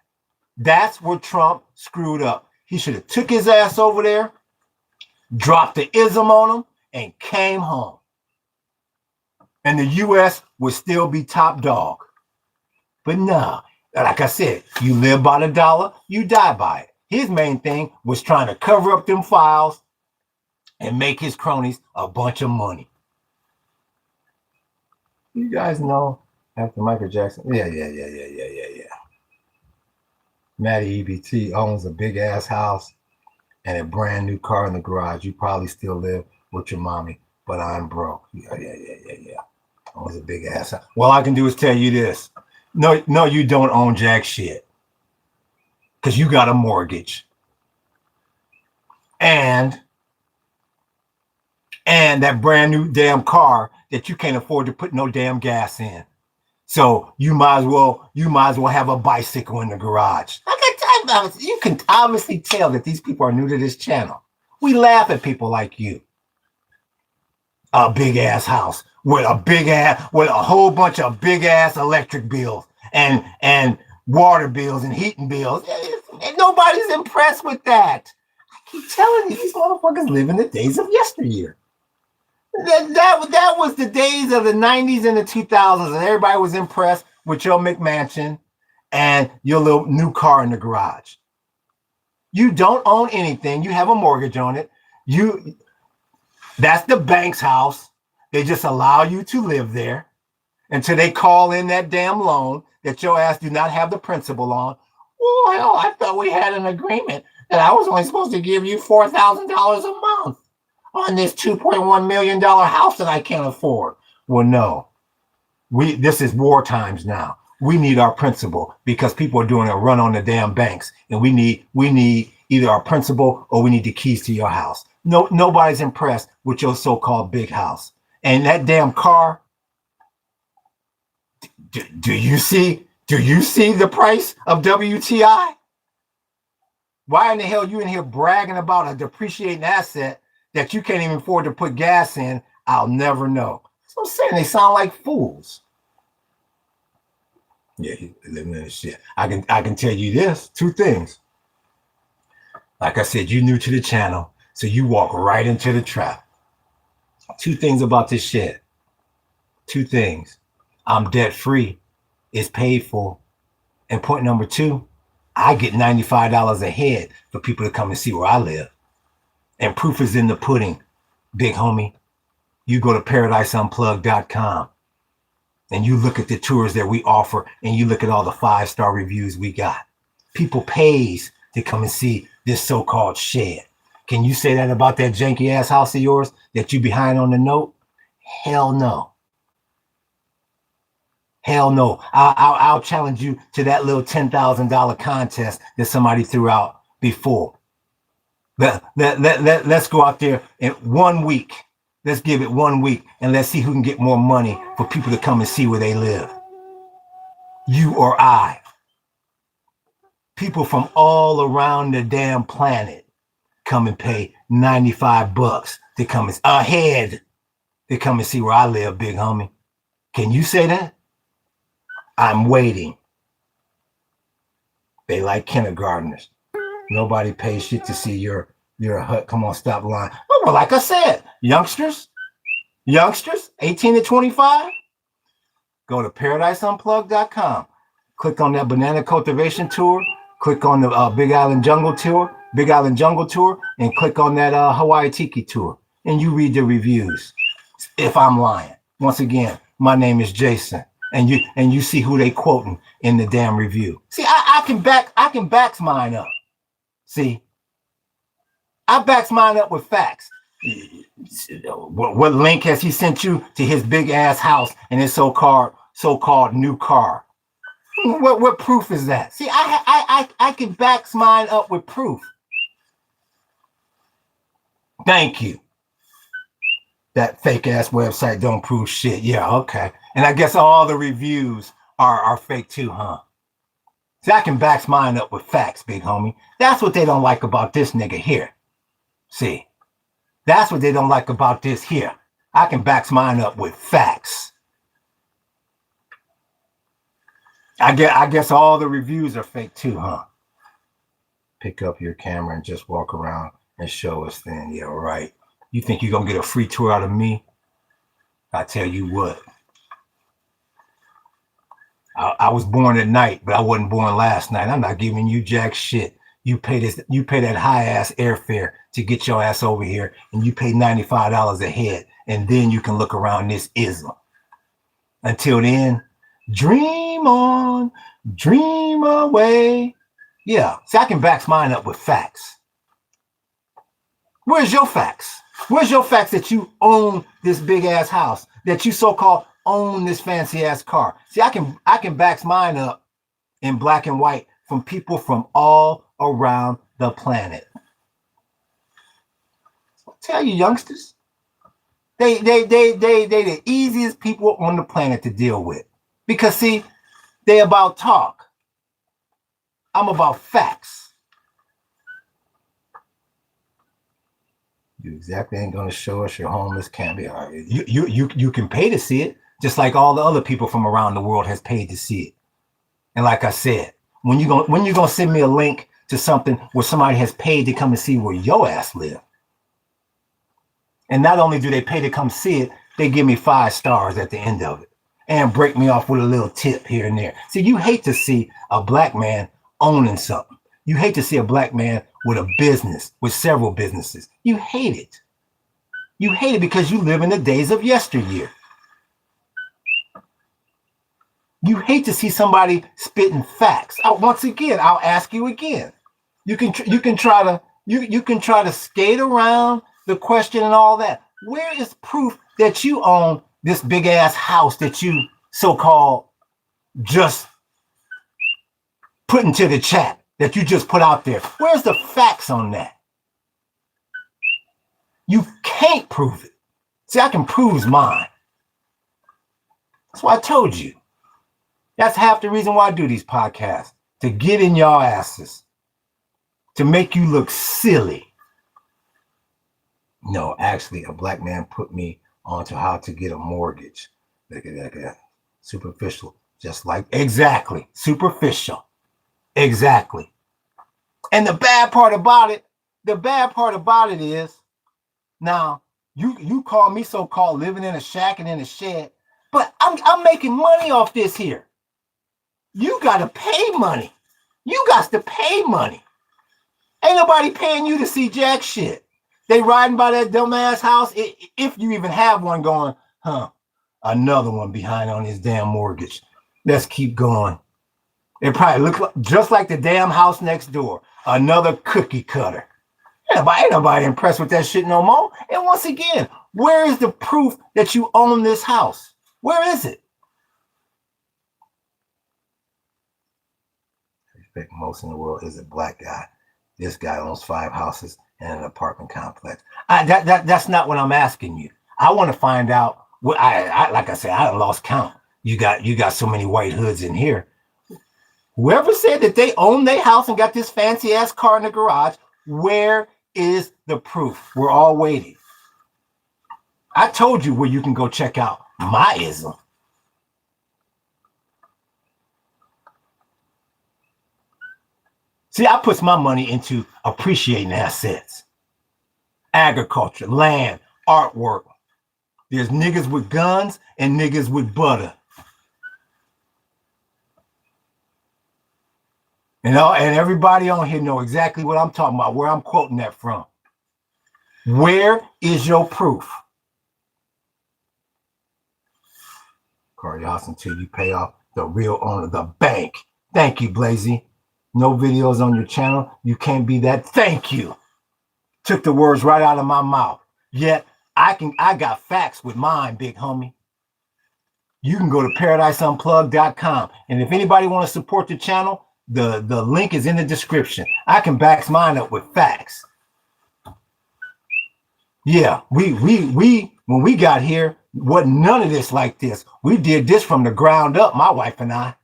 That's where Trump screwed up. He should have took his ass over there, dropped the ism on him, and came home. And the U.S. would still be top dog. But no, like I said, you live by the dollar, you die by it. His main thing was trying to cover up them files and make his cronies a bunch of money. You guys know after Michael Jackson? Yeah. Matty EBT owns a big ass house and a brand new car in the garage. You probably still live with your mommy, but I'm broke. Yeah. Owns a big ass house. Well, I can do is tell you this. No, you don't own jack shit. Because you got a mortgage. And that brand new damn car that you can't afford to put no damn gas in. So you might as well have a bicycle in the garage. You can obviously tell that these people are new to this channel. We laugh at people like you. A big ass house with a whole bunch of big ass electric bills and water bills and heating bills. And nobody's impressed with that. I keep telling you, these motherfuckers live in the days of yesteryear. That was the days of the 90s and the 2000s, and everybody was impressed with your McMansion and your little new car in the garage. You don't own anything. You have a mortgage on it. That's the bank's house. They just allow you to live there until they call in that damn loan that your ass do not have the principal on. Well, hell, I thought we had an agreement that I was only supposed to give you $4,000 a month on this $2.1 million house that I can't afford. Well, no. This is war times now. We need our principal because people are doing a run on the damn banks, and we need either our principal or we need the keys to your house. No, nobody's impressed with your so-called big house. And that damn car, do you see the price of WTI? Why in the hell you in here bragging about a depreciating asset that you can't even afford to put gas in? I'll never know. That's what I'm saying. They sound like fools. Yeah, he's living in the shit. I can tell you this, two things. Like I said, you're new to the channel, so you walk right into the trap. Two things about this shit. Two things. I'm debt free. It's paid for. And point number two, I get $95 a head for people to come and see where I live. And proof is in the pudding, big homie. You go to ParadiseUnplugged.com and you look at the tours that we offer and you look at all the 5-star reviews we got. People pays to come and see this so-called shed. Can you say that about that janky ass house of yours that you behind on the note? Hell no. Hell no. I'll challenge you to that little $10,000 contest that somebody threw out before. Let's go out there in 1 week. Let's give it 1 week and let's see who can get more money for people to come and see where they live. You or I. People from all around the damn planet come and pay $95 to come ahead to come and see where I live, big homie. Can you say that? I'm waiting. They like kindergartners. Nobody pays shit to see your hut. Come on, stop lying. Well, like I said, youngsters, 18 to 25, go to ParadiseUnplugged.com. Click on that banana cultivation tour. Click on the Big Island Jungle tour, and click on that Hawaii Tiki tour. And you read the reviews. If I'm lying, once again, my name is Jason. And you see who they quoting in the damn review. See, I can back mine up. See, I backs mine up with facts. What link has he sent you to his big ass house and his so-called new car? What proof is that? See, I can back mine up with proof. Thank you. That fake ass website don't prove shit. Yeah, okay. And I guess all the reviews are fake too, huh? See, I can back mine up with facts, big homie. That's what they don't like about this nigga here. See, that's what they don't like about this here. I can back mine up with facts. I guess all the reviews are fake too, huh? Pick up your camera and just walk around and show us then. Yeah, right. You think you're going to get a free tour out of me? I tell you what. I was born at night, but I wasn't born last night. I'm not giving you jack shit. You pay that high ass airfare to get your ass over here, and you pay $95 a head, and then you can look around this ism. Until then, dream on, dream away. Yeah, see, I can back mine up with facts. Where's your facts? Where's your facts that you own this big ass house, that you so-called own this fancy ass car? See, I can back mine up in black and white from people from all around the planet. I'll tell you, youngsters, they the easiest people on the planet to deal with, because see, they about talk. I'm about facts. You exactly ain't gonna show us your homeless camp. You can pay to see it, just like all the other people from around the world has paid to see it. And like I said, when you gonna send me a link to something where somebody has paid to come and see where your ass live, and not only do they pay to come see it, they give me 5 stars at the end of it and break me off with a little tip here and there. See, you hate to see a black man owning something. You hate to see a black man with a business, with several businesses. You hate it. You hate it because you live in the days of yesteryear. You hate to see somebody spitting facts. Once again, I'll ask you again. You can try to skate around the question and all that. Where is proof that you own this big ass house that you so-called just put into the chat, that you just put out there? Where's the facts on that? You can't prove it. See, I can prove mine. That's why I told you. That's half the reason why I do these podcasts, to get in y'all asses, to make you look silly. No, actually, a black man put me onto how to get a mortgage. Look at that. Superficial, just like, exactly, superficial. Exactly. And the bad part about it is, now you call me so-called living in a shack and in a shed, but I'm making money off this here. You gotta pay money. You got to pay money. Ain't nobody paying you to see jack shit. They riding by that dumbass house, if you even have one, going, another one behind on his damn mortgage. Let's keep going. It probably look just like the damn house next door. Another cookie cutter. Ain't nobody impressed with that shit no more. And once again, where is the proof that you own this house? Where is it? I expect most in the world is a black guy. This guy owns 5 houses and an apartment complex. That's not what I'm asking you. I want to find out what like I said, I lost count. You got so many white hoods in here. Whoever said that they own their house and got this fancy ass car in the garage, where is the proof? We're all waiting. I told you where you can go check out my ism. See, I put my money into appreciating assets, agriculture, land, artwork. There's niggas with guns and niggas with butter. And everybody on here know exactly what I'm talking about, where I'm quoting that from. Where is your proof? Call your house until you pay off the real owner, the bank. Thank you, Blazy. No videos on your channel. You can't be that. Thank you. Took the words right out of my mouth. Yet I got facts with mine, big homie. You can go to paradiseumplugged.com. And if anybody want to support the channel, the link is in the description. I can back mine up with facts. Yeah, we when we got here, Wasn't none of this like this. We did this from the ground up, my wife and I.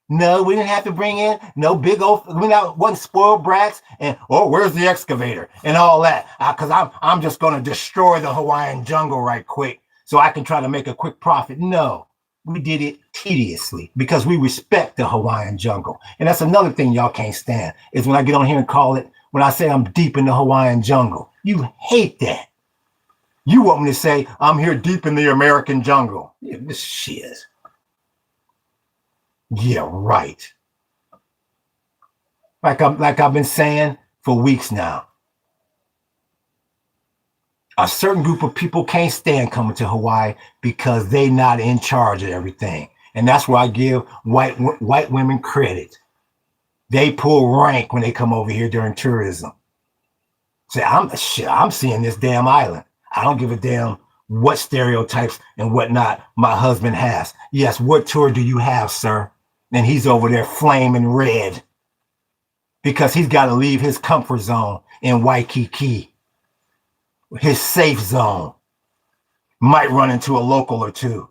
No, we didn't have to bring in no big old, wasn't spoiled brats and, oh, where's the excavator and all that? Because I'm just going to destroy the Hawaiian jungle right quick so I can try to make a quick profit. No, we did it tediously because we respect the Hawaiian jungle. And that's another thing y'all can't stand is when I get on here and call it, when I say I'm deep in the Hawaiian jungle. You hate that. You want me to say I'm here deep in the American jungle. Yeah, this shit. Yeah, right. Like I've been saying for weeks now. A certain group of people can't stand coming to Hawaii because they not in charge of everything. And that's where I give white women credit. They pull rank when they come over here during tourism. Say, I'm seeing this damn island. I don't give a damn what stereotypes and whatnot my husband has. Yes, what tour do you have, sir? And he's over there flaming red because he's got to leave his comfort zone in Waikiki, his safe zone. Might run into a local or two.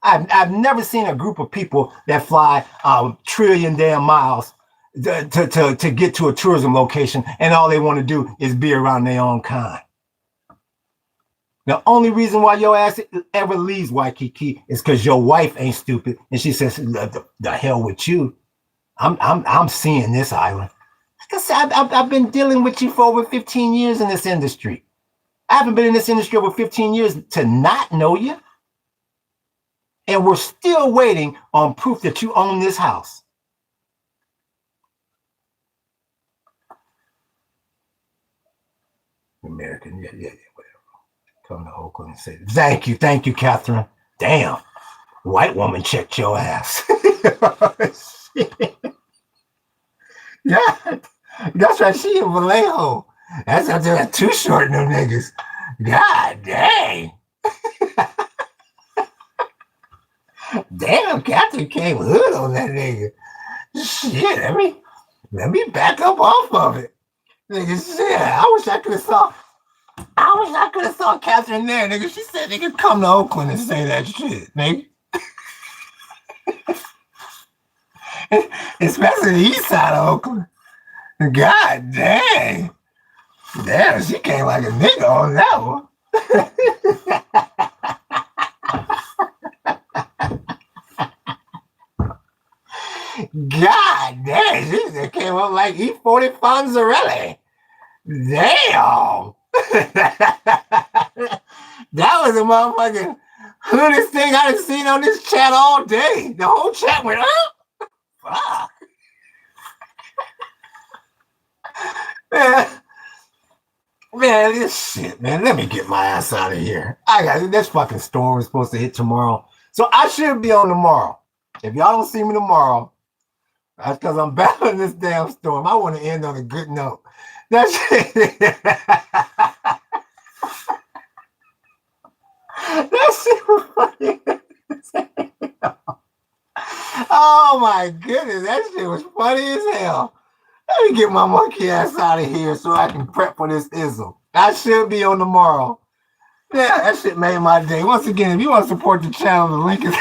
I've never seen a group of people that fly a trillion damn miles to get to a tourism location and all they want to do is be around their own kind. The only reason why your ass ever leaves Waikiki is because your wife ain't stupid, and she says, "The hell with you. I'm seeing this island." I've been dealing with you for over 15 years in this industry. I haven't been in this industry over 15 years to not know you, and we're still waiting on proof that you own this house. American, yeah, whatever. Come to Oakland and say, thank you, Catherine. Damn, white woman checked your ass. Yeah, that's right. She in Vallejo. That's too short in them niggas. God dang. Damn, Catherine came hood on that nigga. Shit, let me back up off of it. Nigga, shit, I wish I could have saw Catherine there, nigga. She said nigga come to Oakland and say that shit, nigga. Especially the east side of Oakland. God dang. Damn, she came like a nigga on that one. God dang, she came up like E40 Fonzarelli. Damn. That was a motherfucking hoodest thing I've seen on this chat all day. The whole chat went up. Fuck. Man, this shit, man. Let me get my ass out of here. I got this fucking storm is supposed to hit tomorrow. So I should be on tomorrow. If y'all don't see me tomorrow, that's because I'm battling this damn storm. I want to end on a good note. That shit. That shit was funny. Oh my goodness, that shit was funny as hell. Let me get my monkey ass out of here so I can prep for this ism. I should be on tomorrow. Yeah, that shit made my day. Once again, if you want to support the channel, the link is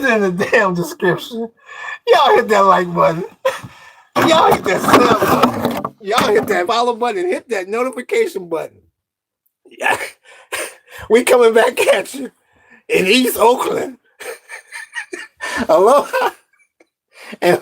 in the damn description. Y'all hit that like button. Y'all hit that sub button. Y'all hit that follow button. Hit that notification button. Yeah. We coming back at you in East Oakland. Aloha. And